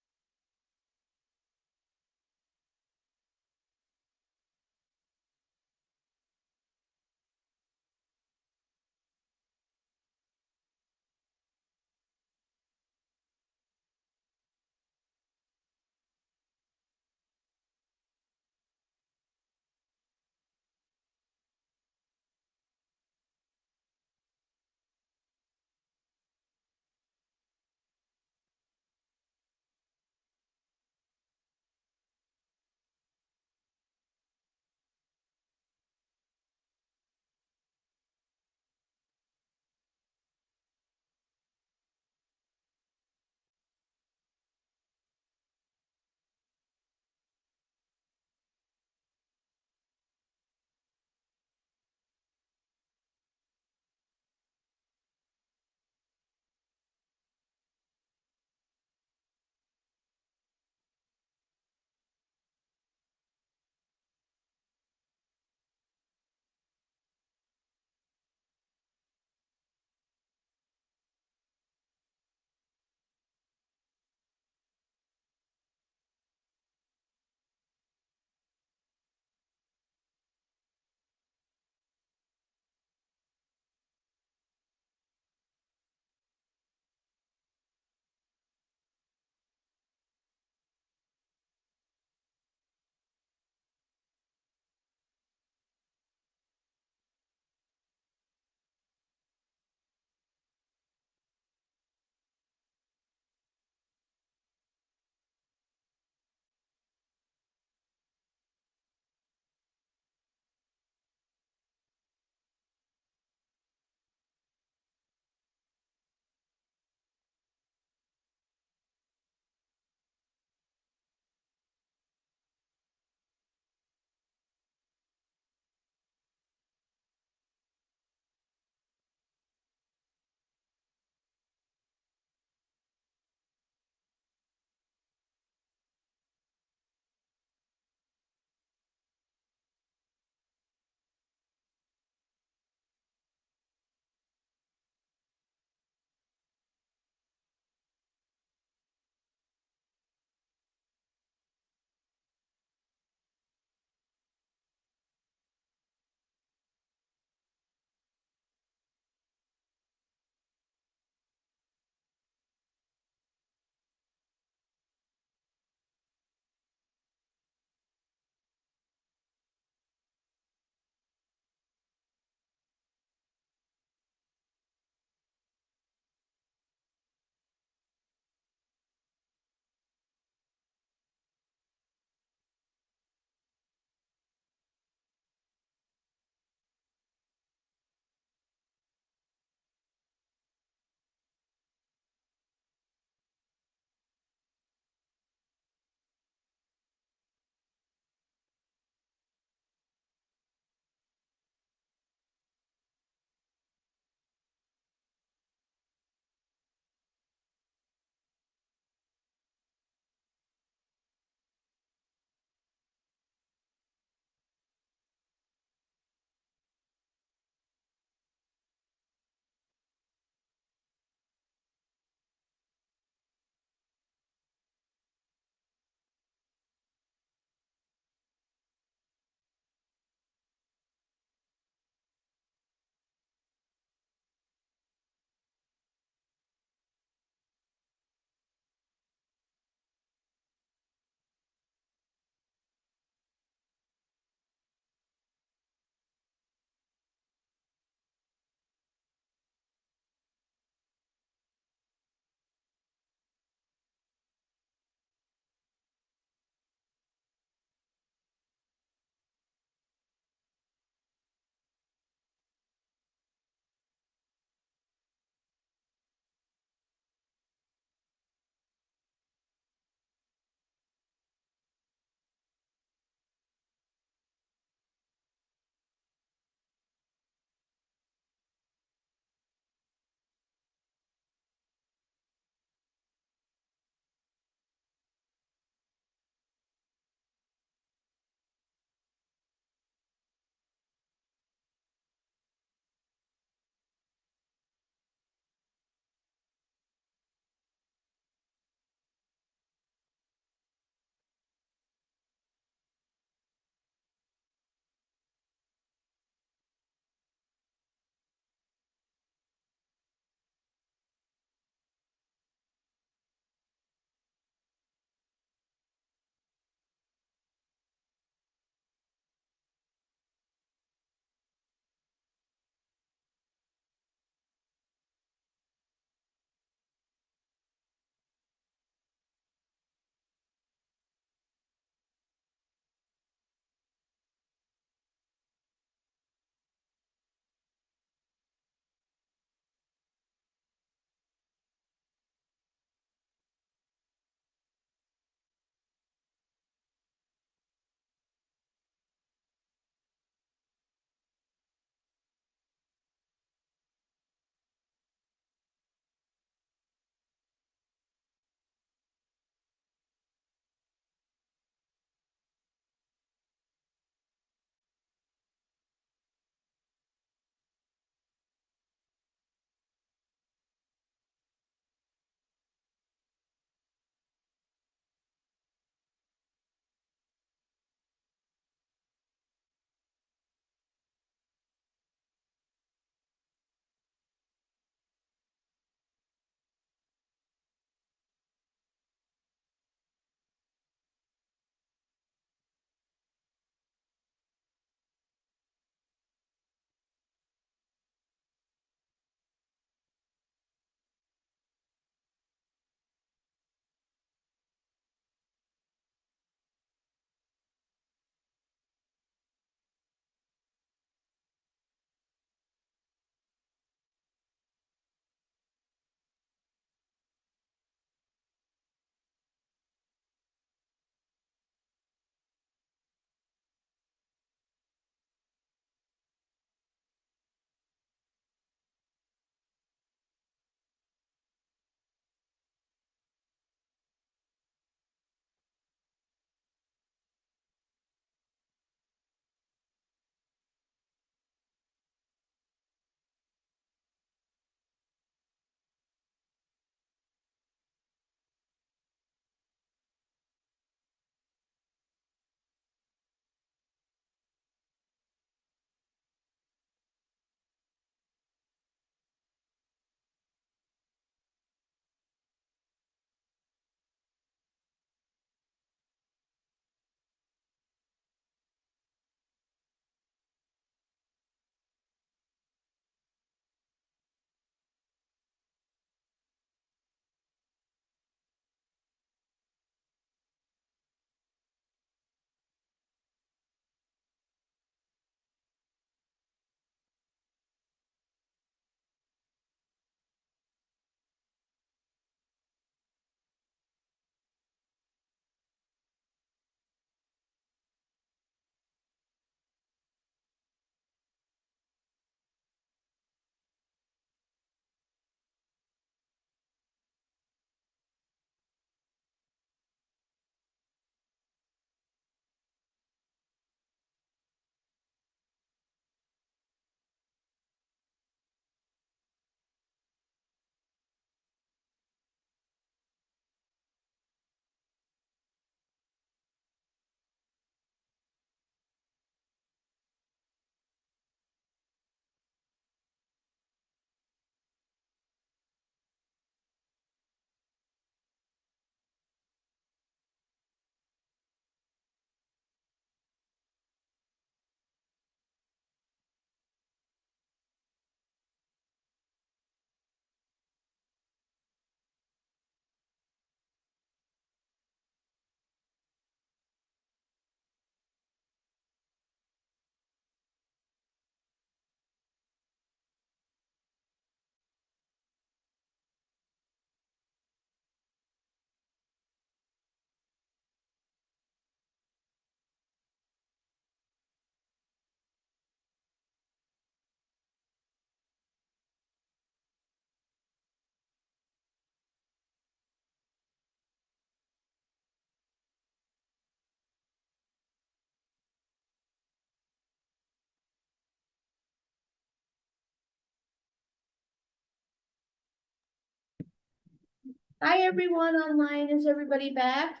S3: Hi, everyone online. Is everybody back?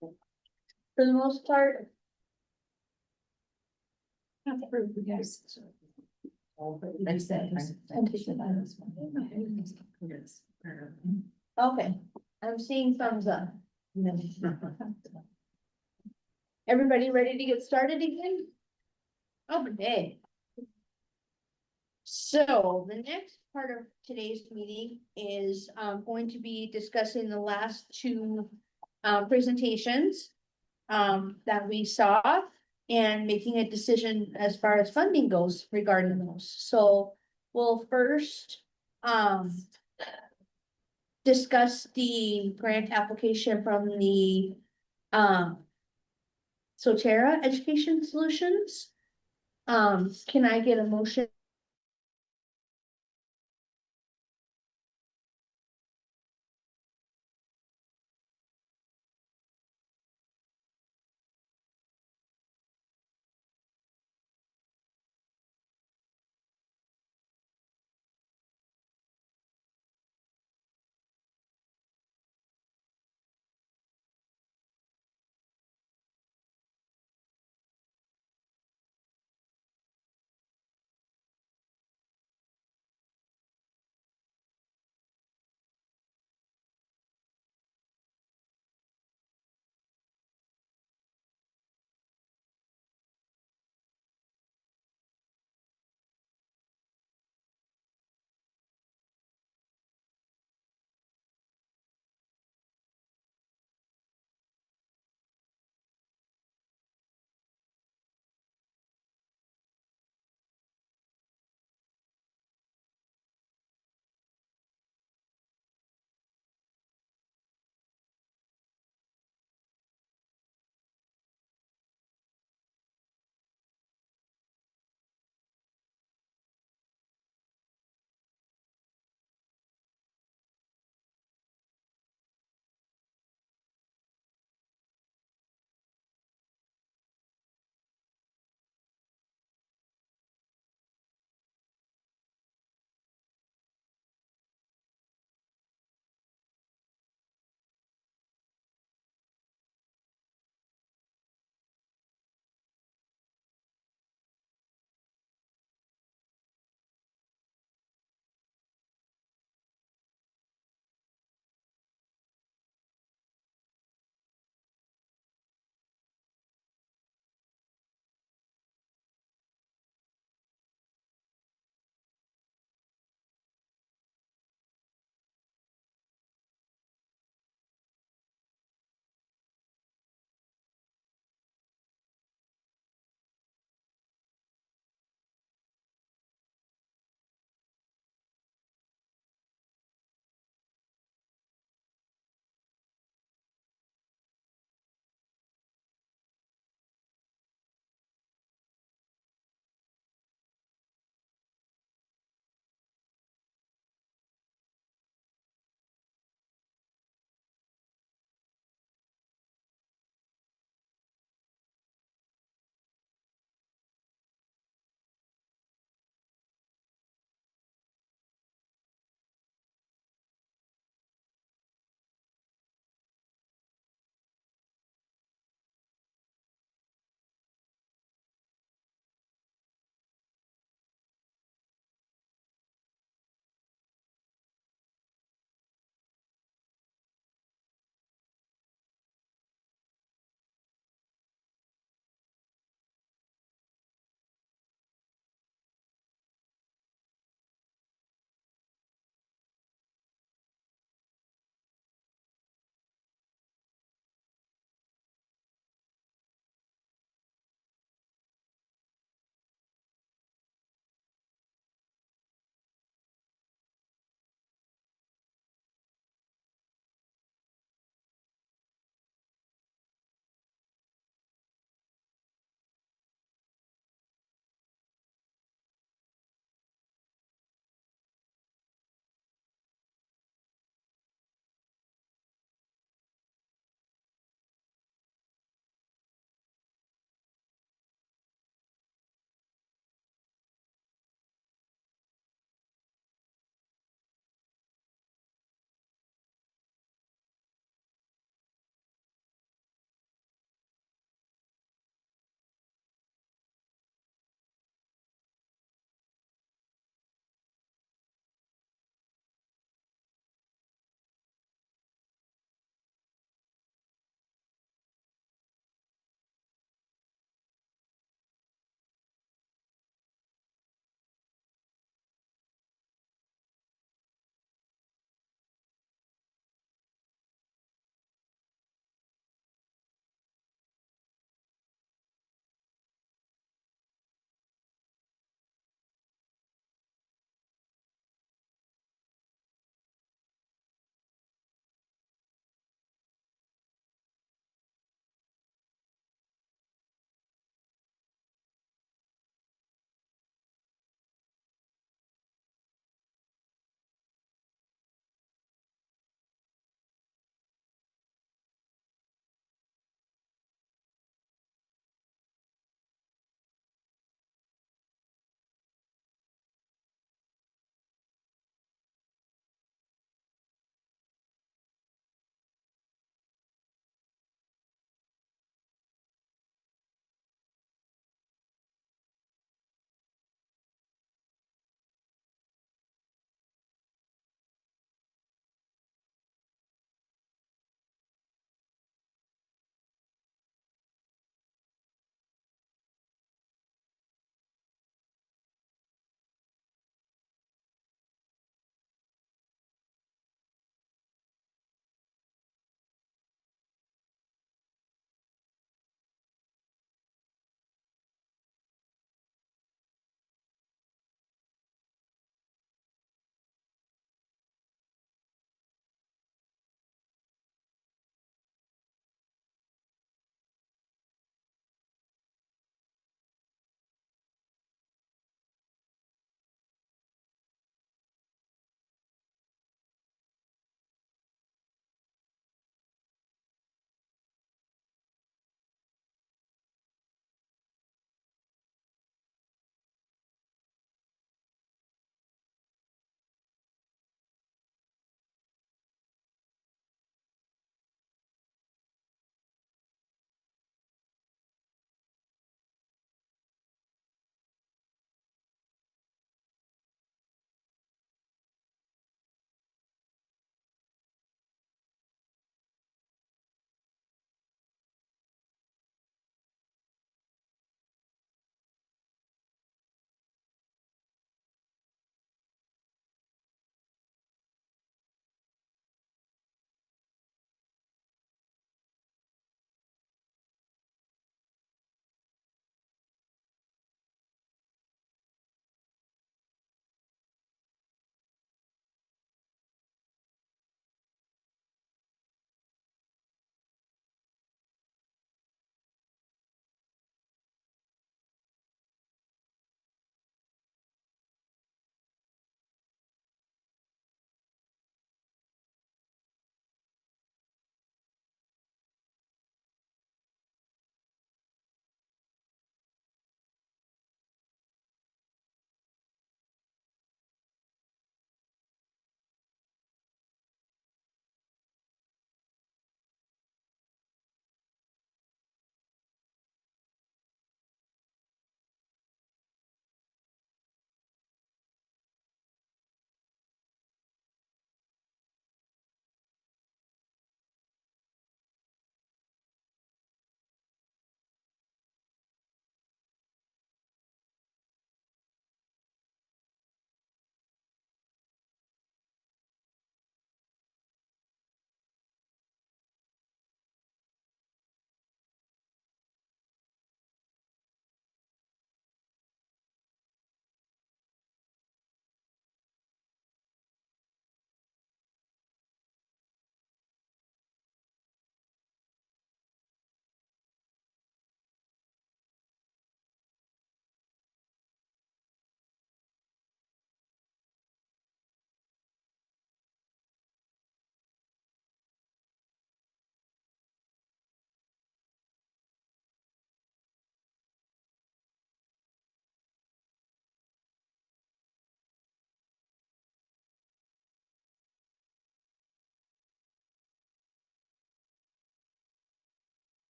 S3: For the most part. Okay, I'm seeing thumbs up. Everybody ready to get started again? Okay. So the next part of today's meeting is going to be discussing the last two presentations that we saw and making a decision as far as funding goes regarding those. So we'll first discuss the grant application from the Soterra Education Solutions. Can I get a motion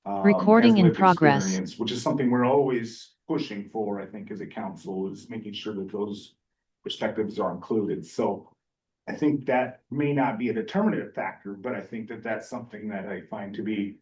S1: Recording
S4: has
S1: in
S4: lived
S1: progress.
S4: experience, which is something we're always pushing for, I think, as a council, is making sure that those perspectives are included. So I think that may not be a determinative factor, but I think that that's something that I find to be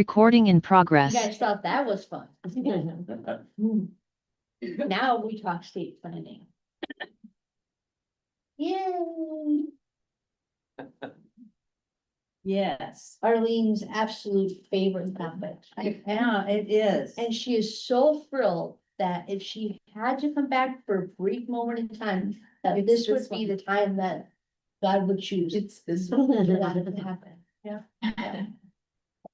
S1: Recording in
S13: You
S1: progress.
S13: guys thought that was fun. Now we talk state planning. Yay.
S3: Yes.
S13: Arlene's absolute favorite topic.
S3: Yeah, it is.
S13: And she is so thrilled that if she had to come back for a brief moment in time, that
S3: It's
S13: this would
S3: this
S13: be
S3: one.
S13: the time that God would choose.
S3: It's this
S13: for that to happen.
S3: Yeah.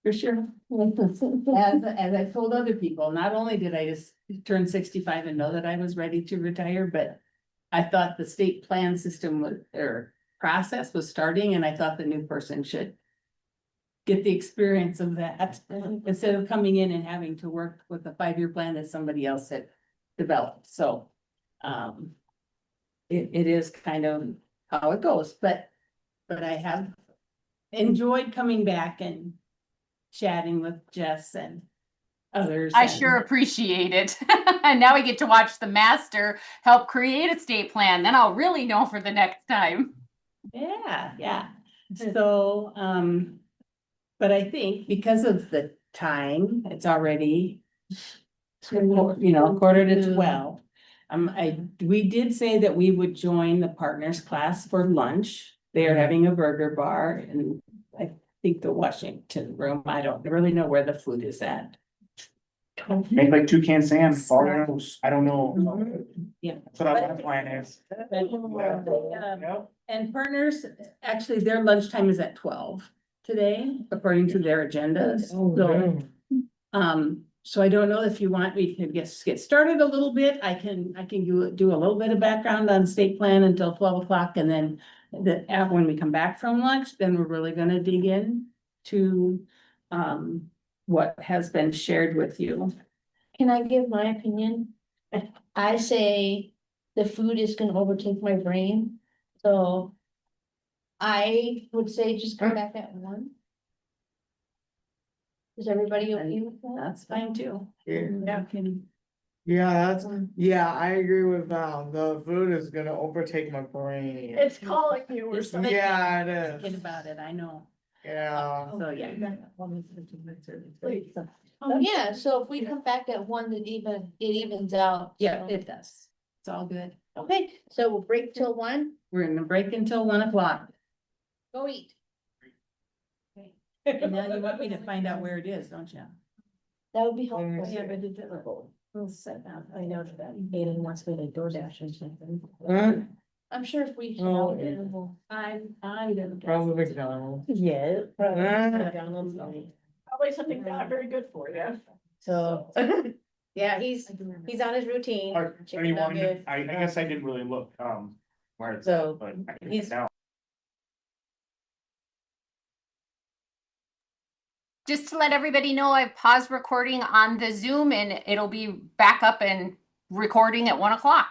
S3: For sure. As I told other people, not only did I just turn 65 and know that I was ready to retire, but I thought the state plan system was, or process was starting, and I thought the new person should get the experience of that instead of coming in and having to work with a 5-year plan that somebody else had developed. So, it is kind of how it goes, but I have enjoyed coming back and chatting with Jess and others.
S20: I
S3: and-
S20: sure appreciate it. And now we get to watch the master help create a state plan. Then I'll really know for the next time.
S3: Yeah, yeah. So, but I think because of the time, it's already, quarter to 12. We did say that we would join the partners class for lunch. They are having a burger bar and I think the Washington room. I don't really know where the food is at.
S4: Make like Toucan Sam, Fargo's, I don't know.
S3: Yeah.
S4: That's what I want to plan is.
S3: And partners, actually, their lunchtime is at 12 today, according to their agenda. So, so I don't know if you want, we can get started a little bit. I can do a little bit of background on state plan until 12 o'clock, and then when we come back from lunch, then we're really gonna dig in to what has been shared with you.
S13: Can I give my opinion? I say the food is gonna overtake my brain, so I would say just come back at 1. Is everybody okay with that?
S3: That's fine too.
S5: Yeah.
S3: Can-
S5: Yeah, I agree with Val. The food is gonna overtake my brain.
S13: It's calling you or something.
S5: Yeah, it
S3: Thinking
S5: is.
S3: about it, I know.
S5: Yeah.
S3: So, yeah.
S13: Yeah, so if we come back at 1, it evens out.
S3: Yeah,
S13: so.
S3: it does. It's all good.
S13: Okay, so we'll break till 1,
S3: We're gonna break until 1 o'clock.
S13: go eat.
S3: And now you want me to find out where it is, don't you?
S13: That would be helpful.
S3: Yeah, but it's we'll set up. I know that
S13: Aiden wants me to DoorDash or something. I'm sure if we.
S5: Oh,
S13: it
S5: yeah.
S13: will-
S3: I'm gonna.
S5: Probably McDonald's.
S13: Yeah.
S5: McDonald's.
S13: Probably something not very good for you.
S3: So,
S13: Yeah, he's on his routine. chicken
S4: Anyone,
S13: nuggets,
S4: I guess I didn't really look, where it's,
S13: So,
S4: but I can
S13: he's-
S4: now.
S20: Just to let everybody know, I've paused recording on the Zoom and it'll be back up and recording at 1 o'clock.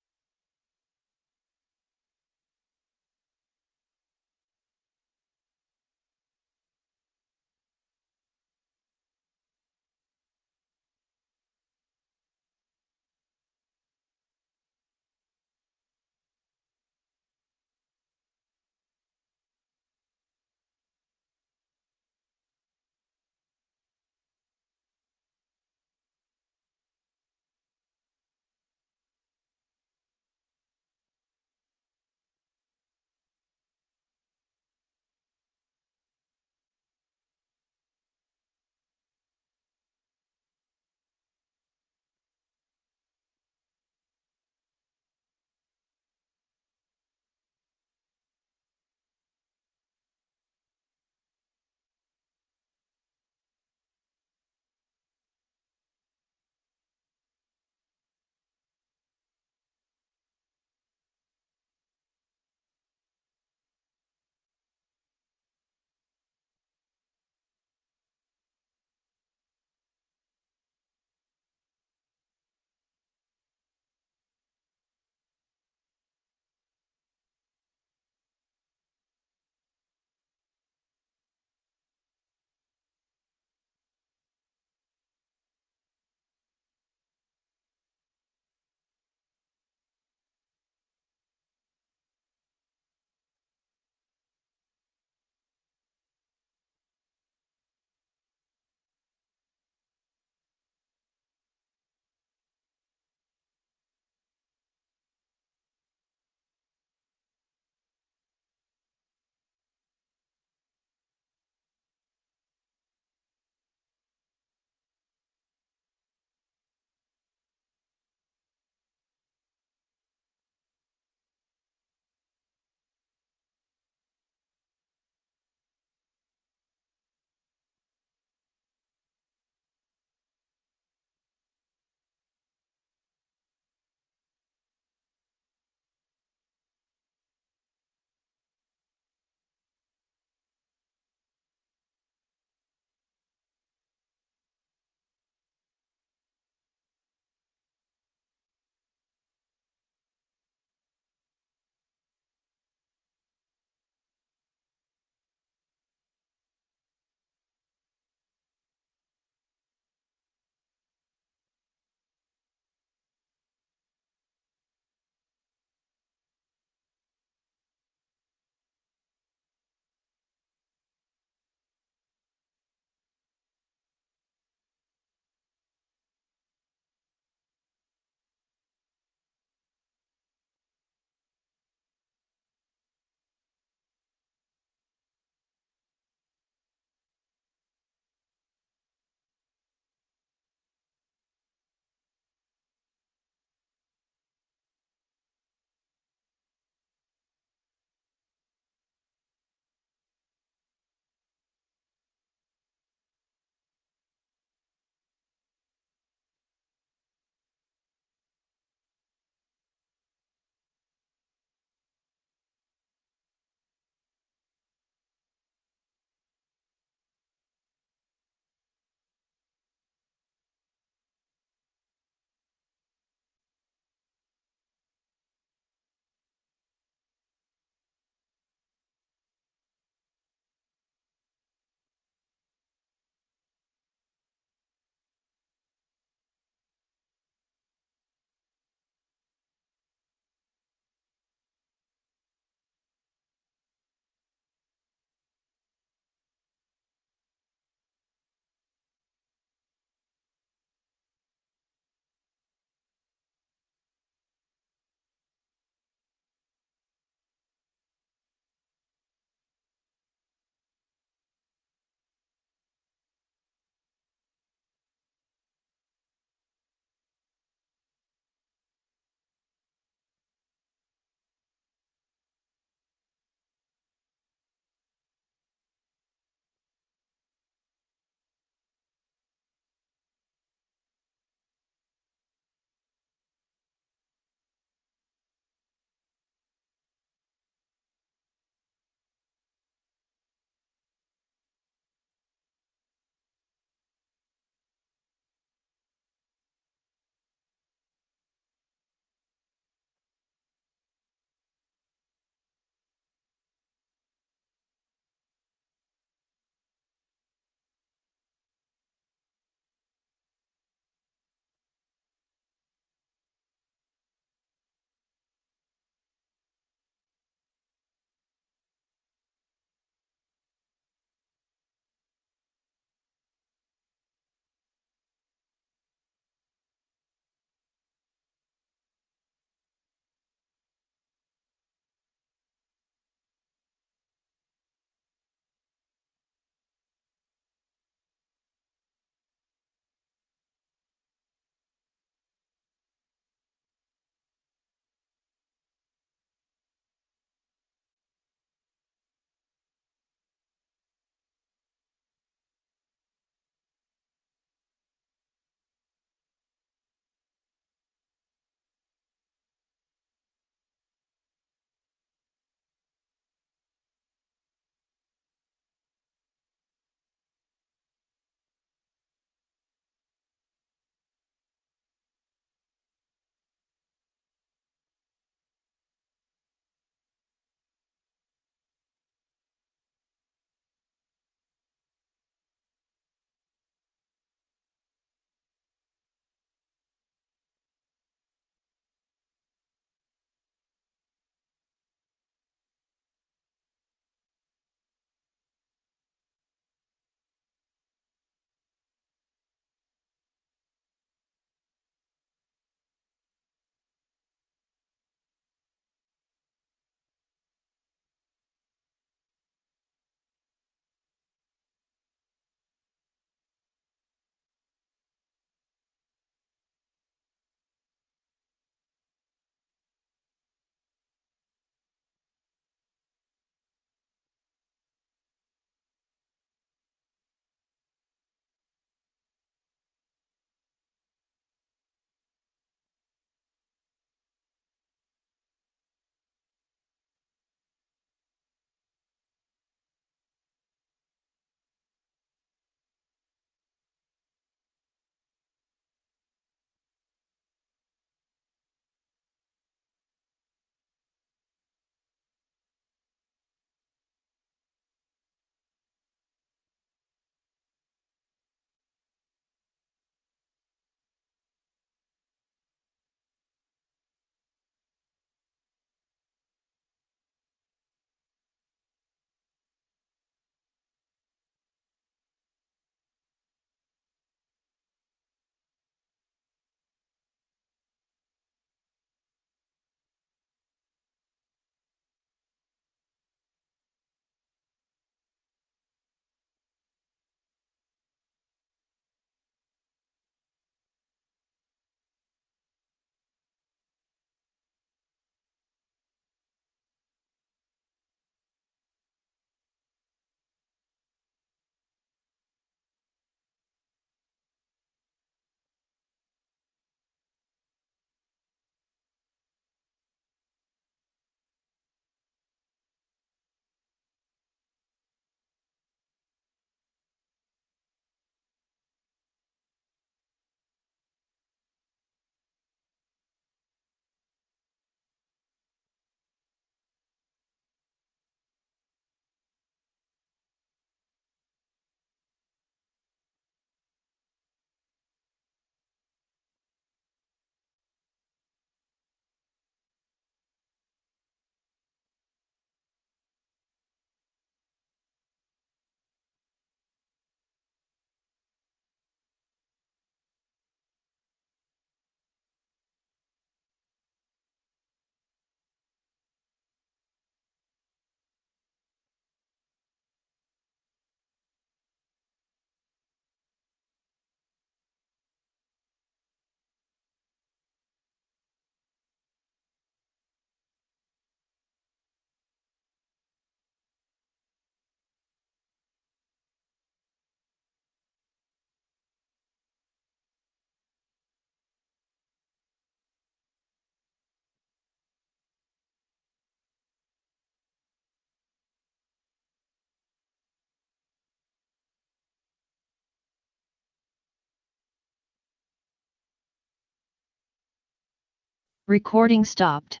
S1: Recording stopped.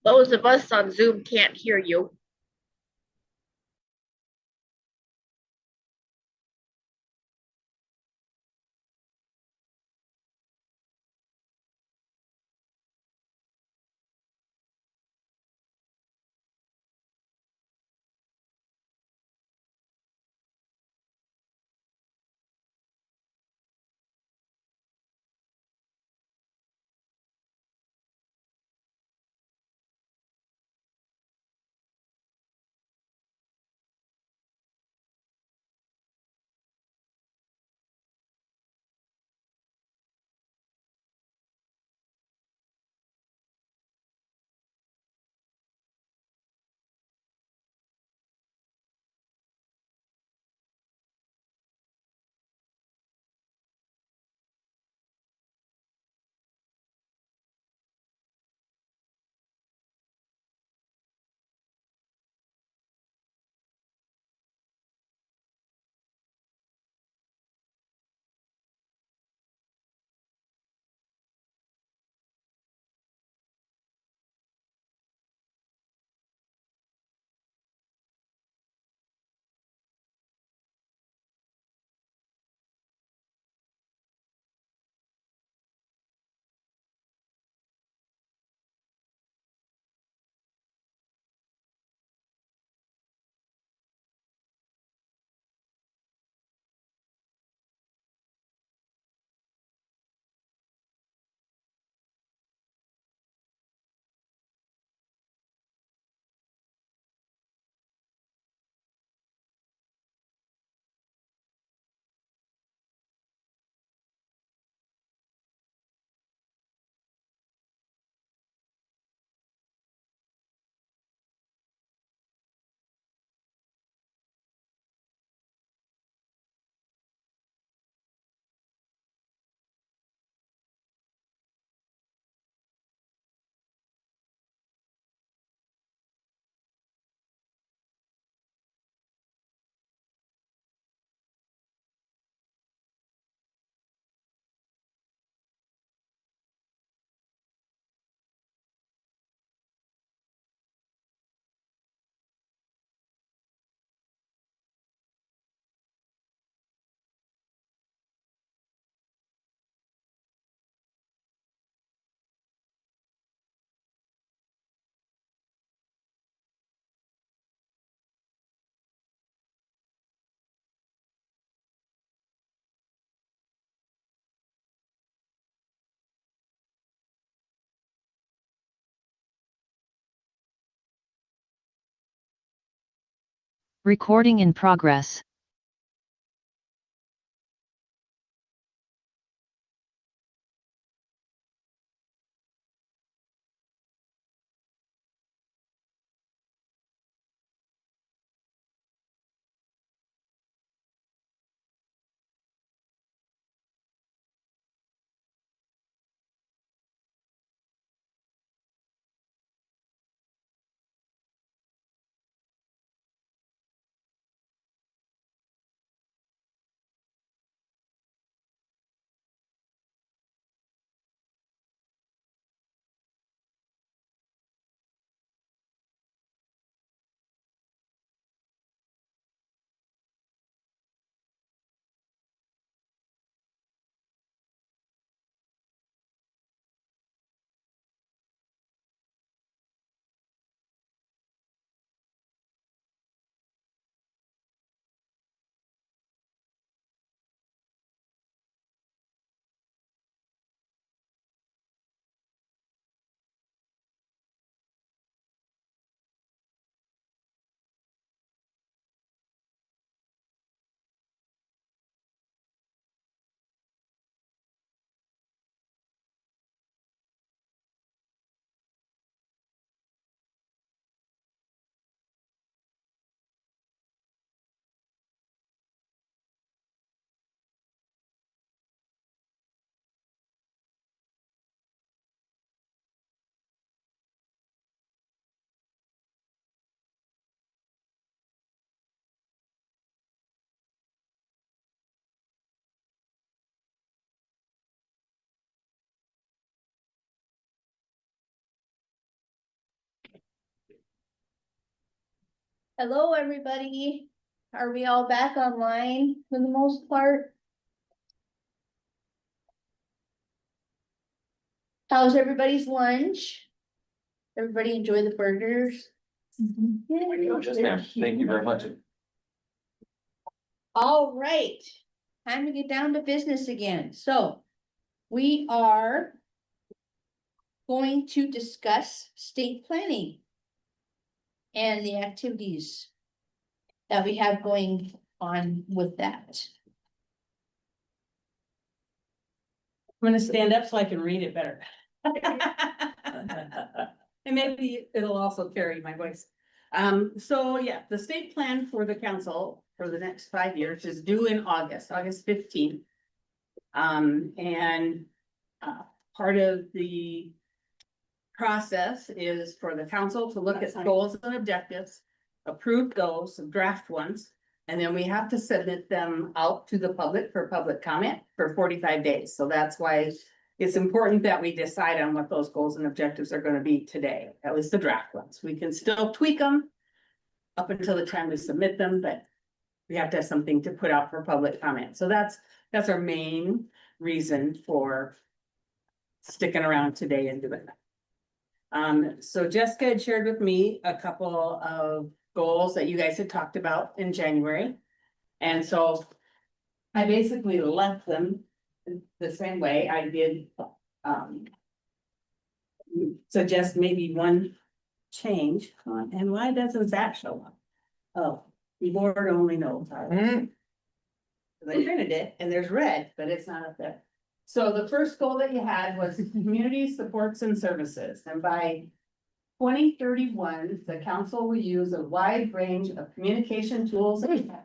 S13: Those of us on Zoom can't hear you.
S1: Recording in progress.
S13: Hello, everybody. Are we all back online for the most part? How's everybody's lunch? Everybody enjoy the burgers?
S8: Yes, ma'am. Thank you very much.
S13: All right, time to get down to business again. So we are going to discuss state planning and the activities that we have going on with that.
S2: I'm gonna stand up so I can read it better. And maybe it'll also carry my voice. So yeah, the state plan for the council for the next 5 years is due in August 15th. And part of the process is for the council to look at goals and objectives, approve those, some draft ones, and then we have to submit them out to the public for public comment for 45 days. So that's why it's important that we decide on what those goals and objectives are gonna be today, at least the draft ones. We can still tweak them up until the time we submit them, but we have to have something to put out for public comment. So that's our main reason for sticking around today and doing that. So Jessica had shared with me a couple of goals that you guys had talked about in January. And so I basically left them the same way I did, suggest maybe one change. And why doesn't that show up? Oh, the board only knows. I printed it and there's red, but it's not up there. So the first goal that you had was community supports and services, and by 2031, the council will use a wide range of communication tools to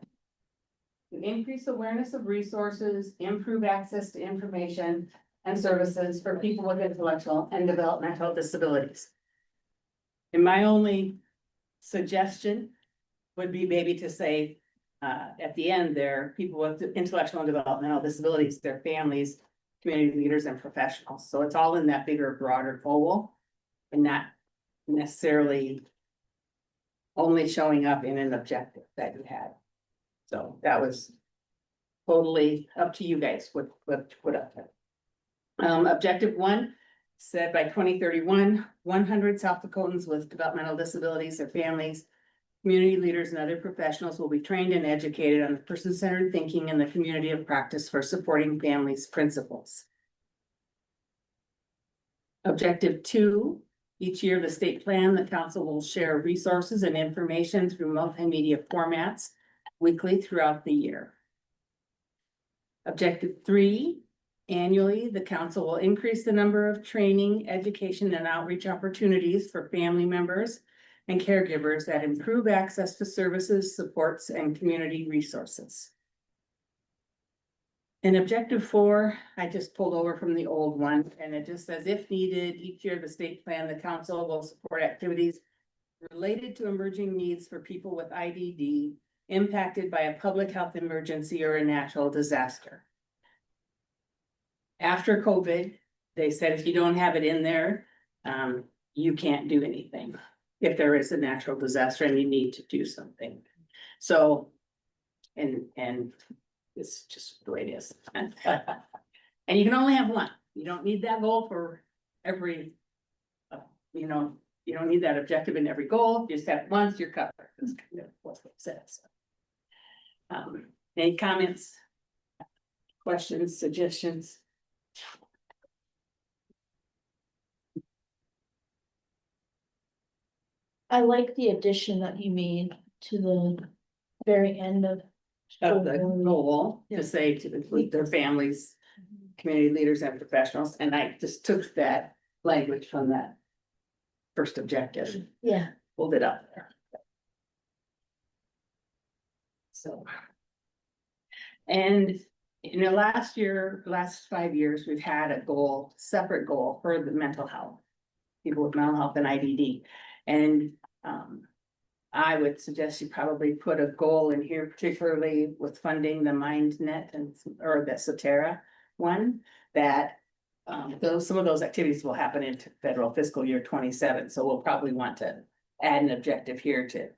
S2: increase awareness of resources, improve access to information and services for people with intellectual and developmental disabilities. And my only suggestion would be maybe to say, at the end there, people with intellectual and developmental disabilities, their families, community leaders and professionals. So it's all in that bigger, broader goal and not necessarily only showing up in an objective that you had. So that was totally up to you guys what to put up there. Objective 1 said by 2031, 100 South Dakotans with developmental disabilities, their families, community leaders and other professionals will be trained and educated on the person-centered thinking and the community of practice for supporting families principles. Objective 2, each year the state plan, the council will share resources and information through multimedia formats weekly throughout the year. Objective 3, annually, the council will increase the number of training, education, and outreach opportunities for family members and caregivers that improve access to services, supports, and community resources. In objective 4, I just pulled over from the old one, and it just says, if needed, each year the state plan, the council will support activities related to emerging needs for people with IDD impacted by a public health emergency or a natural disaster. After COVID, they said if you don't have it in there, you can't do anything. If there is a natural disaster and you need to do something. So, and it's just the way it is. And you can only have one. You don't need that goal for every, you don't need that objective in every goal. You just have once, you're covered. That's kind of what it says. Any comments, questions, suggestions?
S13: I like the addition that you made to the very end of
S2: The goal to say to include their families, community leaders and professionals, and I just took that language from that first objective.
S13: Yeah.
S2: Pulled it up there. So. And in the last 5 years, we've had a goal, separate goal for the mental health. People with mental health and IDD. And I would suggest you probably put a goal in here, particularly with funding the MindNet or the Sotera one, that some of those activities will happen in federal fiscal year 27. So we'll probably want to add an objective here to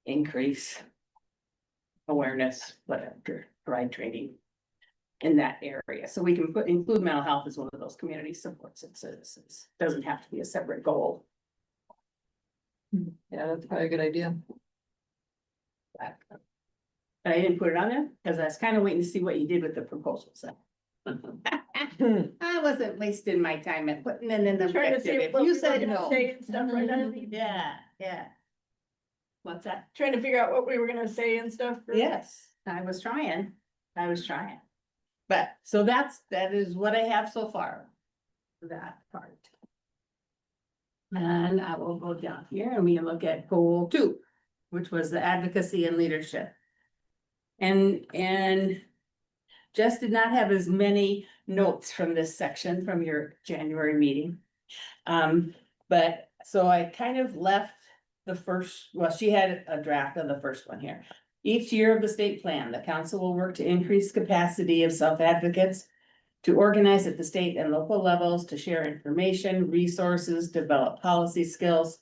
S2: increase awareness, whatever, provide training in that area. So we can include mental health as one of those community supports and services. Doesn't have to be a separate goal.
S7: Yeah, that's probably a good idea.
S2: But I didn't put it on there because I was kind of waiting to see what you did with the proposals. I wasn't wasting my time at putting it in the
S21: Trying to
S2: objective.
S21: see
S2: If
S21: what we
S2: you
S21: were
S2: said
S21: gonna
S2: no.
S21: say and stuff right underneath.
S2: Yeah, yeah. What's that?
S21: Trying to figure out what we were gonna say and stuff.
S2: Yes, I was trying. But, so that is what I have so far. for That part. And I will go down here and we can look at goal 2, which was the advocacy and leadership. And Jess did not have as many notes from this section from your January meeting. But so I kind of left the first, well, she had a draft of the first one here. Each year of the state plan, the council will work to increase capacity of self-advocates, to organize at the state and local levels, to share information, resources, develop policy skills,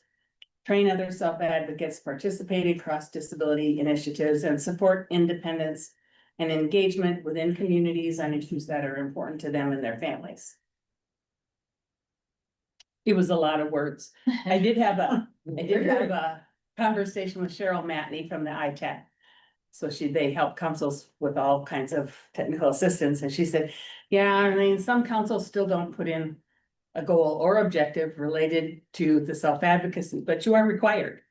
S2: train other self-advocates, participate in cross-disability initiatives, and support independence and engagement within communities on issues that are important to them and their families. It was a lot of words. I did have a conversation with Cheryl Matney from the ITAC. So they help councils with all kinds of technical assistance, and she said, yeah, I mean, some councils still don't put in a goal or objective related to the self-advocacy, but you are required.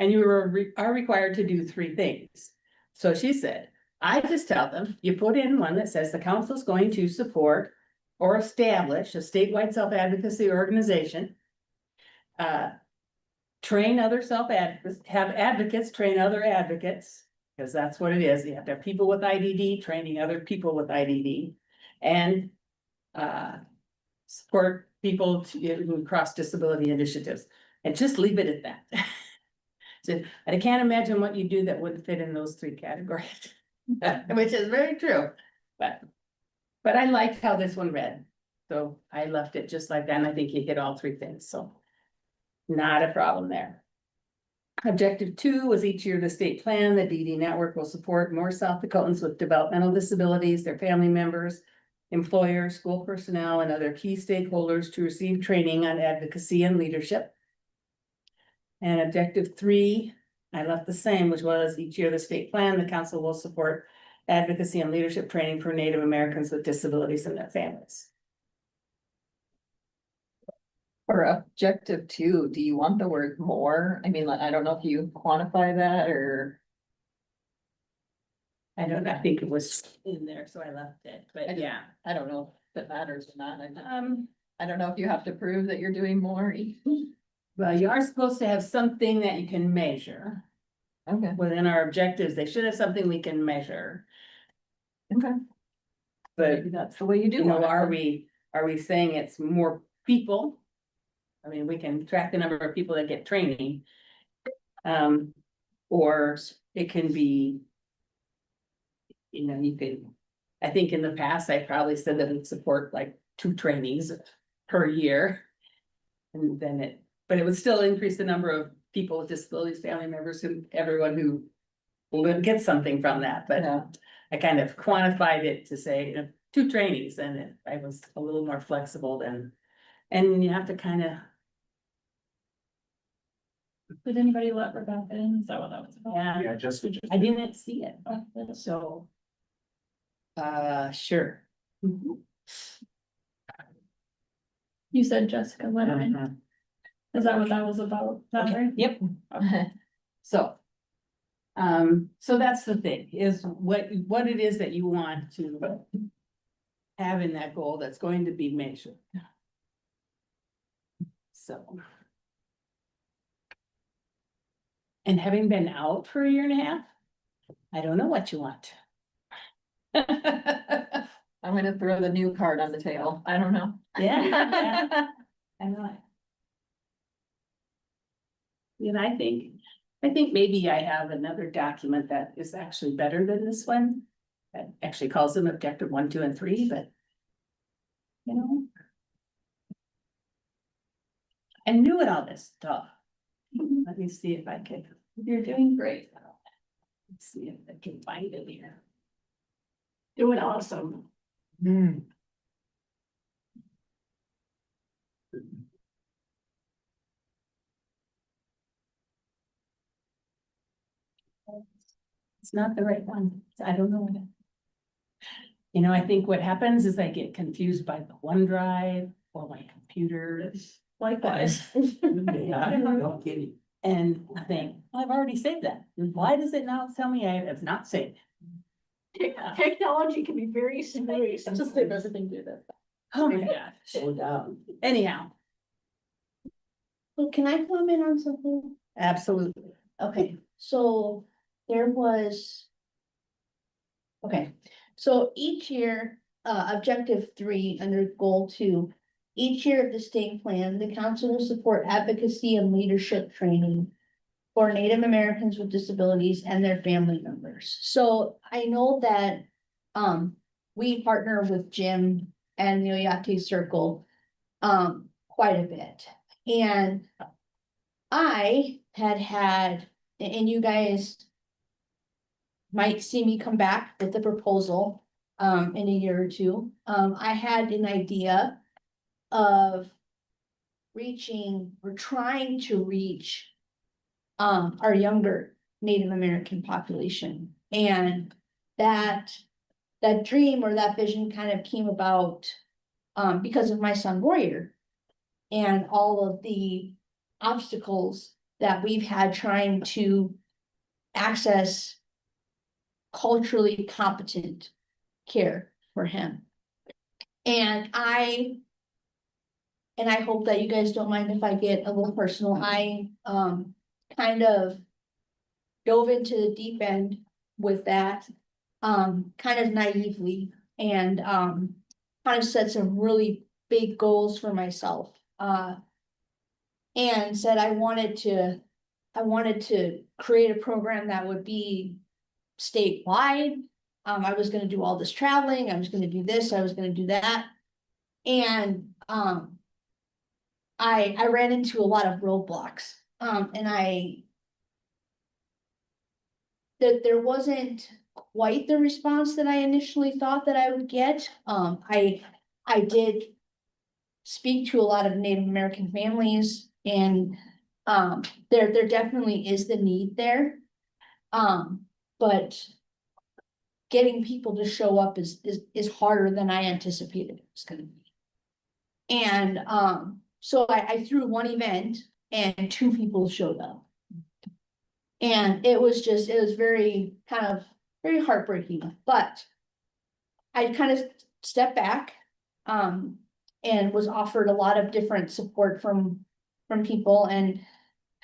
S2: And you are required to do 3 things. So she said, I just tell them, you put in one that says the council is going to support or establish a statewide self-advocacy organization. Train other self-advocates, have advocates train other advocates, because that's what it is. You have to have people with IDD training other people with IDD. And support people to cross disability initiatives, and just leave it at that. So I can't imagine what you do that wouldn't fit in those 3 categories, which is very true. But I liked how this one read, so I left it just like that, and I think you hit all 3 things, so not a problem there. Objective 2 was each year of the state plan, the DD network will support more South Dakotans with developmental disabilities, their family members, employers, school personnel, and other key stakeholders to receive training on advocacy and leadership. And objective 3, I left the same, which was each year of the state plan, the council will support advocacy and leadership training for Native Americans with disabilities and their families.
S7: For objective 2, do you want the word more? I mean, like, I don't know if you quantify that or.
S2: I don't know, I think it was in there, so I left it, but yeah.
S7: I don't know if it matters or not. I don't know if you have to prove that you're doing more.
S2: Well, you are supposed to have something that you can measure.
S7: Okay.
S2: Within our objectives, they should have something we can measure.
S7: Okay.
S2: But
S7: Maybe that's the way you do
S2: you know,
S7: it.
S2: are we saying it's more people? I mean, we can track the number of people that get training. Or it can be. You know, you could, I think in the past, I probably said that it'd support like 2 trainees per year. And then but it would still increase the number of people with disabilities, family members, everyone who will get something from that, but I kind of quantified it to say, 2 trainees, and I was a little more flexible than, and you have to kind of.
S16: Did anybody let Rebecca in? Is that what that was about?
S2: Yeah,
S4: just.
S2: I didn't see it, so. Sure.
S16: You said Jessica let her in. Is that what that was about? Is that right?
S2: Yep.
S16: Okay.
S2: So that's the thing, is what it is that you want to have in that goal that's going to be measured. So. And having been out for 1.5 years, I don't know what you want.
S7: I'm gonna throw the new card on the table. I don't know.
S2: Yeah. I know. And I think maybe I have another document that is actually better than this one. That actually calls them objective 1, 2, and 3, but. You know. I knew it all this stuff. Let me see if I could
S18: You're doing great. Let's see if I can find it here. Doing awesome.
S2: It's not the right one. I don't know. You know, I think what happens is I get confused by the OneDrive or my computer.
S18: Likewise.
S2: No kidding. And I think, well, I've already saved that. Why does it now tell me I have not saved?
S18: Technology can be very serious.
S2: Just leave everything do that. Oh my gosh. Slow down. Anyhow,
S3: Well, can I comment on something?
S2: absolutely.
S3: Okay, so there was. Okay, so each year, objective 3 under goal 2. Each year of the state plan, the council will support advocacy and leadership training for Native Americans with disabilities and their family members. So I know that, we partner with Jim and the Oyate Circle, quite a bit. And I had, and you guys might see me come back with the proposal, in a year or two. I had an idea of reaching or trying to reach our younger Native American population. And that dream or that vision kind of came about because of my son Warrior and all of the obstacles that we've had trying to access culturally competent care for him. And I hope that you guys don't mind if I get a little personal. I kind of dove into the deep end with that, kind of naively, and kind of set some really big goals for myself. And said I wanted to create a program that would be statewide. I was gonna do all this traveling, I was gonna do this, I was gonna do that. And I ran into a lot of roadblocks. And that there wasn't quite the response that I initially thought that I would get. I did speak to a lot of Native American families, and there definitely is the need there. But getting people to show up is harder than I anticipated it was gonna be. And so I threw one event and 2 people showed up. And it was very very heartbreaking, but I kind of stepped back and was offered a lot of different support from people, and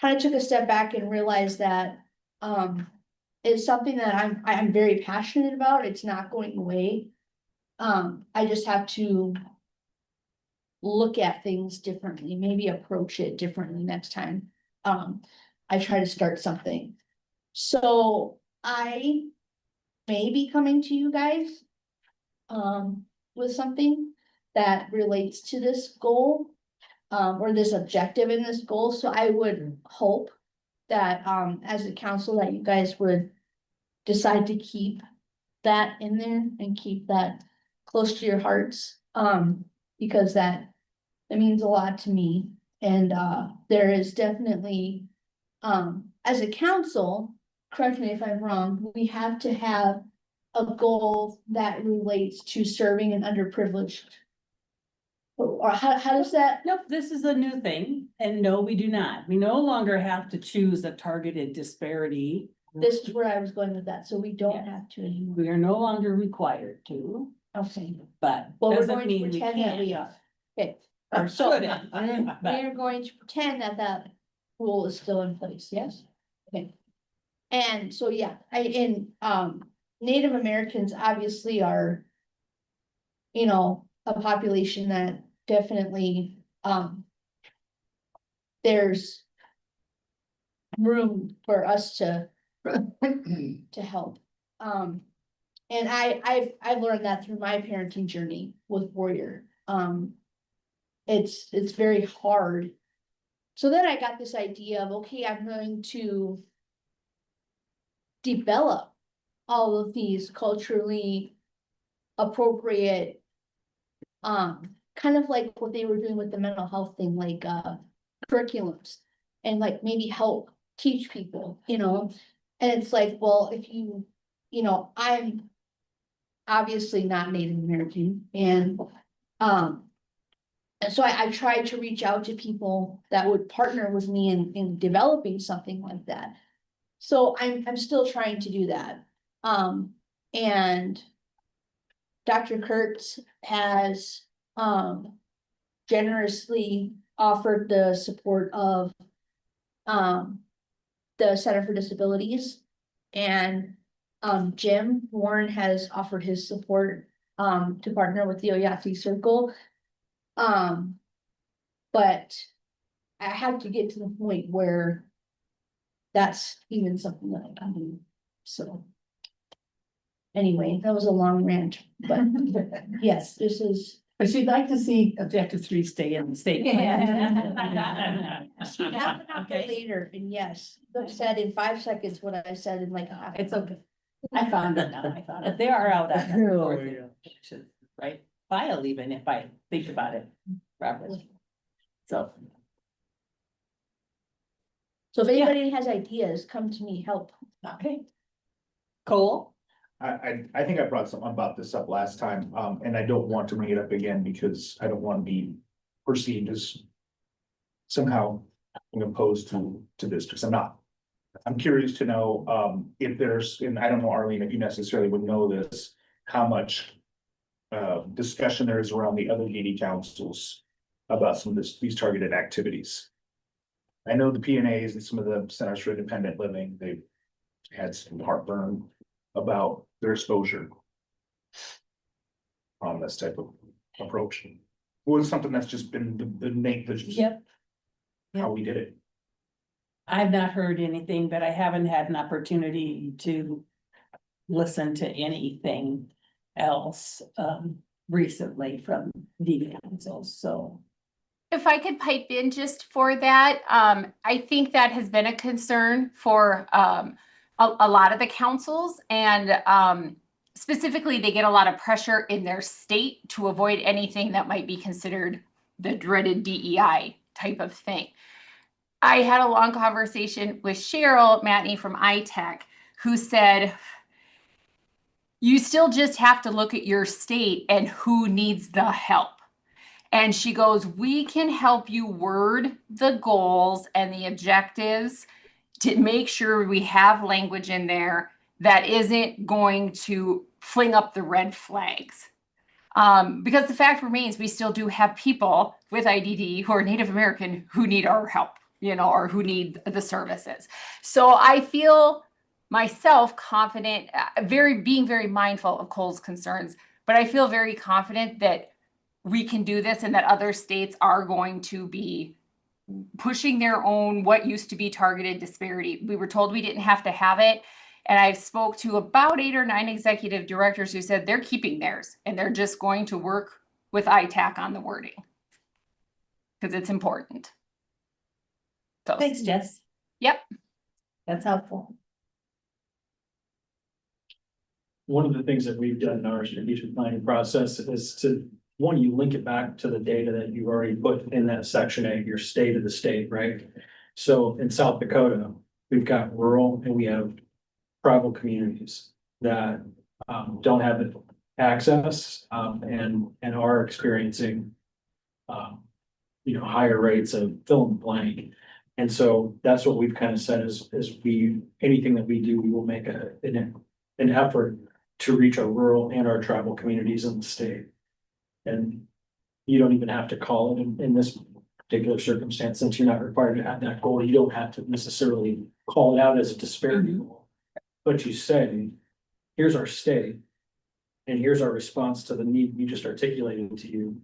S3: kind of took a step back and realized that it's something that I'm very passionate about. It's not going away. I just have to look at things differently, maybe approach it differently next time. I try to start something. So I may be coming to you guys with something that relates to this goal, or this objective in this goal. So I would hope that as a council that you guys would decide to keep that in there and keep that close to your hearts, because that means a lot to me. And there is definitely, as a council, correct me if I'm wrong, we have to have a goal that relates to serving an underprivileged. Or how does that?
S2: Nope, this is a new thing, and no, we do not. We no longer have to choose a targeted disparity.
S3: This is where I was going with that, so we don't have to anymore.
S2: We are no longer required to,
S3: Okay,
S2: but
S3: well, we're
S2: doesn't
S3: going to
S2: mean we
S3: pretend that we
S2: can't.
S3: are. Okay,
S2: Or
S3: so
S2: should.
S3: we
S2: But
S3: are going to pretend that rule is still in place, yes? Okay. And so, yeah, Native Americans obviously are, a population that definitely, there's room for us to help. And I've learned that through my parenting journey with Warrior. It's very hard. So then I got this idea of, okay, I'm going to
S13: develop all of these culturally appropriate, kind of like what they were doing with the mental health thing, like, curriculums, and like maybe help teach people, you know? And it's like, well, if you, you know, I'm obviously not Native American, and so I tried to reach out to people that would partner with me in developing something like that. So I'm still trying to do that. And Dr. Kurtz has generously offered the support of the Center for Disabilities, and Jim Warren has offered his support to partner with the Oyate Circle. But I had to get to the point where that's even something that I can do. So anyway, that was a long rant, but yes, this is.
S2: But she'd like to see objective 3 stay in the state plan.
S13: She happened after later, and yes, I said in 5 seconds what I said in like a half.
S2: It's okay. I found it now. I found it. They are out on the fourth, right? File even if I think about it properly. So.
S13: So if anybody has ideas, come to me, help.
S2: Okay. Cole?
S4: I think I brought something about this up last time, and I don't want to bring it up again because I don't want to be perceived as somehow opposed to this, because I'm not. I'm curious to know, if there's, and I don't know, Arlene, if you necessarily would know this, how much discussion there is around the other DD councils about some of these targeted activities. I know the PNAs and some of the Centers for Independent Living, they've had some heartburn about their exposure on this type of approach. Was something that's just been the Nate, that's just how we did it.
S2: I've not heard anything, but I haven't had an opportunity to listen to anything else recently from DD councils, so.
S20: If I could pipe in just for that, I think that has been a concern for a lot of the councils, and specifically they get a lot of pressure in their state to avoid anything that might be considered the dreaded DEI type of thing. I had a long conversation with Cheryl Matney from ITech, who said, you still just have to look at your state and who needs the help. And she goes, we can help you word the goals and the objectives to make sure we have language in there that isn't going to fling up the red flags. Because the fact remains, we still do have people with IDD who are Native American who need our help, you know, or who need the services. So I feel myself confident, being very mindful of Cole's concerns, but I feel very confident that we can do this and that other states are going to be pushing their own what used to be targeted disparity. We were told we didn't have to have it. And I've spoke to about 8 or 9 executive directors who said they're keeping theirs and they're just going to work with ITAC on the wording because it's important. So,
S2: thanks, Jess.
S20: Yep.
S2: That's helpful.
S15: One of the things that we've done in our strategic planning process is to, one, you link it back to the data that you already put in that section A, your state of the state, right? So in South Dakota, we've got rural and we have tribal communities that don't have access and are experiencing higher rates of fill in the blank. And so that's what we've kind of said is anything that we do, we will make an effort to reach our rural and our tribal communities in the state. And you don't even have to call it in this particular circumstance, since you're not required to have that goal. You don't have to necessarily call it out as a disparity goal, but you say, here's our state and here's our response to the need you just articulated to you.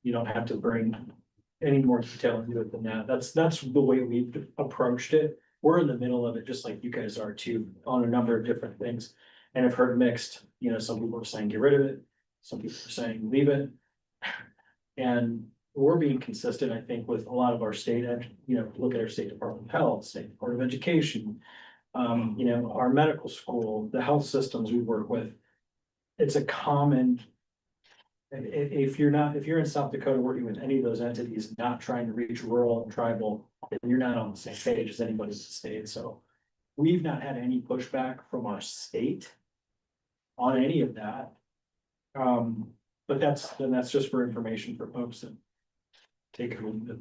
S15: You don't have to bring any more detail into it than that. That's the way we've approached it. We're in the middle of it, just like you guys are too, on a number of different things. And I've heard mixed, some people are saying, get rid of it. Some people are saying, leave it. And we're being consistent, I think, with a lot of our state, look at our State Department of Health, State Department of Education, You know, our medical school, the health systems we work with, it's a common. If you're in South Dakota working with any of those entities, not trying to reach rural and tribal, then you're not on the same page as anybody in the state, so. We've not had any pushback from our state on any of that. But that's just for information for folks that take a little bit.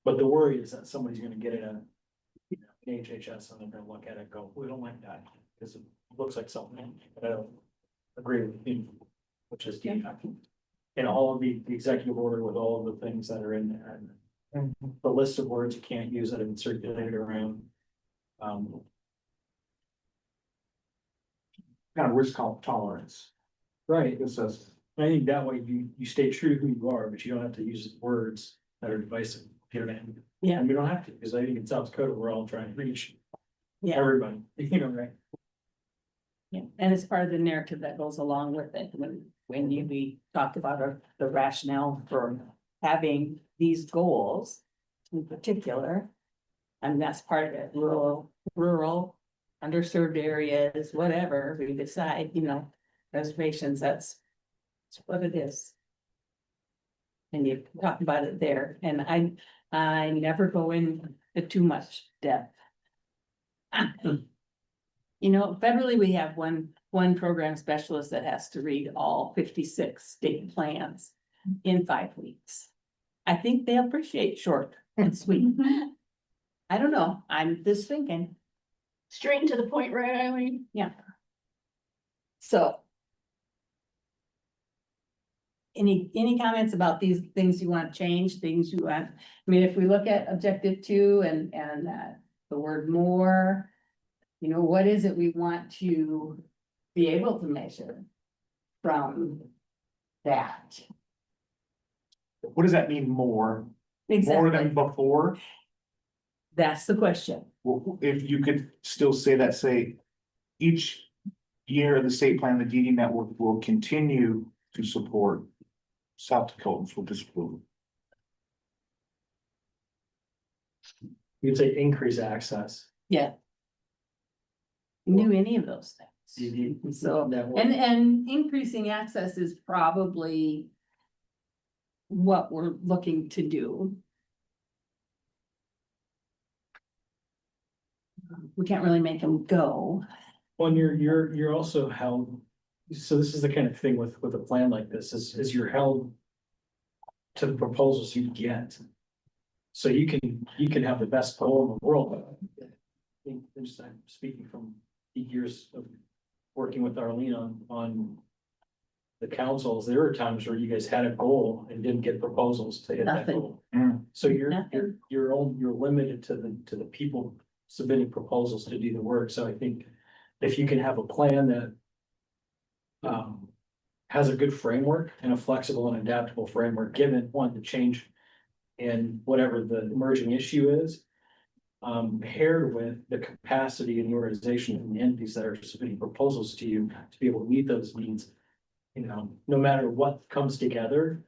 S15: But the worry is that somebody's gonna get it an HHS and they're gonna look at it and go, we don't like that, because it looks like something that I don't agree with, which is defective. And all of the executive order with all of the things that are in there, and the list of words you can't use that have been circulated around.
S4: Kind of risk tolerance.
S15: Right.
S4: It says,
S15: I think that way you stay true to who you are, but you don't have to use words that are divisive. You know what I mean?
S2: Yeah.
S15: And we don't have to, because I think in South Dakota, we're all trying to reach
S2: Yeah.
S15: everybody, you know, right?
S2: Yeah, and it's part of the narrative that goes along with it, when we talk about the rationale for having these goals in particular. And that's part of it, rural, underserved areas, whatever, we decide, reservations, that's what it is. And you talk about it there, and I never go into too much depth. Federally, we have one program specialist that has to read all 56 state plans in 5 weeks. I think they appreciate short and sweet. I don't know, I'm just thinking.
S3: Straight and to the point, right, Eileen?
S2: Yeah. So. Any comments about these things you want changed, things you want, if we look at objective 2 and the word more. What is it we want to be able to measure from that?
S4: what does that mean more? More
S2: Exactly,
S4: than before?
S2: that's the question.
S4: Well, if you could still say that, say, each year of the state plan, the DD network will continue to support South Dakotans with disability.
S15: You'd say increase access.
S2: Yeah. Knew any of those things. So, and increasing access is probably what we're looking to do. We can't really make them go.
S15: Well, and you're also held, so this is the kind of thing with a plan like this, is you're held to the proposals you get. So you can have the best goal in the world, but I think, I'm speaking from years of working with Arlene on the councils, there were times where you guys had a goal and didn't get proposals to hit that
S2: Nothing.
S15: goal. So you're limited to the people submitting proposals to do the work, so I think if you can have a plan that has a good framework and a flexible and adaptable framework, given the change in whatever the emerging issue is, paired with the capacity and the organization and the entities that are submitting proposals to you to be able to meet those needs. No matter what comes together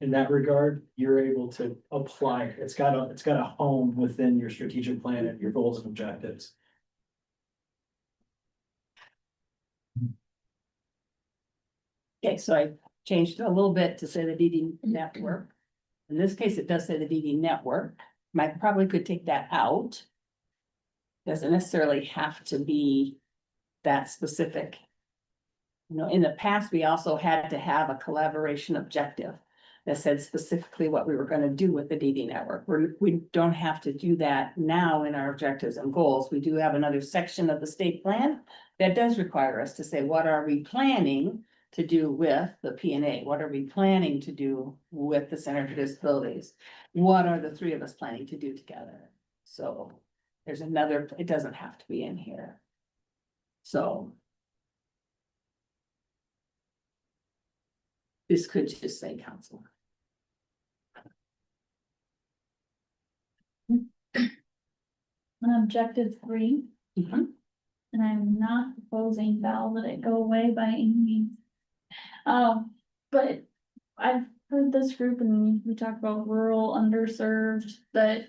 S15: in that regard, you're able to apply, it's got a home within your strategic plan and your goals and objectives.
S2: Okay, so I changed it a little bit to say the DD network. In this case, it does say the DD network. Might probably could take that out. Doesn't necessarily have to be that specific. In the past, we also had to have a collaboration objective that said specifically what we were going to do with the DD network. We don't have to do that now in our objectives and goals. We do have another section of the state plan that does require us to say, what are we planning to do with the P&A? What are we planning to do with the Center for Disabilities? What are the three of us planning to do together? So there's another, it doesn't have to be in here. So this could just say council.
S16: On objective 3,
S2: Mm-hmm.
S16: and I'm not proposing, Val, that it go away by any means. But I've heard this group and we talk about rural, underserved, that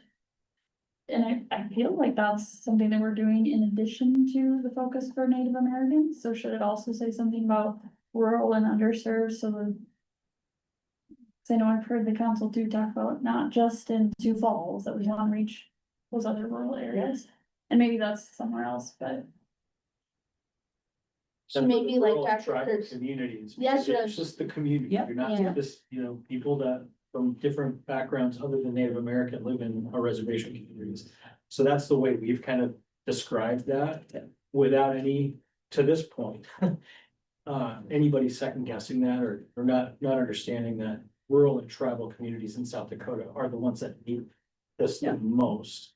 S16: And I feel like that's something that we're doing in addition to the focus for Native Americans, so should it also say something about rural and underserved, so the. So I know I've heard the council do talk about not just in Sioux Falls, that we wanna reach those other rural areas, and maybe that's somewhere else, but.
S15: And
S3: Maybe
S15: for the
S3: like
S15: rural
S3: Dr.
S15: tribal
S3: Kurtz.
S15: Communities.
S3: Yeah,
S15: because
S3: sure.
S15: It's just the community,
S3: Yeah.
S15: you're not
S3: Yeah.
S15: just, people that from different backgrounds other than Native American live in our reservation communities. So that's the way we've kind of described that without any, to this point. Anybody second guessing that or not understanding that rural and tribal communities in South Dakota are the ones that need this the most.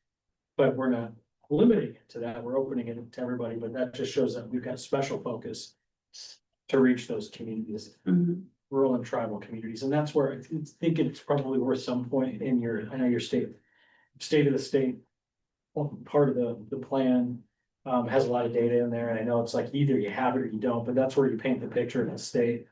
S15: But we're not limiting it to that, we're opening it to everybody, but that just shows that we've got special focus to reach those communities, rural and tribal communities, and that's where I think it's probably worth some point in your, I know your state of the state. Part of the plan has a lot of data in there, and I know it's like either you have it or you don't, but that's where you paint the picture of the state.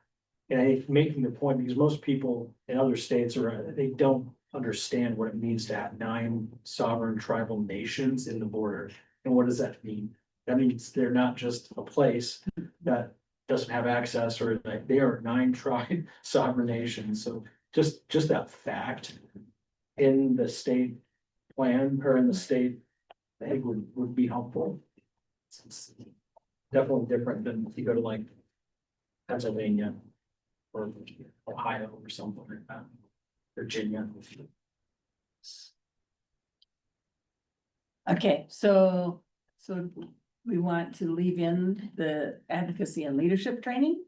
S15: And I think making the point, because most people in other states they don't understand what it means to have 9 sovereign tribal nations in the border. And what does that mean? That means they're not just a place that doesn't have access, or like they are 9 tribe sovereign nations. So just that fact in the state plan or in the state, I think would be helpful. It's definitely different than if you go to like Pennsylvania or Ohio or something like that, Virginia.
S6: Okay, so we want to leave in the advocacy and leadership training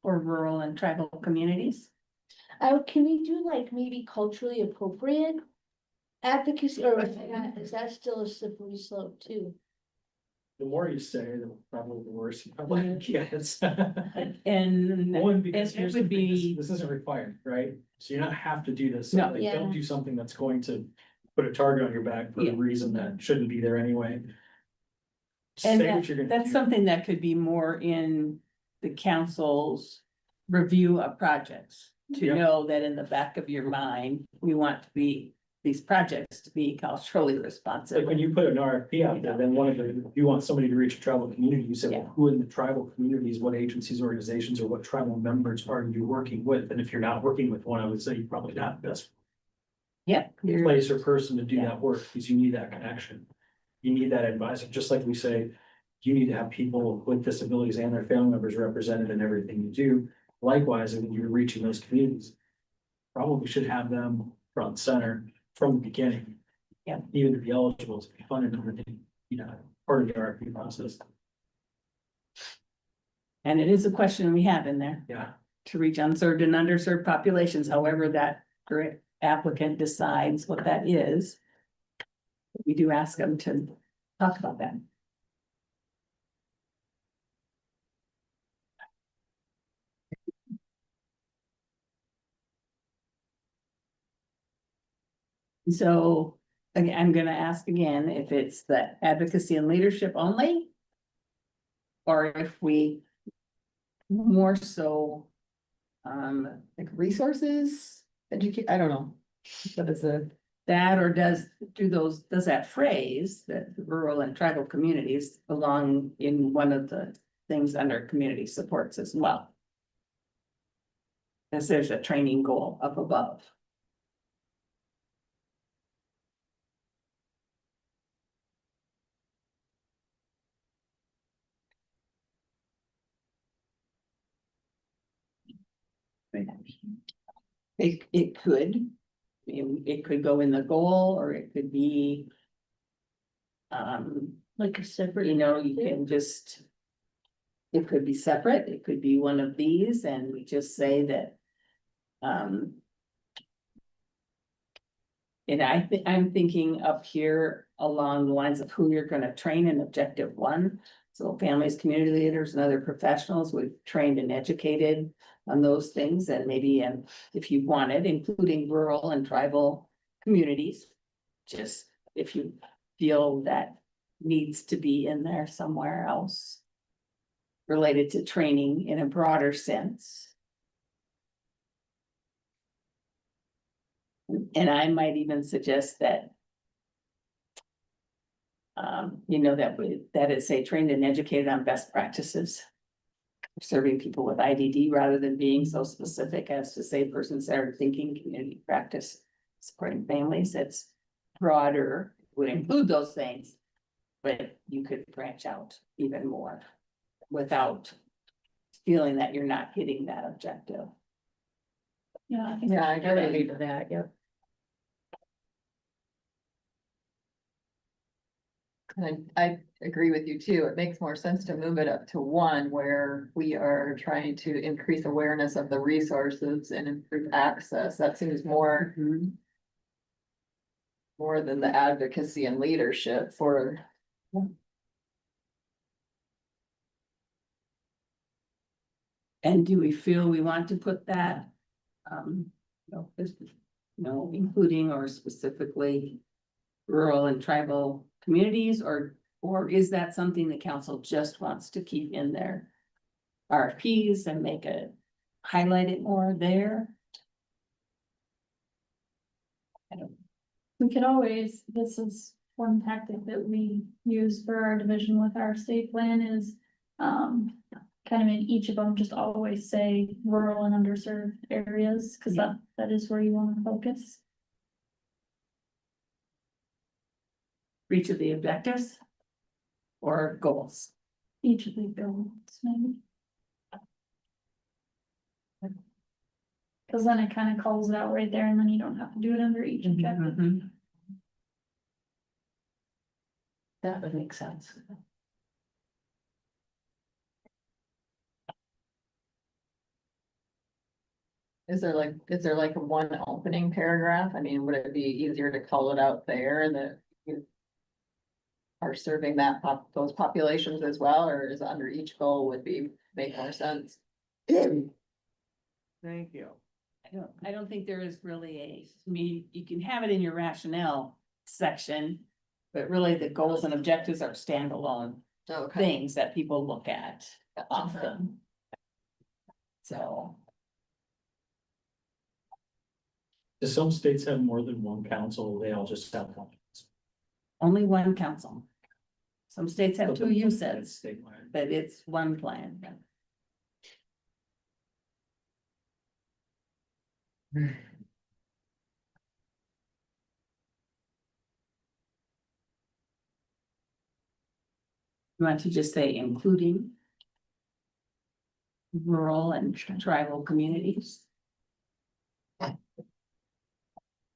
S6: for rural and tribal communities.
S3: Can we do like maybe culturally appropriate advocacy, or is that still a slippery slope too?
S15: The more you say, probably the worse it probably gets.
S6: And
S15: One, because
S6: it
S15: here's
S6: would
S15: the thing,
S6: be-
S15: this isn't required, right? So you don't have to do this. So,
S6: No.
S15: like,
S3: Yeah.
S15: don't do something that's going to put a target on your back for a reason that shouldn't be there anyway.
S6: And
S15: Say what you're gonna
S6: that's
S15: do.
S6: something that could be more in the council's review of projects. To
S15: Yep.
S6: know that in the back of your mind, we want to be, these projects to be culturally responsive.
S15: Like when you put an RFP out there, then if you want somebody to reach a tribal community, you say, well, who in the tribal communities, what agencies, organizations, or what tribal members are you working with? And if you're not working with one, I would say you're probably not the best place or person to do that work, because you need that connection. You need that advisor, just like we say, you need to have people with disabilities and their family members represented in everything you do. Likewise, when you're reaching those communities, probably should have them front and center from the beginning.
S6: Yeah.
S15: Even to be eligible to be funded, part of the RFP process.
S6: And it is a question we have in there.
S15: Yeah.
S6: To reach unserved and underserved populations, however that applicant decides what that is. We do ask them to talk about that. So, again, I'm gonna ask again if it's the advocacy and leadership only. Or if we more so. Like resources, I don't know. What is that, or does that phrase that rural and tribal communities belong in one of the things under community supports as well? As there's a training goal up above. It could, it could go in the goal, or it could be.
S3: Like a separate.
S6: You can just. It could be separate, it could be one of these, and we just say that. And I'm thinking up here along the lines of who you're gonna train in objective 1. So families, community leaders, and other professionals, we've trained and educated on those things, and maybe, and if you wanted, including rural and tribal communities. Just if you feel that needs to be in there somewhere else. Related to training in a broader sense. And I might even suggest that You know, that is say trained and educated on best practices. Serving people with IDD rather than being so specific as to say person-centered thinking, community practice, supporting families. It's broader, would include those things. But you could branch out even more without feeling that you're not hitting that objective.
S13: Yeah, I think.
S7: Yeah, I agree to that, yep.
S10: And I agree with you too. It makes more sense to move it up to one where we are trying to increase awareness of the resources and improve access. That seems more than the advocacy and leadership for.
S6: And do we feel we want to put that, including or specifically rural and tribal communities, or is that something the council just wants to keep in their RFPs and highlight it more there?
S16: We could always, this is one tactic that we use for our division with our state plan is, kind of in each of them, just always say rural and underserved areas, cause that is where you wanna focus.
S6: For each of the objectives or goals?
S16: Each of the goals, maybe. Cause then it kind of calls it out right there and then you don't have to do it under each objective.
S6: That would make sense.
S10: Is there like a one opening paragraph? I mean, would it be easier to call it out there that you are serving those populations as well, or is under each goal would make more sense?
S5: Thank you.
S6: I don't think there is really you can have it in your rationale section, but really the goals and objectives are standalone things that people look at often. So.
S15: Do some states have more than one council? They all just have one.
S6: Only one council. Some states have two, you said,
S15: It's statewide.
S6: but it's one plan. You want to just say including rural and tribal communities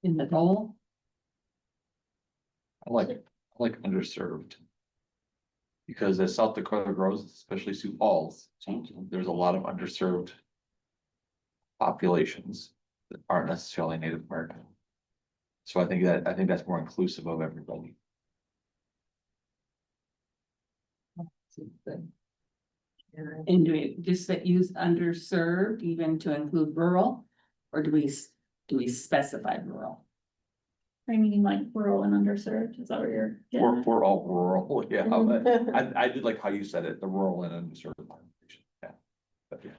S6: in the goal?
S8: I like underserved. Because as South Dakota grows, especially Sioux Falls, there's a lot of underserved populations that aren't necessarily Native American. So I think that's more inclusive of everybody.
S6: And do we just use underserved even to include rural, or do we specify rural?
S16: I mean, like rural and underserved, is that what you're?
S8: We're all rural, yeah, but I did like how you said it, the rural and underserved population, yeah. But yeah.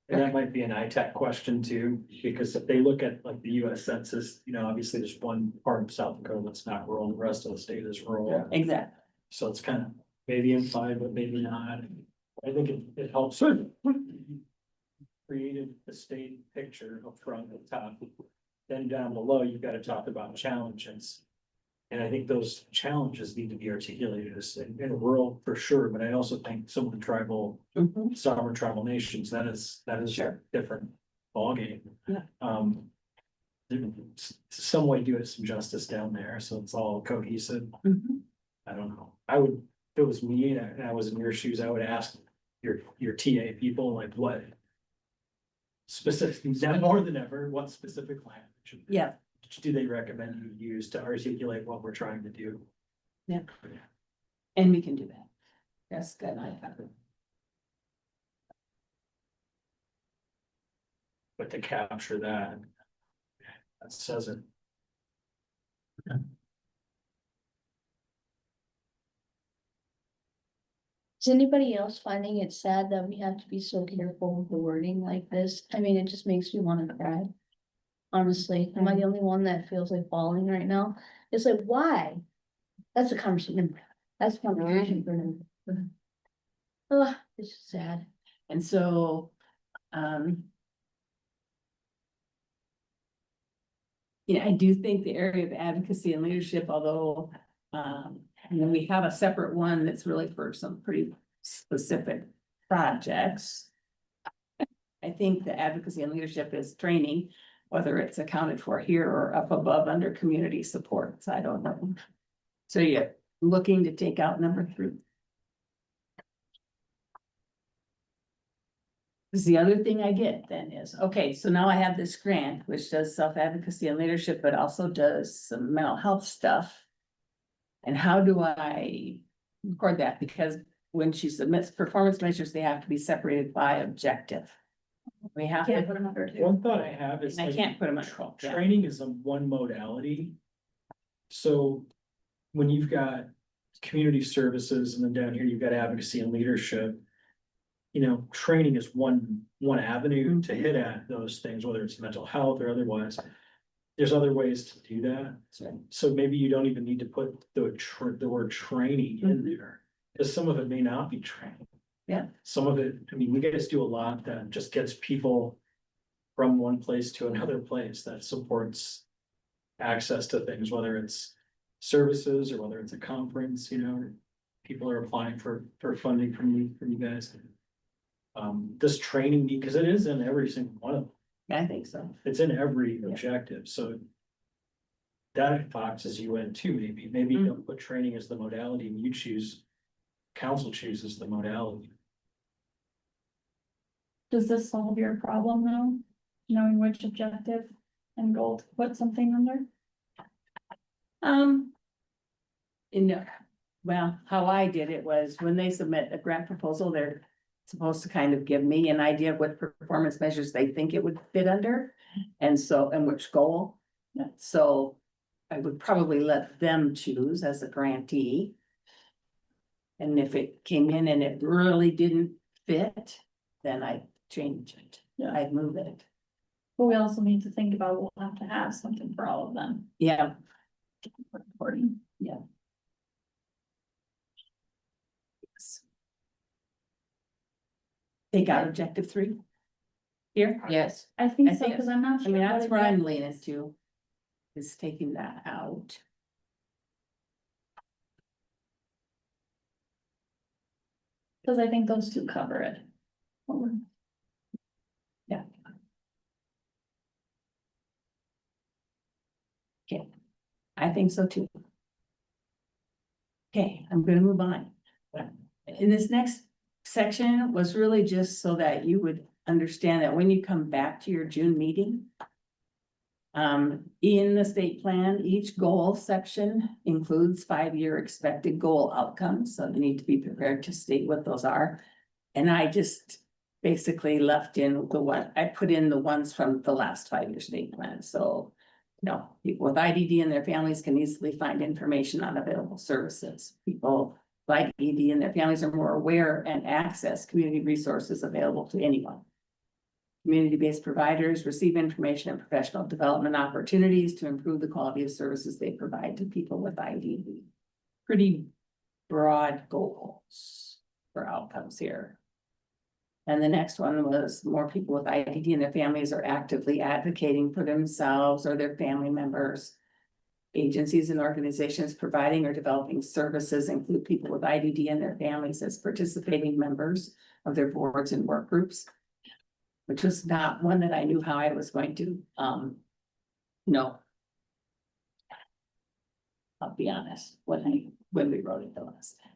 S15: And that might be an ITAC question too, because if they look at like the US Census, obviously there's one part of South Dakota that's not rural, the rest of the state is rural.
S8: Yeah.
S6: Exactly.
S15: So it's kind of maybe implied, but maybe not. I think it helps created the state picture up front at the top. Then down below, you've got to talk about challenges. And I think those challenges need to be articulated as in rural for sure, but I also think some of the tribal, sovereign tribal nations, that is a different ballgame.
S6: Yeah.
S15: Some way do it some justice down there, so it's all cohesive. I don't know. If it was me and I was in your shoes, I would ask your TA people, like what specific, now more than ever, what specific language do they recommend you use to articulate what we're trying to do?
S6: Yeah. And we can do that. That's good.
S15: But to capture that says it.
S3: Is anybody else finding it sad that we have to be so careful with the wording like this? I mean, it just makes me want to cry. honestly. Am I the only one that feels like falling right now? It's like, why? That's a conversation. That's a conversation for them. Oh, it's just sad.
S6: And so, yeah, I do think the area of advocacy and leadership, although, and then we have a separate one that's really for some pretty specific projects. I think the advocacy and leadership is training, whether it's accounted for here or up above under community supports, I don't know. So yeah, looking to take out number 3. Because the other thing I get then is, okay, so now I have this grant, which does self-advocacy and leadership, but also does some mental health stuff. And how do I record that? Because when she submits performance measures, they have to be separated by objective. We have to put them under 2.
S15: One thought I have is
S6: And I
S15: like,
S6: can't put them under 12. Yeah.
S15: training is a one modality. So when you've got community services and then down here you've got advocacy and leadership, you know, training is one avenue to hit at those things, whether it's mental health or otherwise. There's other ways to do that. So maybe you don't even need to put the word training in there, because some of it may not be training.
S6: Yeah.
S15: Some of it, I mean, we guys do a lot that just gets people from one place to another place that supports access to things, whether it's services or whether it's a conference, you know, people are applying for funding from you guys. This training, because it is in every single one of them.
S6: I think so.
S15: It's in every objective, so that boxes you in too, maybe you don't put training as the modality and you choose, council chooses the modality.
S16: Does this solve your problem though? Knowing which objective and goal to put something under?
S6: Well, how I did it was when they submit a grant proposal, they're supposed to kind of give me an idea of what performance measures they think it would fit under. And which goal. So I would probably let them choose as a grantee. And if it came in and it really didn't fit, then I'd change it. I'd move it.
S16: But we also need to think about, we'll have to have something for all of them.
S6: Yeah.
S16: Reporting.
S6: Yeah. Take out objective 3. Here?
S20: Yes.
S16: I think
S6: I
S16: so,
S6: think-
S16: because I'm not
S6: I
S16: sure.
S6: mean, that's
S16: what
S6: where I'm
S16: exactly
S6: leaning
S16: is.
S6: to, is taking that out.
S16: Because I think those two cover it.
S6: Yeah. Okay, I think so too. Okay, I'm gonna move on. In this next section was really just so that you would understand that when you come back to your June meeting, in the state plan, each goal section includes 5-year expected goal outcomes, so you need to be prepared to state what those are. And I just basically left in I put in the ones from the last 5-year state plan, so. No, people with IDD and their families can easily find information on available services. People with IDD and their families are more aware and access community resources available to anyone. Community-based providers receive information and professional development opportunities to improve the quality of services they provide to people with IDD. Pretty broad goals for outcomes here. And the next one was more people with IDD and their families are actively advocating for themselves or their family members. Agencies and organizations providing or developing services include people with IDD and their families as participating members of their boards and work groups. Which was not one that I knew how I was going to, no. I'll be honest, when we wrote it the last time.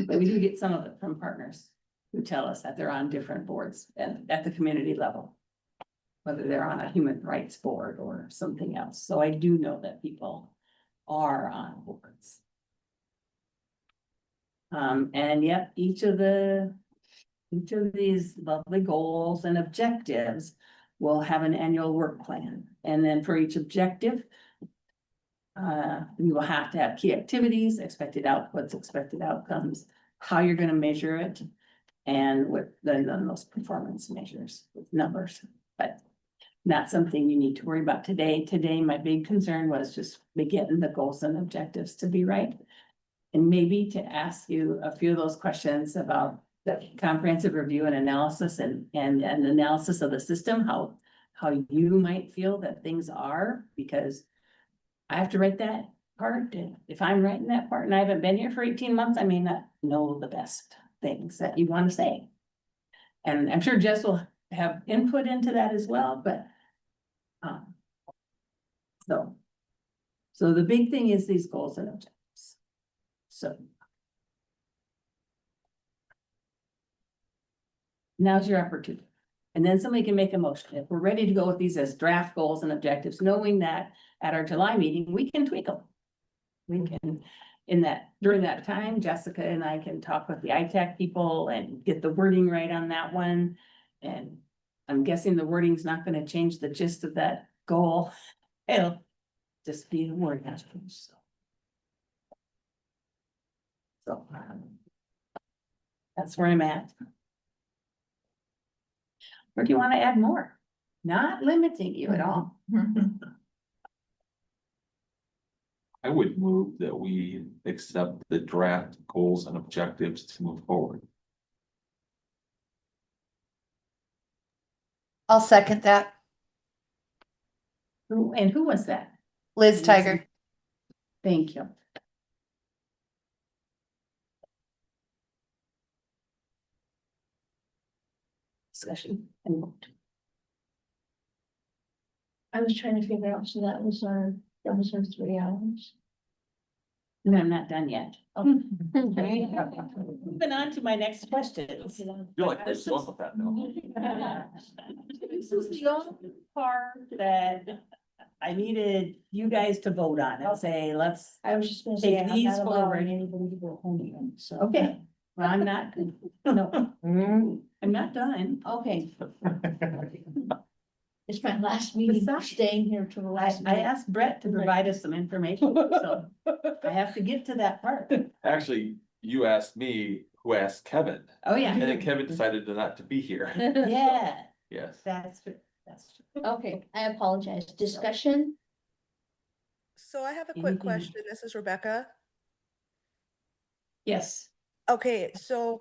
S6: But we do get some of it from partners who tell us that they're on different boards and at the community level. Whether they're on a human rights board or something else. So I do know that people are on boards. And yep, each of these lovely goals and objectives will have an annual work plan. And then for each objective, you will have to have key activities, expected outputs, expected outcomes, how you're going to measure it, And with then those performance measures with numbers, but not something you need to worry about today. Today, my big concern was just getting the goals and objectives to be right. And maybe to ask you a few of those questions about the comprehensive review and analysis and analysis of the system, how you might feel that things are, because I have to write that part. And if I'm writing that part and I haven't been here for 18 months, I may not know the best things that you want to say. And I'm sure Jess will have input into that as well, but so the big thing is these goals and objectives. So now's your opportunity. And then somebody can make a motion. If we're ready to go with these as draft goals and objectives, knowing that at our July meeting, we can tweak them. We can, during that time, Jessica and I can talk with the ITAC people and get the wording right on that one. And I'm guessing the wording's not gonna change the gist of that goal. It'll just be the word. So that's where I'm at. Or do you want to add more? Not limiting you at all.
S8: I would move that we accept the draft goals and objectives to move forward.
S13: I'll second that.
S6: And who was that?
S13: Liz Tiger.
S6: Thank you. Discussion and vote.
S3: I was trying to figure out, so that was our 3 hours.
S6: And I'm not done yet.
S3: Oh.
S6: Moving on to my next questions.
S8: You're like, this is with that though.
S6: This is the only part that I needed you guys to vote on and say, let's
S3: I was just gonna say,
S6: take
S3: I'm
S6: these
S3: not allowing
S6: forward.
S3: anybody to go home again, so.
S6: Okay, well, I'm not, no, I'm not done.
S3: Okay. It's my last meeting, staying here till the last.
S6: I asked Brett to provide us some information, so I have to get to that part.
S8: Actually, you asked me who asked Kevin,
S6: Oh, yeah.
S8: and then Kevin decided to not to be here.
S6: Yeah,
S8: Yes.
S6: that's true, that's true.
S3: Okay, I apologize. Discussion?
S17: So I have a quick
S6: Anything-
S17: question. This is Rebecca.
S6: Yes.
S17: Okay, so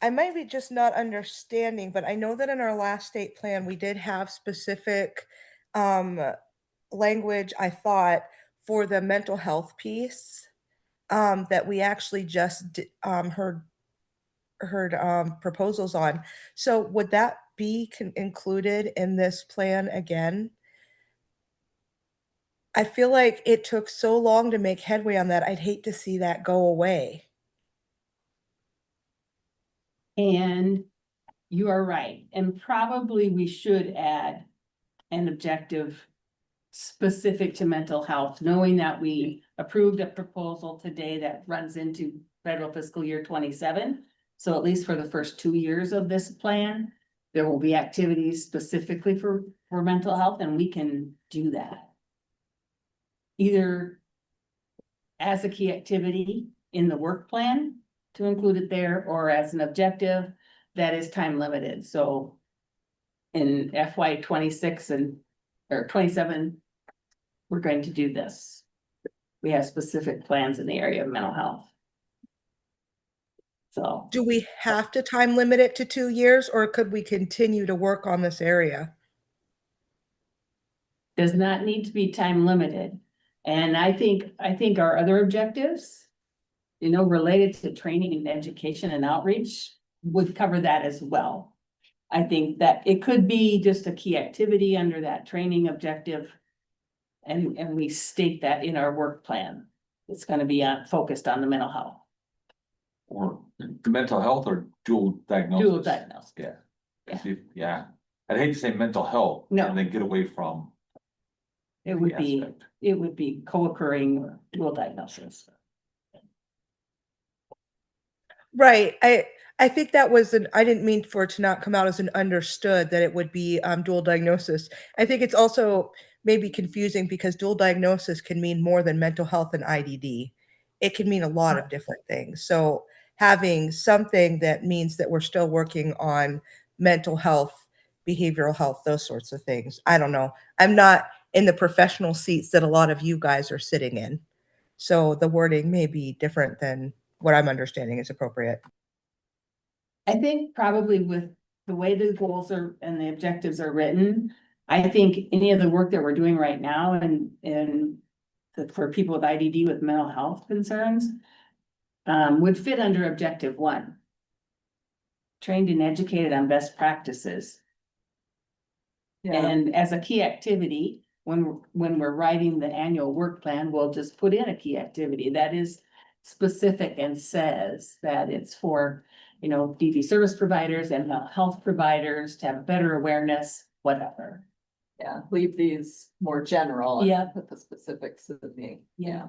S17: I might be just not understanding, but I know that in our last state plan, we did have specific language, I thought, for the mental health piece that we actually just heard proposals on. So would that be included in this plan again? I feel like it took so long to make headway on that. I'd hate to see that go away.
S6: And you are right, and probably we should add an objective specific to mental health, knowing that we approved a proposal today that runs into federal fiscal year 27. So at least for the first 2 years of this plan, there will be activities specifically for mental health, and we can do that. Either as a key activity in the work plan to include it there, or as an objective that is time limited. So in FY 26 or 27, we're going to do this. We have specific plans in the area of mental health. So
S17: Do we have to time limit it to 2 years, or could we continue to work on this area?
S6: does not need to be time limited. And I think our other objectives, related to training and education and outreach would cover that as well. I think that it could be just a key activity under that training objective. And we state that in our work plan. It's gonna be focused on the mental health.
S8: Or the mental health or dual diagnosis.
S6: Dual diagnosis.
S8: Yeah. Yeah. I'd hate to say mental health.
S6: No.
S8: And then get away from.
S6: It would be co-occurring or dual diagnosis.
S17: Right. I think that was I didn't mean for it to not come out as an understood that it would be dual diagnosis. I think it's also maybe confusing because dual diagnosis can mean more than mental health and IDD. It can mean a lot of different things. So having something that means that we're still working on mental health, behavioral health, those sorts of things. I don't know. I'm not in the professional seats that a lot of you guys are sitting in. So the wording may be different than what I'm understanding is appropriate.
S6: I think probably with the way the goals are and the objectives are written, I think any of the work that we're doing right now and for people with IDD with mental health concerns would fit under objective 1. Trained and educated on best practices. And as a key activity, when we're writing the annual work plan, we'll just put in a key activity that is specific and says that it's for, you know, DV service providers and mental health providers to have better awareness, whatever.
S10: Yeah, leave these more general. and
S6: Yeah.
S10: Put the specifics of the,
S6: Yeah.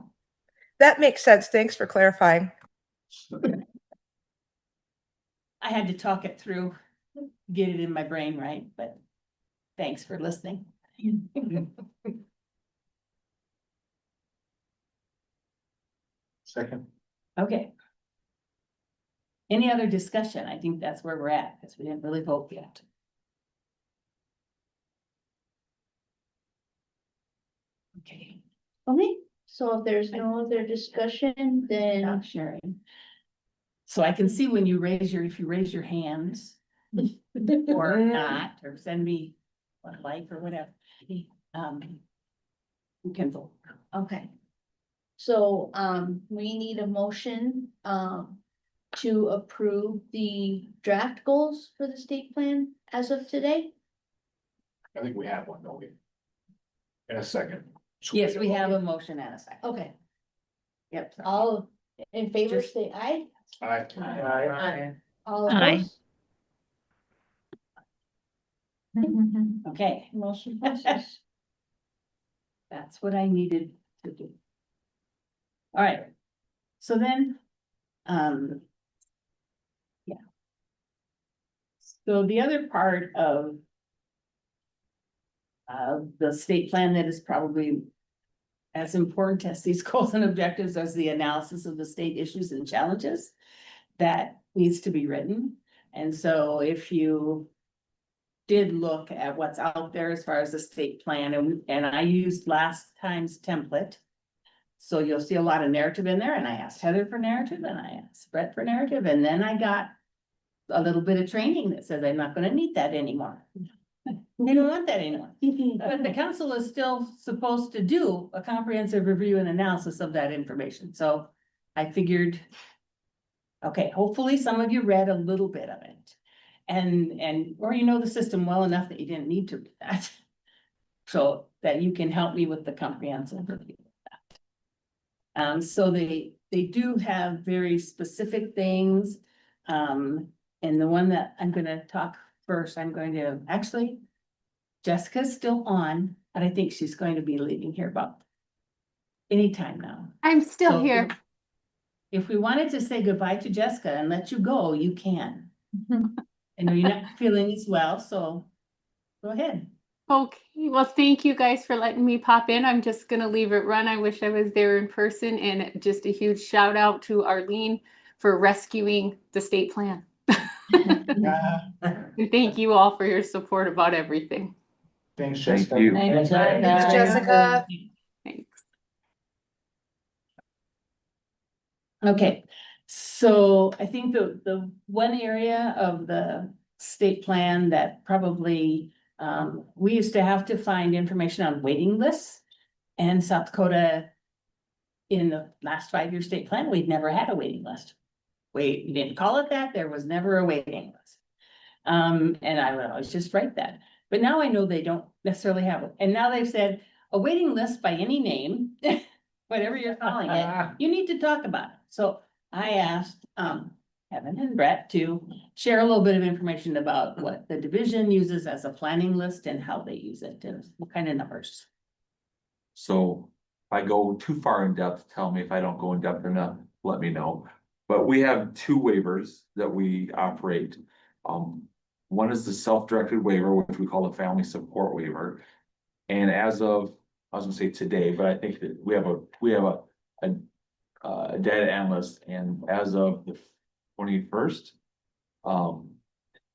S17: That makes sense. Thanks for clarifying.
S6: I had to talk it through, get it in my brain right, but thanks for listening.
S4: Second.
S6: Okay. Any other discussion? I think that's where we're at, because we didn't really vote yet. Okay.
S3: Okay, so if there's no other discussion, then
S6: Not sharing. So I can see when you if you raise your hands or not, or send me a like or whatever. You can vote.
S3: okay. So, we need a motion, to approve the draft goals for the state plan as of today.
S4: I think we have one, don't we? In a second.
S6: Yes, we have a motion and a second.
S3: Okay,
S6: Yep.
S3: all in favor,
S6: Just-
S3: say aye.
S4: Aye.
S3: All
S1: Aye.
S3: opposed?
S6: Okay,
S3: Motion passes.
S6: that's what I needed to do. All right, so then, yeah. So the other part of the state plan that is probably as important as these goals and objectives as the analysis of the state issues and challenges that needs to be written. And so if you did look at what's out there as far as the state plan, and I used last time's template. So you'll see a lot of narrative in there, and I asked Heather for narrative, and I asked Brett for narrative, and then I got a little bit of training that says I'm not gonna need that anymore. They don't want that anymore. But the council is still supposed to do a comprehensive review and analysis of that information, so I figured. Okay, hopefully some of you read a little bit of it. Or you know the system well enough that you didn't need to read that. So that you can help me with the comprehensive review of that. So they do have very specific things. And the one that I'm gonna talk first, actually, Jessica's still on, but I think she's going to be leaving here about anytime now.
S20: I'm still
S6: So
S20: here.
S6: If we wanted to say goodbye to Jessica and let you go, you can. I know you're not feeling as well, so go ahead.
S20: Okay, well, thank you guys for letting me pop in. I'm just gonna leave it run. I wish I was there in person, and just a huge shout out to Arlene for rescuing the state plan. And thank you all for your support about everything.
S4: Thanks,
S8: Thank
S4: Jessica.
S8: you.
S3: Thanks,
S17: Jessica.
S20: Thanks.
S6: Okay, so I think the one area of the state plan that probably, we used to have to find information on waiting lists. And South Dakota, in the last 5-year state plan, we'd never had a waiting list. We didn't call it that, there was never a waiting list. And I would always just write that, but now I know they don't necessarily have it, and now they've said, a waiting list by any name, whatever you're calling it, you need to talk about it. So I asked, Kevin and Brett to share a little bit of information about what the division uses as a planning list and how they use it and what kind of numbers.
S8: So if I go too far in depth, tell me. If I don't go in depth enough, let me know. But we have 2 waivers that we operate. One is the self-directed waiver, which we call the family support waiver. And as of, I was gonna say today, but I think that we have a data analyst, and as of 21st.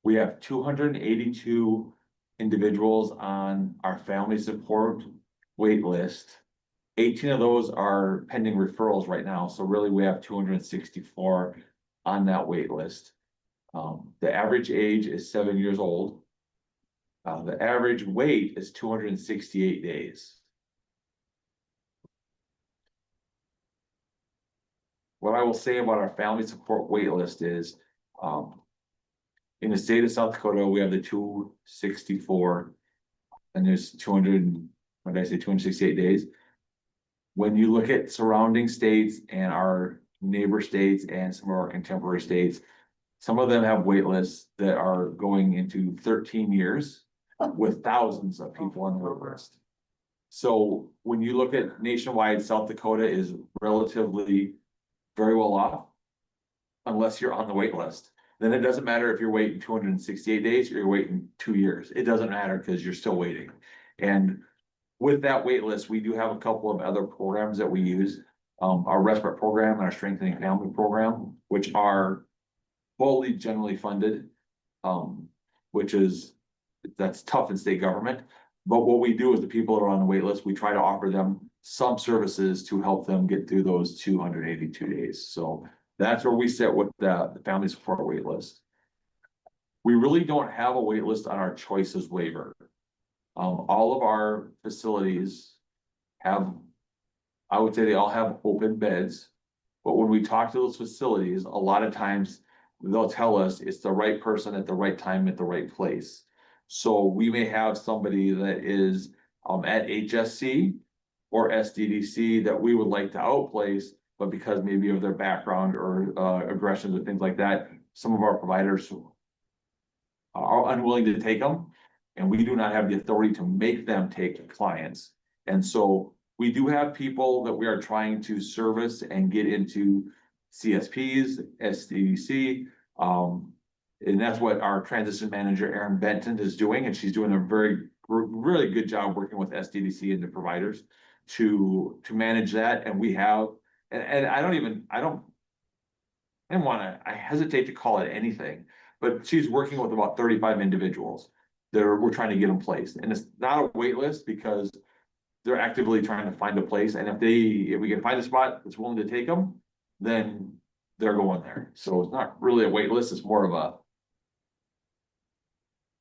S8: We have 282 individuals on our family support wait list. 18 of those are pending referrals right now, so really we have 264 on that wait list. The average age is 7 years old. The average wait is 268 days. What I will say about our family support wait list is, in the state of South Dakota, we have the 264, and there's 200, what did I say, 268 days. When you look at surrounding states and our neighbor states and some of our contemporary states, some of them have wait lists that are going into 13 years with thousands of people on the wait list. So when you look at nationwide, South Dakota is relatively very well off unless you're on the wait list. Then it doesn't matter if you're waiting 268 days or you're waiting 2 years. It doesn't matter because you're still waiting. And with that wait list, we do have a couple of other programs that we use. Our respite program and our strengthening family program, which are fully generally funded, that's tough in state government. But what we do is the people that are on the wait list, we try to offer them some services to help them get through those 282 days. So that's where we sit with the family support wait list. We really don't have a wait list on our choices waiver. All of our facilities have, I would say they all have open beds. But when we talk to those facilities, a lot of times they'll tell us it's the right person at the right time at the right place. So we may have somebody that is at HSC or SDDC that we would like to outplace, but because maybe of their background or aggressions and things like that, some of our providers are unwilling to take them, and we do not have the authority to make them take clients. And so we do have people that we are trying to service and get into CSPs, SDDC, and that's what our transition manager, Erin Benton, is doing. And she's doing a really good job working with SDDC and the providers to manage that. And we have, and I hesitate to call it anything, but she's working with about 35 individuals that we're trying to get in place. And it's not a wait list because they're actively trying to find a place. And if we can find a spot that's willing to take them, then they're going there. So it's not really a wait list. It's more of a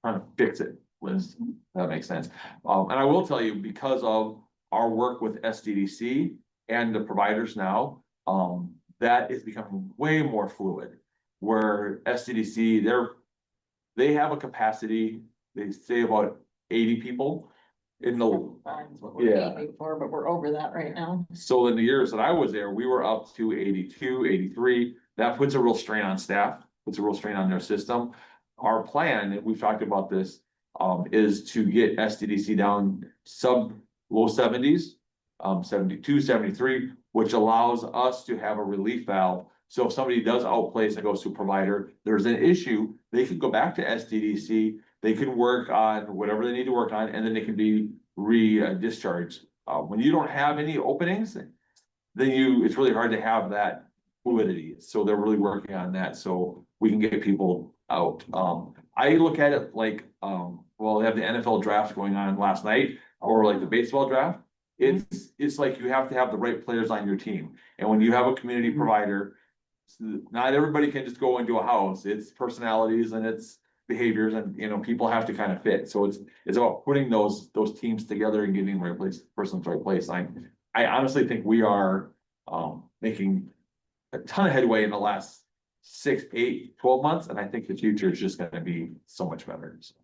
S8: trying to fix it list. If that makes sense. And I will tell you, because of our work with SDDC and the providers now, that is becoming way more fluid. Where SDDC, they have a capacity, they say about 80 people in the, yeah.
S10: Before, but we're over that right now.
S8: So in the years that I was there, we were up to 82, 83. That puts a real strain on staff, puts a real strain on their system. Our plan, and we've talked about this, is to get SDDC down low 70s, 72, 73, which allows us to have a relief valve. So if somebody does outplace and goes to a provider, there's an issue, they can go back to SDDC, they can work on whatever they need to work on, and then they can be discharged. When you don't have any openings, then it's really hard to have that fluidity. So they're really working on that so we can get people out. I look at it like, they have the NFL draft going on last night, or like the baseball draft. It's like you have to have the right players on your team. And when you have a community provider, not everybody can just go into a house. It's personalities and it's behaviors, and people have to kind of fit. So it's about putting those teams together and getting the right person to the right place. I honestly think we are making a ton of headway in the last 6, 8, 12 months, and I think the future is just going to be so much better. So,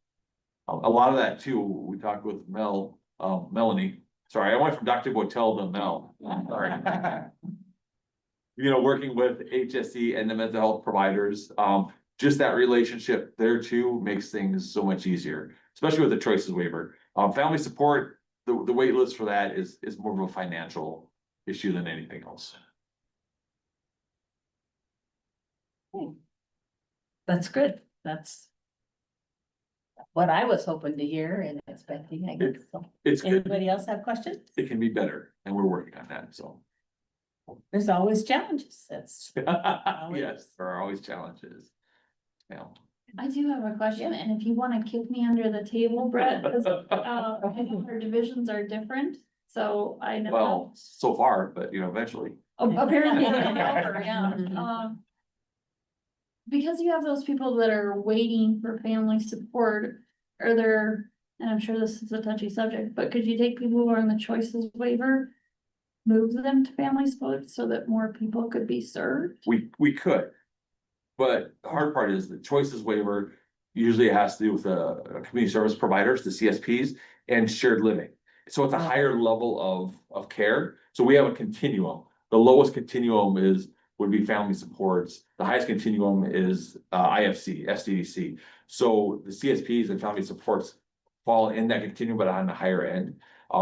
S8: a lot of that too, we talked with Melanie. Sorry, I went from Dr. Botel to Mel. Sorry. Working with HSC and the mental health providers, just that relationship there too makes things so much easier, especially with the choices waiver. Family support, the wait list for that is more of a financial issue than anything else.
S6: That's good. That's what I was hoping to hear and expecting, I guess. So,
S8: It's good.
S6: Anybody else have questions?
S8: It can be better, and we're working on that. So
S6: There's always challenges, that's.
S8: Yes, there are always challenges. Yeah.
S16: I do have a question, and if you wanna kick me under the table, Brett, 'cause, I know our divisions are different, so I know.
S8: Well, so far, but eventually.
S16: Apparently, yeah, because you have those people that are waiting for family support, are there, and I'm sure this is a touchy subject, but could you take people who are on the choices waiver? Move them to family support so that more people could be served?
S8: We could. But the hard part is the choices waiver usually has to do with a community service providers, the CSPs, and shared living. So it's a higher level of care. So we have a continuum. The lowest continuum would be family supports. The highest continuum is IFC, SDDC. So the CSPs and family supports fall in that continuum, but on the higher end.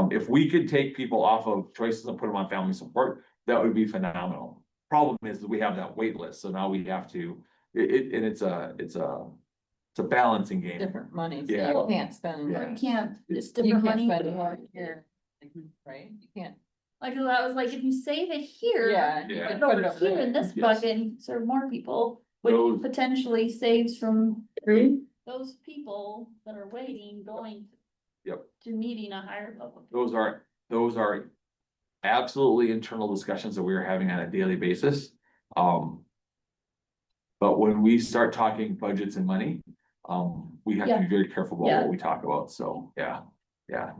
S8: If we could take people off of choices and put them on family support, that would be phenomenal. Problem is that we have that wait list, so now we have to, it's a balancing game.
S10: Different money, so
S8: Yeah.
S10: you can't spend.
S8: Yeah.
S16: You can't, it's
S10: You
S16: different
S10: can't
S16: money.
S10: spend more here, right? You can't.
S16: Like, I was like, if you save it here.
S10: Yeah,
S16: you
S8: you
S16: put
S10: can
S16: it
S10: put it
S16: over
S10: over
S16: here
S10: there.
S16: in this
S8: Yes.
S16: bucket and serve more people, which
S8: Those-
S16: potentially saves from those people that are waiting, going
S8: Yep.
S16: to needing a higher level.
S8: Those are absolutely internal discussions that we are having on a daily basis. But when we start talking budgets and money, we have to be very careful about
S16: Yeah.
S8: what we talk about. So, yeah.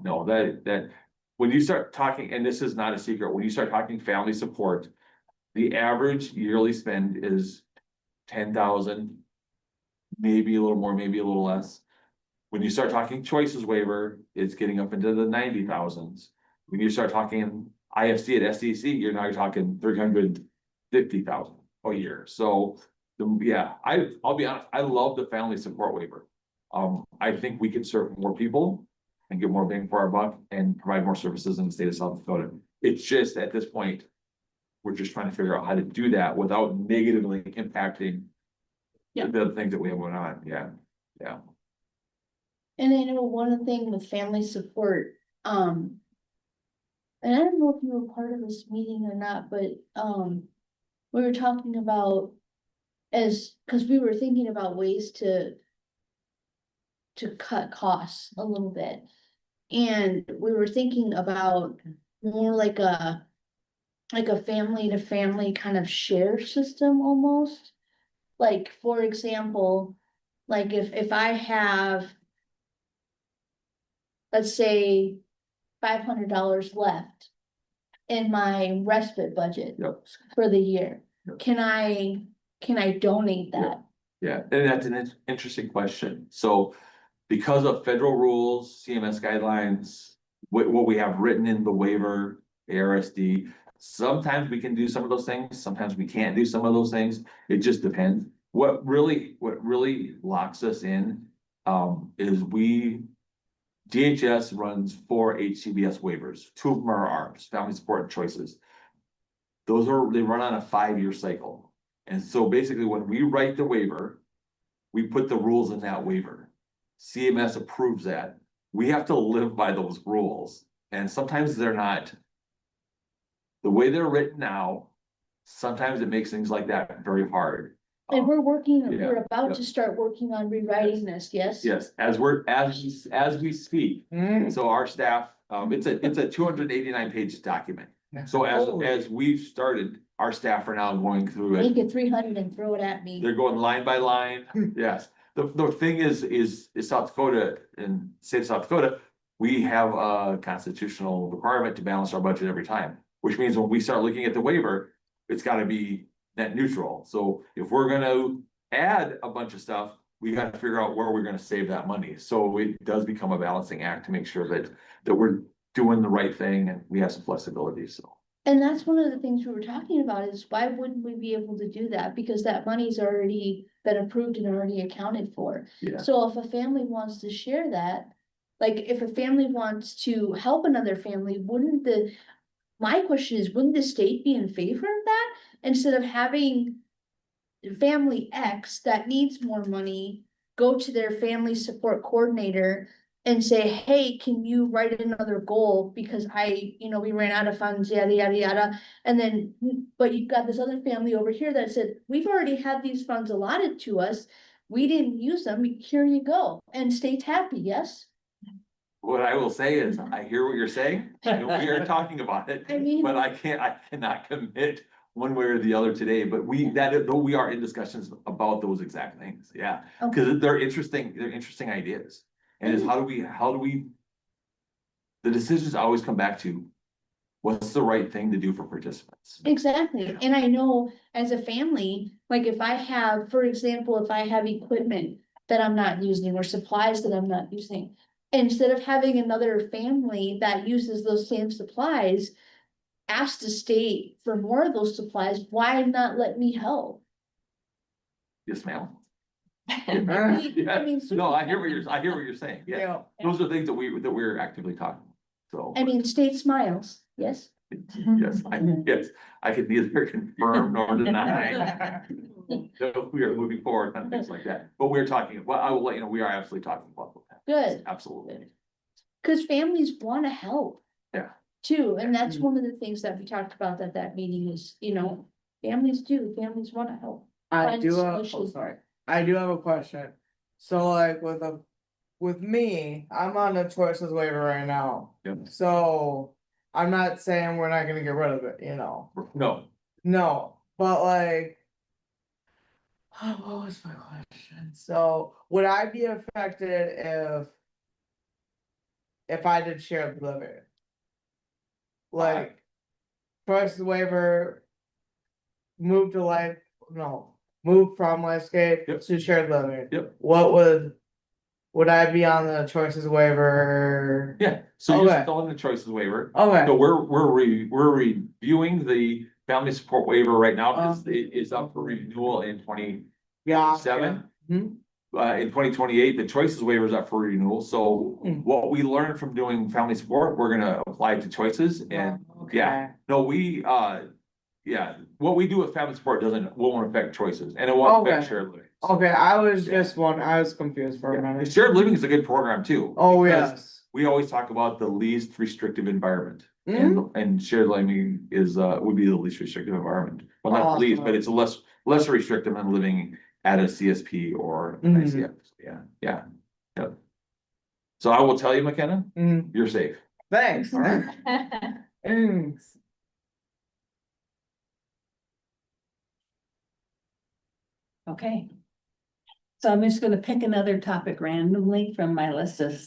S8: No, that, when you start talking, and this is not a secret, when you start talking family support, the average yearly spend is 10,000. Maybe a little more, maybe a little less. When you start talking choices waiver, it's getting up into the 90,000s. When you start talking IFC at SDC, you're now talking 350,000 a year. So, I'll be honest, I love the family support waiver. I think we can serve more people and get more bang for our buck and provide more services in the state of South Dakota. It's just at this point, we're just trying to figure out how to do that without negatively impacting the other things that we have going on. Yeah.
S13: And I know one thing with family support, and I don't know if you were part of this meeting or not, but, we were talking about cause we were thinking about ways to cut costs a little bit. And we were thinking about more like a family to family kind of share system almost. Like, for example, like if I have, let's say, $500 left in my respite budget
S8: Yep.
S13: for the year,
S8: Yep.
S13: can I donate that?
S8: Yeah, and that's an interesting question. So because of federal rules, CMS guidelines, what we have written in the waiver, ARSD, sometimes we can do some of those things, sometimes we can't do some of those things. It just depends. What really locks us in, is DHS runs 4 HCBS waivers. 2 of them are ours, family support choices. They run on a 5-year cycle. And so basically when we write the waiver, we put the rules in that waiver. CMS approves that. We have to live by those rules. And sometimes they're not, the way they're written now, sometimes it makes things like that very hard.
S13: And we're
S8: yeah,
S13: about to start working on rewriting this, yes?
S8: Yes, as we speak. So our staff, it's a 289 page document. So as we've started, our staff are now going through it.
S13: Make it 300 and throw it at me.
S8: They're going line by line. Yes. The thing is South Dakota and state of South Dakota, we have a constitutional requirement to balance our budget every time, which means when we start looking at the waiver, it's gotta be net neutral. So if we're gonna add a bunch of stuff, we gotta figure out where we're gonna save that money. So it does become a balancing act to make sure that we're doing the right thing and we have some flexibility, so.
S13: And that's one of the things we were talking about is why wouldn't we be able to do that? Because that money's already been approved and already accounted for.
S8: Yeah.
S13: So if a family wants to share that, like if a family wants to help another family, my question is, wouldn't the state be in favor of that? Instead of having family X that needs more money, go to their family support coordinator
S3: and say, hey, can you write another goal? Because we ran out of funds, yada, yada, yada. And then, but you've got this other family over here that said, we've already had these funds allotted to us. We didn't use them. Here you go. And state's happy, yes?
S8: What I will say is, I hear what you're saying, and we are talking about it,
S3: I mean-
S8: but I cannot commit one way or the other today, but though we are in discussions about those exact things, yeah. Cause they're interesting ideas. And it's how do we, the decisions always come back to, what's the right thing to do for participants?
S3: Exactly. And I know as a family, like if I have, for example, if I have equipment that I'm not using or supplies that I'm not using, instead of having another family that uses those same supplies, ask the state for more of those supplies, why not let me help?
S8: Yes, ma'am.
S3: I mean,
S8: No, I hear what you're saying, yeah. Those are things that we're actively talking, so.
S3: I mean, state smiles, yes?
S8: Yes, I can neither confirm nor deny. So we are moving forward on things like that, but we're talking, well, I will let you know, we are absolutely talking about that.
S3: Good.
S8: Absolutely.
S3: Cause families wanna help.
S8: Yeah.
S3: Too, and that's one of the things that we talked about at that meeting is, families wanna help.
S5: I
S3: Find
S5: do
S3: solutions.
S5: I do have a question. So like with me, I'm on a choices waiver right now.
S8: Yep.
S5: So I'm not saying we're not gonna get rid of it,
S8: No,
S5: No, but like. What was my question? So would I be affected if I did shared living? Like, choice waiver. Move from Lifescape to shared living.
S8: Yep.
S5: What would I be on the choices waiver?
S8: yeah, so you're
S5: Okay.
S8: still in the choices waiver.
S5: Okay.
S8: So we're reviewing the family support waiver right now, because it is up for renewal in 2027. In 2028, the choices waiver is up for renewal, so what we learned from doing family support, we're gonna apply to choices, and what we do with family support won't affect choices, and it won't affect shared living.
S5: Okay, I was confused for a minute.
S8: Shared living is a good program too.
S5: Oh,
S8: because
S5: yes.
S8: We always talk about the least restrictive environment,
S5: Mhm.
S8: and shared living would be the least restrictive environment. Well, not the least, but it's less restrictive than living at a CSP or an ICF. Yeah. So I will tell you, McKenna, you're safe.
S5: Thanks.
S8: All right.
S5: Thanks.
S6: Okay. So I'm just gonna pick another topic randomly from my list of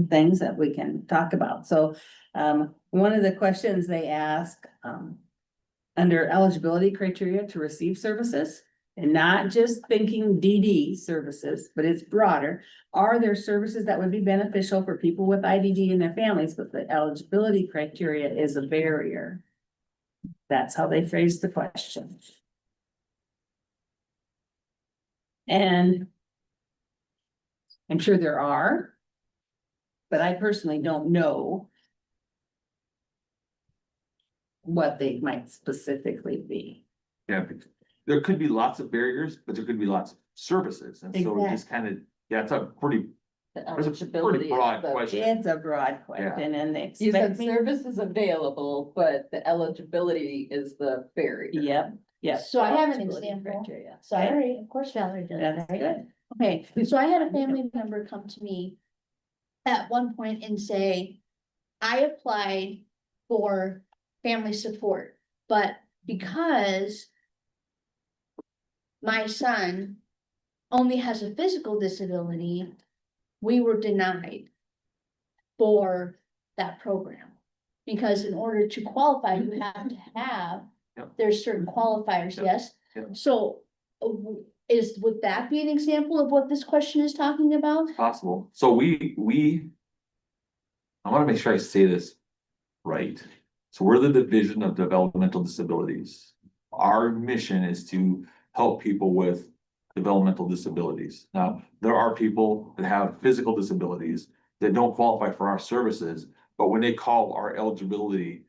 S6: things that we can talk about. So, one of the questions they ask, under eligibility criteria to receive services, and not just thinking DD services, but it's broader. Are there services that would be beneficial for people with IDD and their families, but the eligibility criteria is a barrier? That's how they phrase the question. And I'm sure there are, but I personally don't know what they might specifically be.
S8: Yeah, there could be lots of barriers, but there could be lots of services, and so it just kind of, it's a pretty. It's a pretty broad question.
S6: It's a broad question, and they
S10: You said
S6: expect me.
S10: services available, but the eligibility is the barrier.
S6: Yep.
S3: So I have an
S6: Eligibility
S3: example.
S6: criteria.
S3: Sorry, of course Valerie does.
S6: That's
S3: right?
S6: good.
S3: Okay, so I had a family member come to me at one point and say, I applied for family support, but because my son only has a physical disability, we were denied for that program. Because in order to qualify, you have to have, there's certain qualifiers, yes? So would that be an example of what this question is talking about?
S8: Possible. So I want to make sure I say this right. So we're the Division of Developmental Disabilities. Our mission is to help people with developmental disabilities. Now, there are people that have physical disabilities that don't qualify for our services, but when they call our eligibility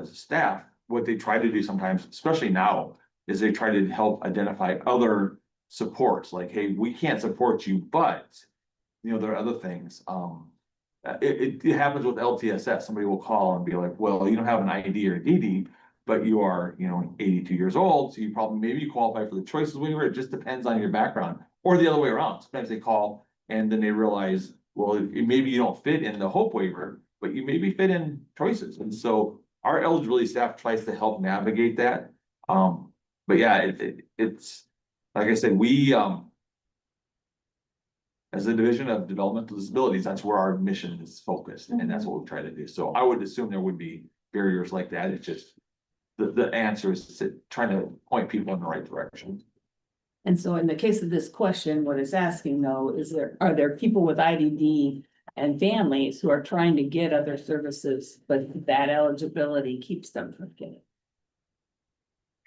S8: staff, what they try to do sometimes, especially now, is they try to help identify other supports, like, hey, we can't support you, but there are other things. it happens with LTSS. Somebody will call and be like, well, you don't have an ID or a DD, but you are, 82 years old, so you probably, maybe you qualify for the choices waiver. It just depends on your background, or the other way around. Sometimes they call and then they realize, well, maybe you don't fit in the HOPE waiver, but you maybe fit in choices. And so our eligibility staff tries to help navigate that. But yeah, it's, like I said, we, as a division of developmental disabilities, that's where our mission is focused, and that's what we try to do. So I would assume there would be barriers like that. It's just, the answer is trying to point people in the right direction.
S6: And so in the case of this question, what it's asking though, are there people with IDD and families who are trying to get other services, but that eligibility keeps them from getting?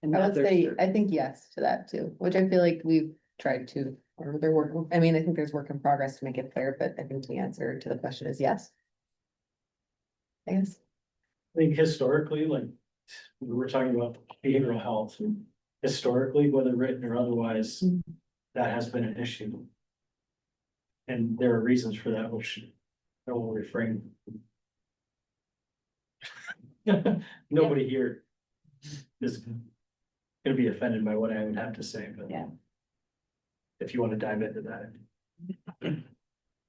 S10: I would say, I think yes to that too, which I feel like we've tried to, or they're working, I mean, I think there's work in progress to make it clear, but I think the answer to the question is yes. I guess.
S15: I think historically, like, we were talking about behavioral health, historically, whether written or otherwise, that has been an issue. And there are reasons for that, which I will refrain. Nobody here is gonna be offended by what I would have to say, but
S6: yeah,
S15: if you want to dive into that.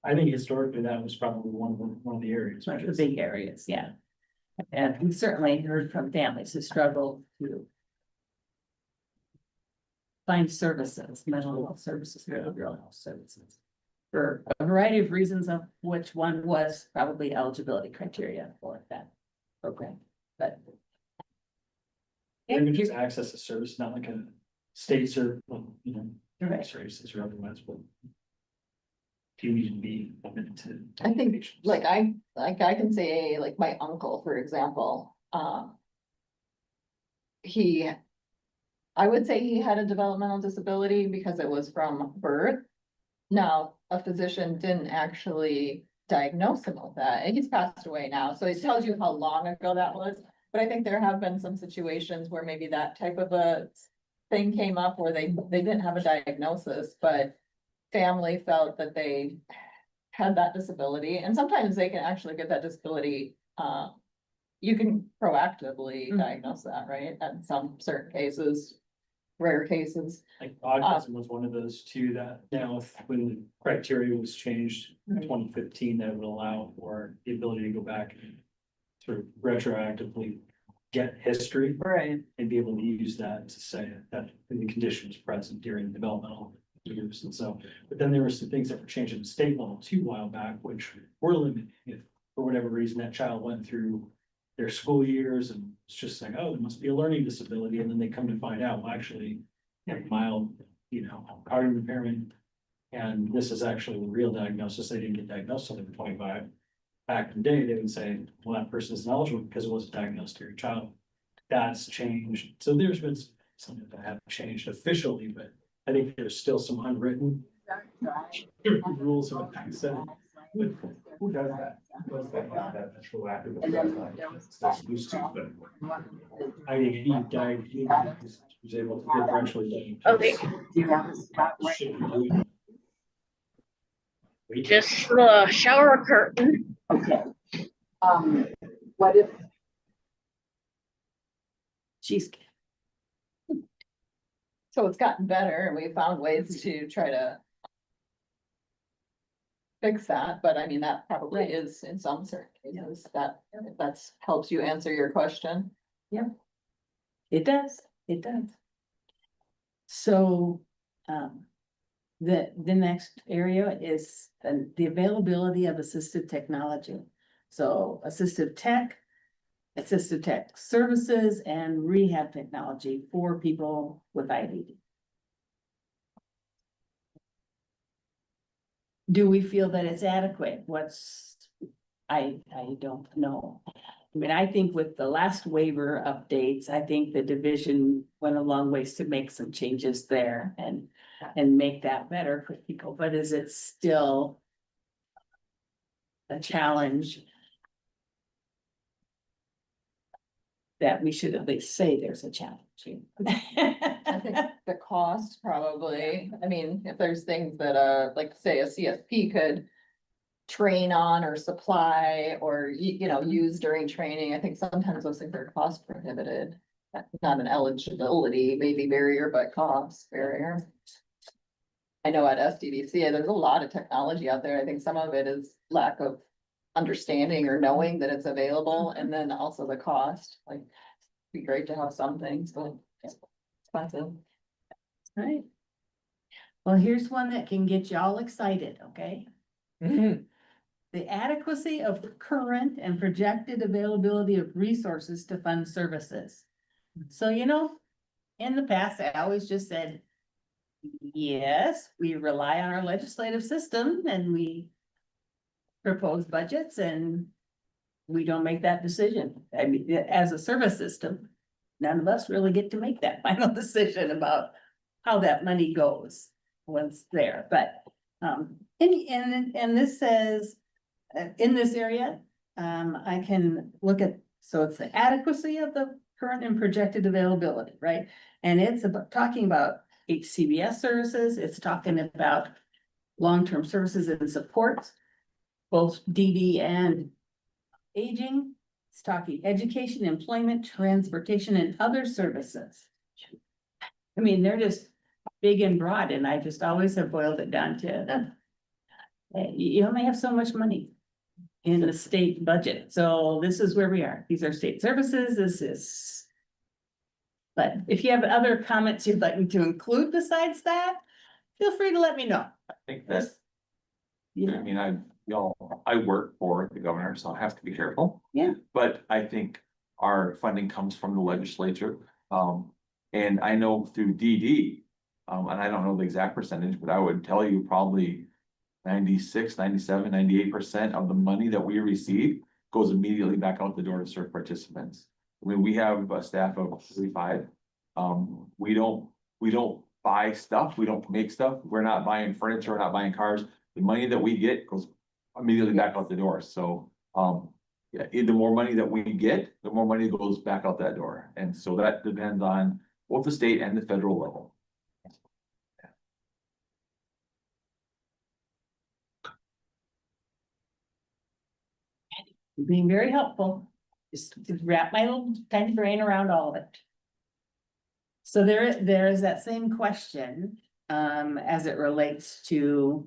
S15: I think historically that was probably one of the areas.
S6: One of the big areas, yeah. And we certainly heard from families who struggle to find services, mental health services, behavioral health services, for a variety of reasons, of which one was probably eligibility criteria for that program, but.
S15: Maybe just access to service, not like a state or,
S6: Right.
S15: services or otherwise, but. Do you need to be limited to?
S10: I think, like, I can say, like, my uncle, for example, I would say he had a developmental disability because it was from birth. Now, a physician didn't actually diagnose him with that, and he's passed away now, so it tells you how long ago that was. But I think there have been some situations where maybe that type of a thing came up where they didn't have a diagnosis, but family felt that they had that disability, and sometimes they can actually get that disability. You can proactively diagnose that, right? In some certain cases, rare cases.
S15: Like autism was one of those two that now when the criteria was changed in 2015, that would allow for the ability to go back and sort of retroactively get history.
S6: Right.
S15: And be able to use that to say that the condition was present during developmental years. And so, but then there were some things that were changed at the state level too a while back, which were limited. If for whatever reason that child went through their school years and it's just like, oh, there must be a learning disability. And then they come to find out, well, actually, mild, cognitive impairment. And this is actually the real diagnosis. They didn't get diagnosed until they were 25. Back in the day, they would say, well, that person is ineligible because it wasn't diagnosed to your child. That's changed. So there's been something that have changed officially, but I think there's still some unwritten rules of access.
S4: Who does that? Does that's proactive? That's loose too, but.
S15: I think he died, he was able to differentially.
S11: Just the shower curtain.
S10: Okay. What if?
S6: Cheesecake.
S10: So it's gotten better and we found ways to try to fix that, but I mean, that probably is in some certain cases that's helps you answer your question.
S6: Yeah. It does. So, the next area is the availability of assistive technology. So assistive tech services, and rehab technology for people with IDD. Do we feel that it's adequate? I don't know. I mean, I think with the last waiver updates, I think the division went a long ways to make some changes there and make that better for people, but is it still a challenge that we should at least say there's a challenge?
S10: I think the cost probably, I mean, if there's things that like say a CSP could train on or supply or, you know, use during training. I think sometimes those things are cost prohibited. Not an eligibility, maybe barrier, but cost barrier. I know at SDDC, there's a lot of technology out there. I think some of it is lack of understanding or knowing that it's available, and then also the cost, like, it'd be great to have some things, but it's expensive.
S13: Right. Well, here's one that can get you all excited, okay? The adequacy of current and projected availability of resources to fund services. So, you know, in the past, I always just said, yes, we rely on our legislative system and we propose budgets and we don't make that decision. I mean, as a service system, none of us really get to make that final decision about how that money goes once there, but, and this says, in this area, I can look at, so it's the adequacy of the current and projected availability, right? And it's about talking about HCBS services, it's talking about long-term services and supports, both DD and aging. It's talking education, employment, transportation, and other services. I mean, they're just big and broad, and I just always have boiled it down to you only have so much money in the state budget. So this is where we are. These are state services. This is. But if you have other comments you'd like me to include besides that, feel free to let me know.
S8: I think that's, I mean, I work for the governor, so I have to be careful.
S13: Yeah.
S8: But I think our funding comes from the legislature. And I know through DD, and I don't know the exact percentage, but I would tell you probably 96, 97, 98% of the money that we receive goes immediately back out the door to serve participants. I mean, we have a staff of 35. We don't buy stuff. We don't make stuff. We're not buying furniture. We're not buying cars. The money that we get goes immediately back out the door. So, yeah, the more money that we get, the more money goes back out that door. And so that depends on both the state and the federal level.
S13: Being very helpful, just to wrap my little tiny brain around all of it. So there is that same question, as it relates to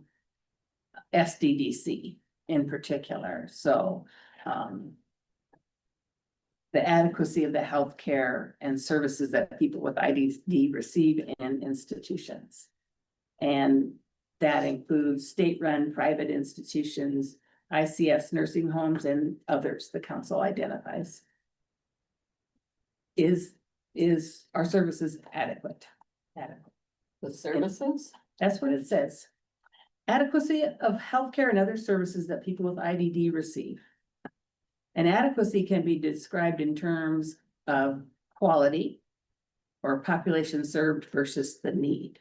S13: SDDC in particular, so, the adequacy of the healthcare and services that people with IDD receive in institutions. And that includes state-run private institutions, ICS nursing homes, and others the council identifies. Is our services adequate? Adequate.
S10: The services?
S13: That's what it says. Adequacy of healthcare and other services that people with IDD receive. And adequacy can be described in terms of quality or population served versus the need.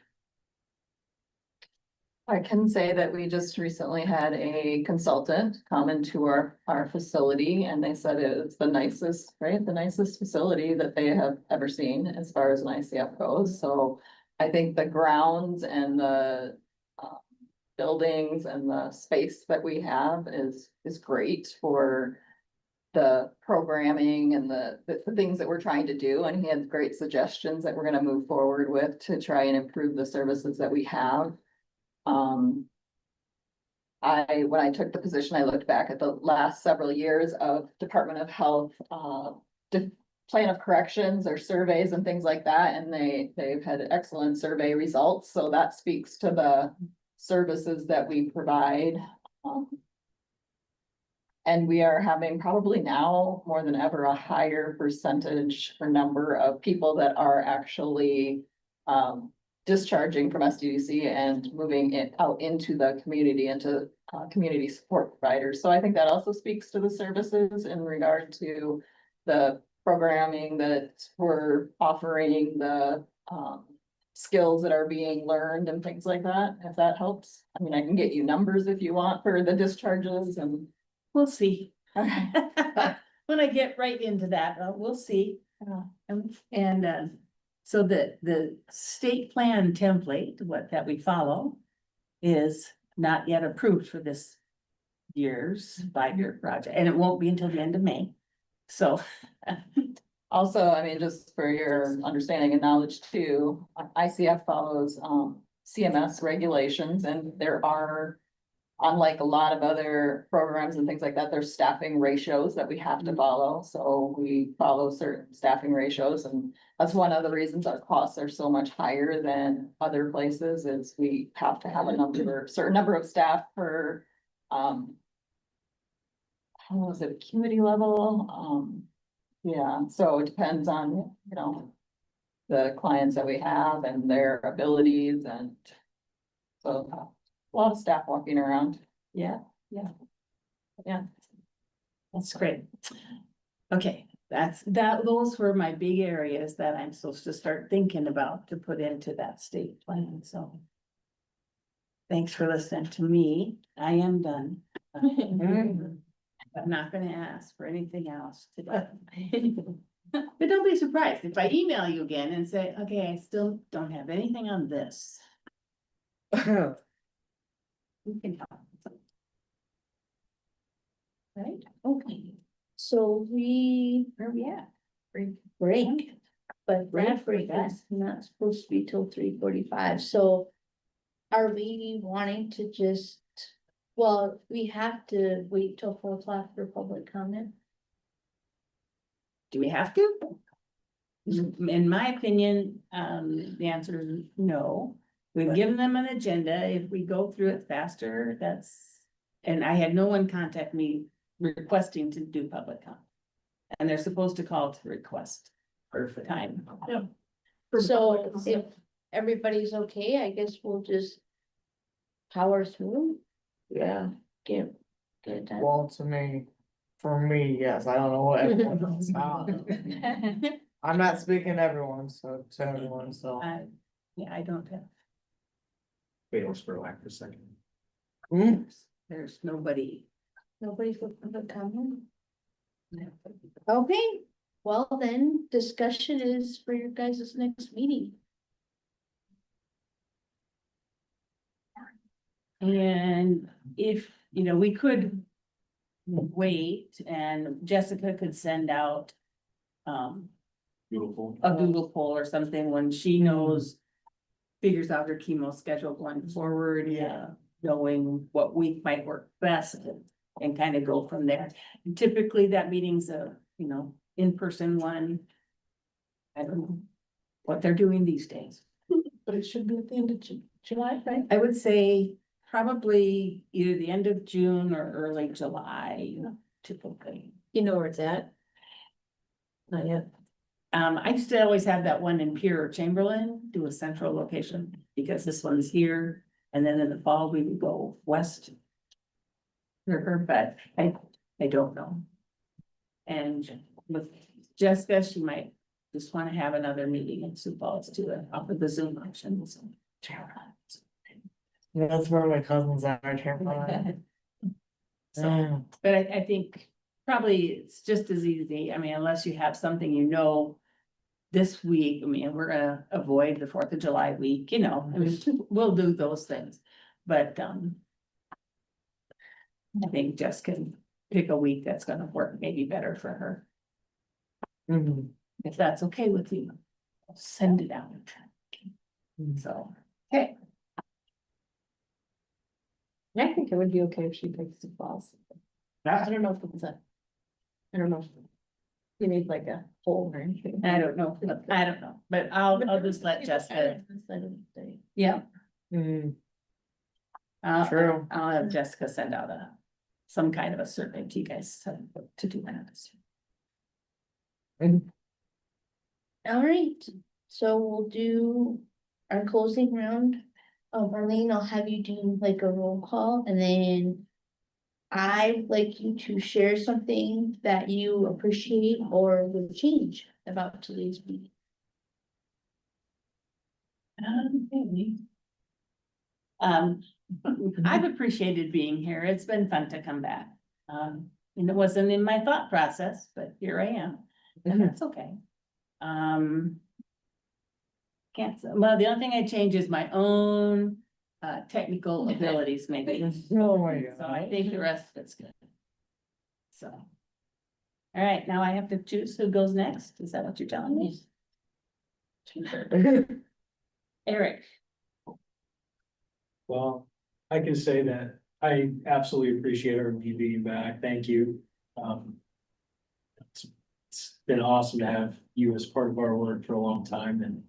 S10: I can say that we just recently had a consultant come into our facility, and they said it's the nicest, right? The nicest facility that they have ever seen as far as an ICF goes. So I think the grounds and the buildings and the space that we have is great for the programming and the things that we're trying to do. And he had great suggestions that we're going to move forward with to try and improve the services that we have. When I took the position, I looked back at the last several years of Department of Health, plan of corrections or surveys and things like that. And they've had excellent survey results. So that speaks to the services that we provide. And we are having probably now more than ever a higher percentage or number of people that are actually discharging from SDDC and moving it out into the community, into community support providers. So I think that also speaks to the services in regard to the programming that we're offering, the skills that are being learned and things like that, if that helps. I mean, I can get you numbers if you want for the discharges, and
S13: we'll see. When I get right into that, we'll see. So the state plan template, that we follow, is not yet approved for this
S6: years, 5-year project, and it won't be until the end of May. So,
S10: Also, I mean, just for your understanding and knowledge too, ICF follows CMS regulations and there are. Unlike a lot of other programs and things like that, there's staffing ratios that we have to follow, so we follow certain staffing ratios and. That's one of the reasons our costs are so much higher than other places is we have to have a certain number of staff per. How was it, acuity level? Yeah, so it depends on, you know. The clients that we have and their abilities and. So a lot of staff walking around.
S6: yeah,
S10: Yeah.
S6: that's great. Okay, those were my big areas that I'm supposed to start thinking about to put into that state plan, so. Thanks for listening to me. I am done. I'm not gonna ask for anything else today. But don't be surprised if I email you again and say, okay, I still don't have anything on this. We can talk.
S13: Right, okay, so where we at? Break. But that break is not supposed to be till 3:45, so. Are we wanting to just, well, we have to wait till 4 o'clock for public comment?
S6: Do we have to? In my opinion, the answer is no. We've given them an agenda. If we go through it faster, that's, and I had no one contact me requesting to do public comment. And they're supposed to call to request for time.
S13: Yeah. So if everybody's okay, I guess we'll just power through.
S5: Yeah.
S13: Get it done.
S5: Well, for me, yes, I don't know what everyone else. I'm not speaking to everyone, to everyone, so.
S6: Yeah, I don't have,
S4: Wait, let's relax for a second.
S6: there's nobody.
S13: Nobody's for public comment? Okay, well then, discussion is for your guys' next meeting.
S6: And if, we could wait and Jessica could send out
S4: Beautiful.
S6: a doodle poll or something when she knows, figures out her chemo schedule going forward, knowing what week might work best and kind of go from there. Typically, that meeting's a, in-person one. I don't know what they're doing these days.
S10: But it should be at the end of July, right?
S6: I would say probably either the end of June or early July, typically.
S13: You know where it's at? Not yet.
S6: I used to always have that one in Pierre or Chamberlain, do a central location, because this one's here, and then in the fall, we would go west. River, but I don't know. And with Jessica, she might just want to have another meeting in Sioux Falls to offer the Zoom option, so.
S5: Yeah, that's where my cousins are,
S6: So, but I think probably it's just as easy, unless you have something this week, we're gonna avoid the 4th of July week, we'll do those things. But, I think Jess can pick a week that's gonna work maybe better for her. If that's okay with you, I'll send it out. So, okay.
S10: I think it would be okay if she picks the boss. I don't know if it's I don't know. You need like a poll or anything.
S6: I don't know, but I'll just let Jessica. Yeah.
S5: True.
S6: I'll have Jessica send out some kind of a survey to you guys to do that.
S13: All right, so we'll do our closing round. Marlene, I'll have you do like a roll call and then I'd like you to share something that you appreciate or would change about today's meeting.
S6: I've appreciated being here. It's been fun to come back. And it wasn't in my thought process, but here I am, and that's okay. The only thing I change is my own technical abilities maybe.
S5: Oh my
S6: So I think the rest of it's good. So. All right, now I have to choose who goes next. Is that what you're telling me? Eric.
S15: Well, I can say that I absolutely appreciate our being back. Thank you. It's been awesome to have you as part of our work for a long time, and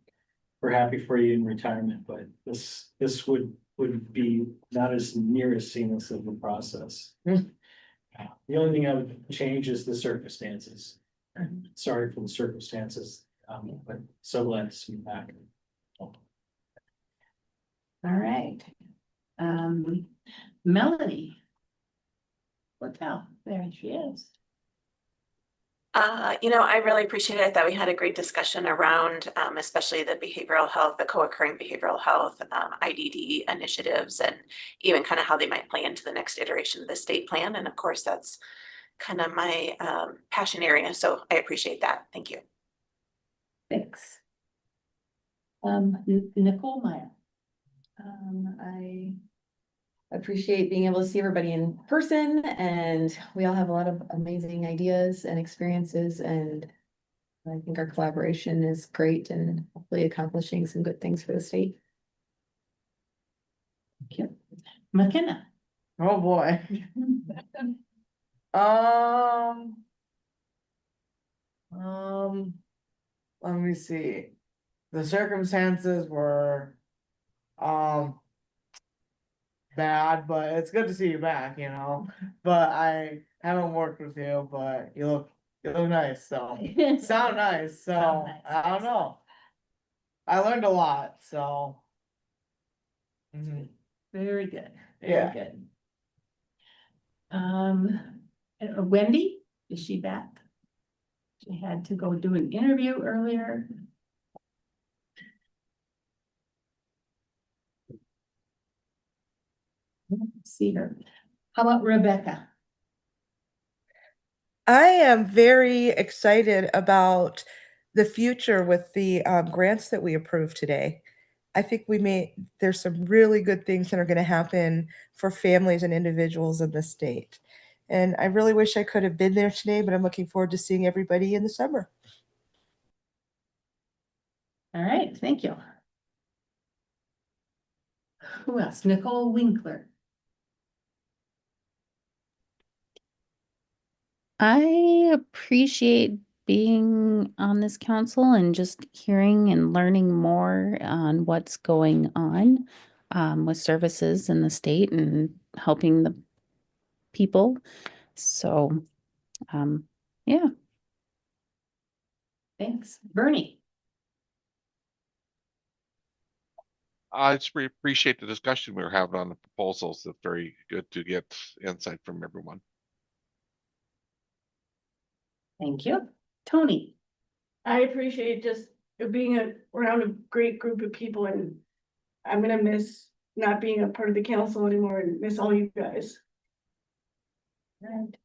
S15: we're happy for you in retirement, but this would be not as near as seamless of a process. The only thing I would change is the circumstances. Sorry for the circumstances, but so glad to see you back.
S6: All right. Melody. What now? There she is.
S14: I really appreciate it that we had a great discussion around, especially the behavioral health, the co-occurring behavioral health, IDD initiatives, and even kind of how they might play into the next iteration of the state plan. And of course, that's kind of my passion area. So I appreciate that. Thank you.
S6: Thanks. Nicole Meyer.
S22: I appreciate being able to see everybody in person, and we all have a lot of amazing ideas and experiences, and I think our collaboration is great and hopefully accomplishing some good things for the state.
S6: Thank you. McKenna.
S5: Oh, boy. Let me see. The circumstances were, bad, but it's good to see you back, but I haven't worked with you, but you look nice, so sound nice, so I don't know. I learned a lot, so.
S6: Very good. Very
S5: Yeah.
S6: good. Wendy, is she back? She had to go do an interview earlier. See her. How about Rebecca?
S17: I am very excited about the future with the grants that we approved today. I think there's some really good things that are going to happen for families and individuals in the state. And I really wish I could have been there today, but I'm looking forward to seeing everybody in the summer.
S6: All right, thank you. Who else? Nicole Winkler.
S23: I appreciate being on this council and just hearing and learning more on what's going on with services in the state and helping the people. So, yeah.
S6: Thanks. Bernie.
S24: I just appreciate the discussion we were having on the proposals. It's very good to get insight from everyone.
S6: Thank you. Tony.
S25: I appreciate just being around a great group of people, and I'm gonna miss not being a part of the council anymore and miss all you guys.
S6: Right.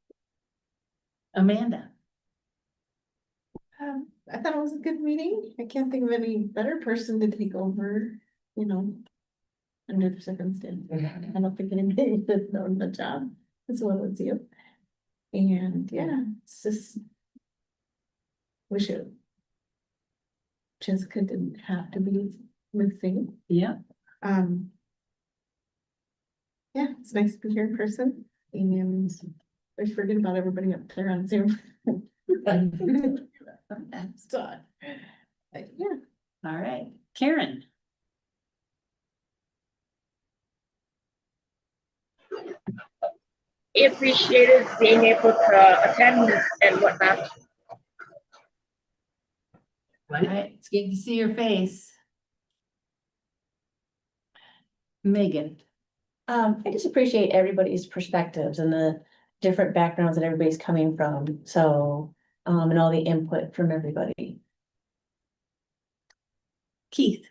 S6: Amanda.
S26: I thought it was a good meeting. I can't think of any better person to take over, under the circumstances. I don't think anybody did know the job as well as you. And yeah, it's just wish it. Jessica didn't have to be missing.
S6: Yeah.
S26: Yeah, it's nice to be here in person, and I forget about everybody up there on Zoom.
S6: So, yeah. All right, Karen.
S11: Appreciated being able to attend and whatnot.
S6: All right, it's good to see your face. Megan.
S27: I just appreciate everybody's perspectives and the different backgrounds that everybody's coming from. So, and all the input from everybody.
S6: Keith.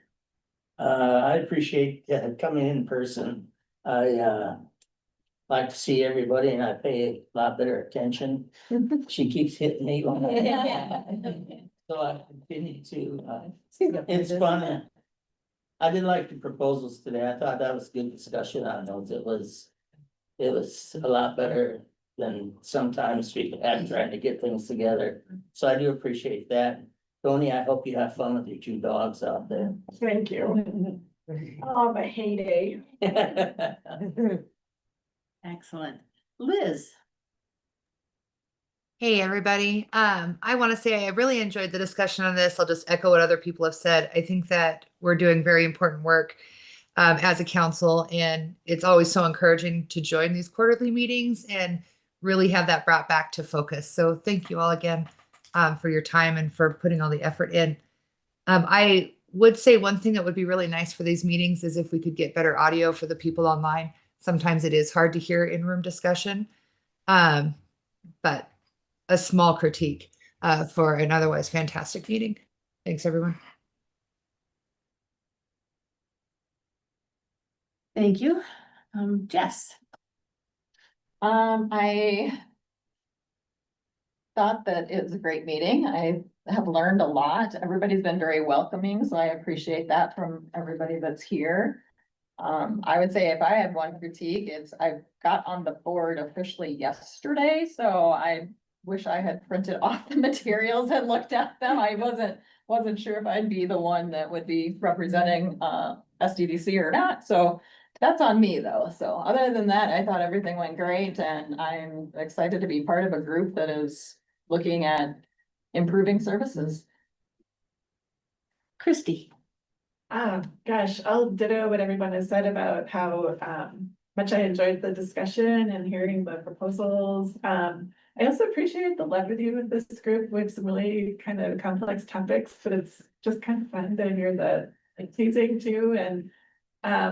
S9: I appreciate coming in person. I like to see everybody and I pay a lot better attention. She keeps hitting me. So I continue to, it's fun. I did like the proposals today. I thought that was good discussion on those. It was a lot better than sometimes we had trying to get things together. So I do appreciate that. Tony, I hope you have fun with your 2 dogs out there.
S25: Thank you. Oh, my heyday.
S6: Excellent. Liz?
S1: Hey, everybody. I want to say I really enjoyed the discussion on this. I'll just echo what other people have said. I think that we're doing very important work as a council, and it's always so encouraging to join these quarterly meetings and really have that brought back to focus. So thank you all again for your time and for putting all the effort in. I would say one thing that would be really nice for these meetings is if we could get better audio for the people online. Sometimes it is hard to hear in-room discussion, but a small critique for an otherwise fantastic meeting. Thanks, everyone.
S6: Thank you. Jess?
S10: I thought that it was a great meeting. I have learned a lot. Everybody's been very welcoming, so I appreciate that from everybody that's here. I would say if I had one critique, it's I got on the board officially yesterday, so I wish I had printed off the materials and looked at them. I wasn't sure if I'd be the one that would be representing SDDC or not, so that's on me though. So other than that, I thought everything went great, and I'm excited to be part of a group that is looking at improving services.
S6: Christy?
S25: Gosh, I'll ditto what everyone has said about how much I enjoyed the discussion and hearing the proposals. I also appreciate the levity with this group with some really kind of complex topics, but it's just kind of fun to hear the teasing too, and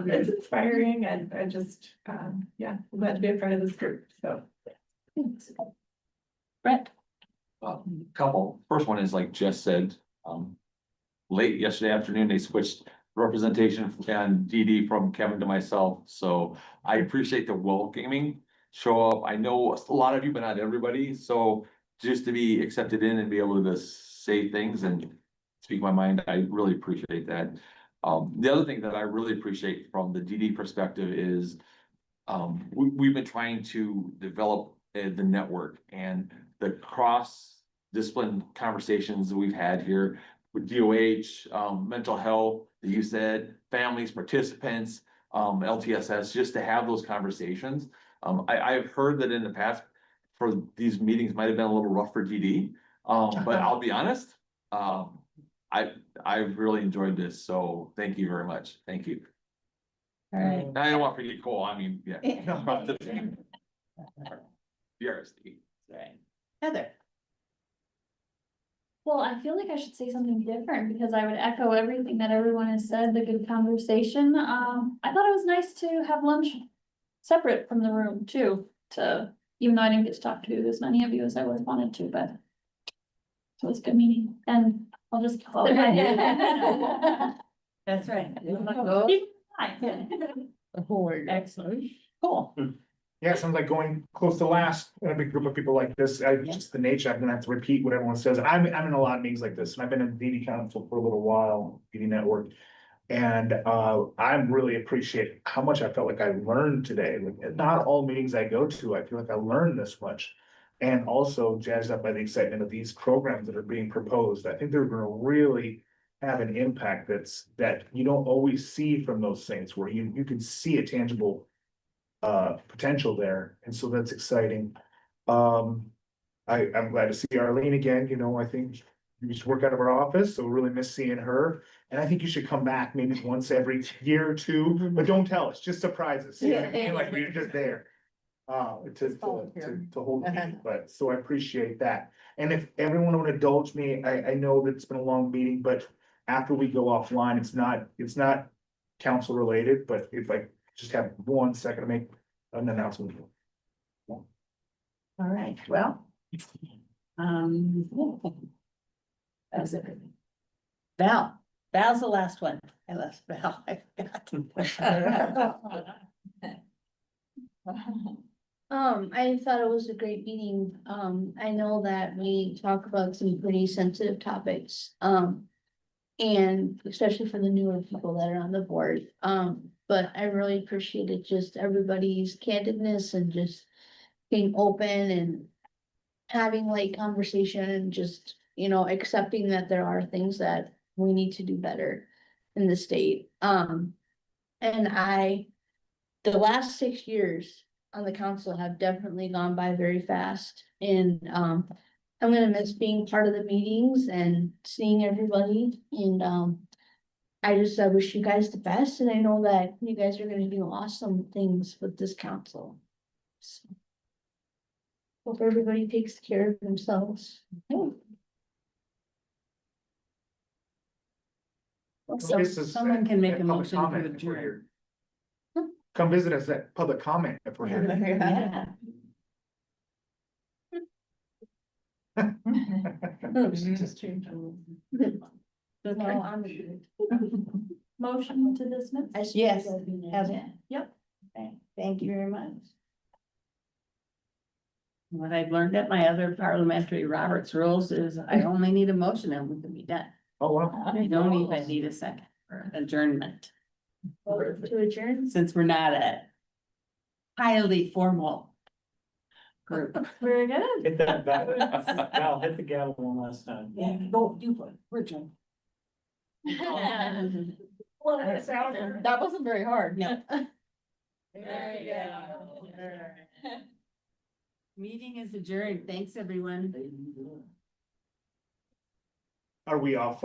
S25: it's inspiring, and I just yeah, I'm glad to be a part of this group. So thanks.
S6: Brett?
S8: Couple. First one is like Jess said, late yesterday afternoon, they switched representation and DD from Kevin to myself. So I appreciate the welcoming show up. I know a lot of you, but not everybody. So just to be accepted in and be able to say things and speak my mind, I really appreciate that. The other thing that I really appreciate from the DD perspective is we've been trying to develop the network and the cross-discipline conversations that we've had here with DOH, mental health, the youth ed, families, participants, LTSS, just to have those conversations. I've heard that in the past for these meetings might have been a little rough for DD, but I'll be honest, I've really enjoyed this, so thank you very much. Thank you.
S6: All right.
S8: I don't want to forget Cole, I mean, yeah. BRSD.
S6: Right. Heather?
S16: Well, I feel like I should say something different because I would echo everything that everyone has said, the good conversation. I thought it was nice to have lunch separate from the room too, even though I didn't get to talk to as many of you as I would have wanted to, but it was a good meeting, and I'll just.
S6: That's right. Excellent. Cool.
S4: Yeah, sounds like going close to last in a big group of people like this. Just the nature, I'm gonna have to repeat what everyone says. I'm in a lot of meetings like this, and I've been in DD Council for a little while, DD Network. And I really appreciate how much I felt like I learned today. Like, not all meetings I go to, I feel like I learned this much. And also jazzed up by the excitement of these programs that are being proposed. I think they're gonna really have an impact that you don't always see from those things, where you can see a tangible potential there, and so that's exciting. I'm glad to see Arlene again. You know, I think you used to work out of our office, so really miss seeing her. And I think you should come back maybe once every year or two, but don't tell us, just surprise us. You know what I mean? Like we're just there. To hold the meeting, but so I appreciate that. And if everyone would indulge me, I know that it's been a long meeting, but after we go offline, it's not council related, but if I just have 1 second to make an announcement.
S6: All right, well. That's it. Val's the last one. I left Val. I forgot.
S13: I thought it was a great meeting. I know that we talk about some pretty sensitive topics.
S3: And especially for the newer people that are on the board. But I really appreciated just everybody's candidness and just being open and having like conversation and just, you know, accepting that there are things that we need to do better in the state. And the last 6 years on the council have definitely gone by very fast. And, I'm gonna miss being part of the meetings and seeing everybody and, I wish you guys the best and I know that you guys are gonna do awesome things with this council. So, hope everybody takes care of themselves.
S6: Someone can make a motion to adjourn.
S4: Come visit us at public comment if we're here.
S6: Yeah.
S25: Just change.
S16: Motion to dismiss?
S3: Yes.
S16: Yep.
S3: Thank you very much.
S6: What I've learned at my other parliamentary Roberts rules is I only need a motion and we can be done.
S4: Oh, wow.
S6: I don't even need a second for adjournment,
S3: To adjourn?
S6: since we're not a highly formal group.
S16: Very good.
S15: Hit that back, Val, hit the gavel one last time.
S6: Yeah, don't do it, we're adjourned.
S10: That wasn't very hard.
S6: No.
S10: There you go.
S6: Meeting is adjourned. Thanks, everyone.
S4: Are we off,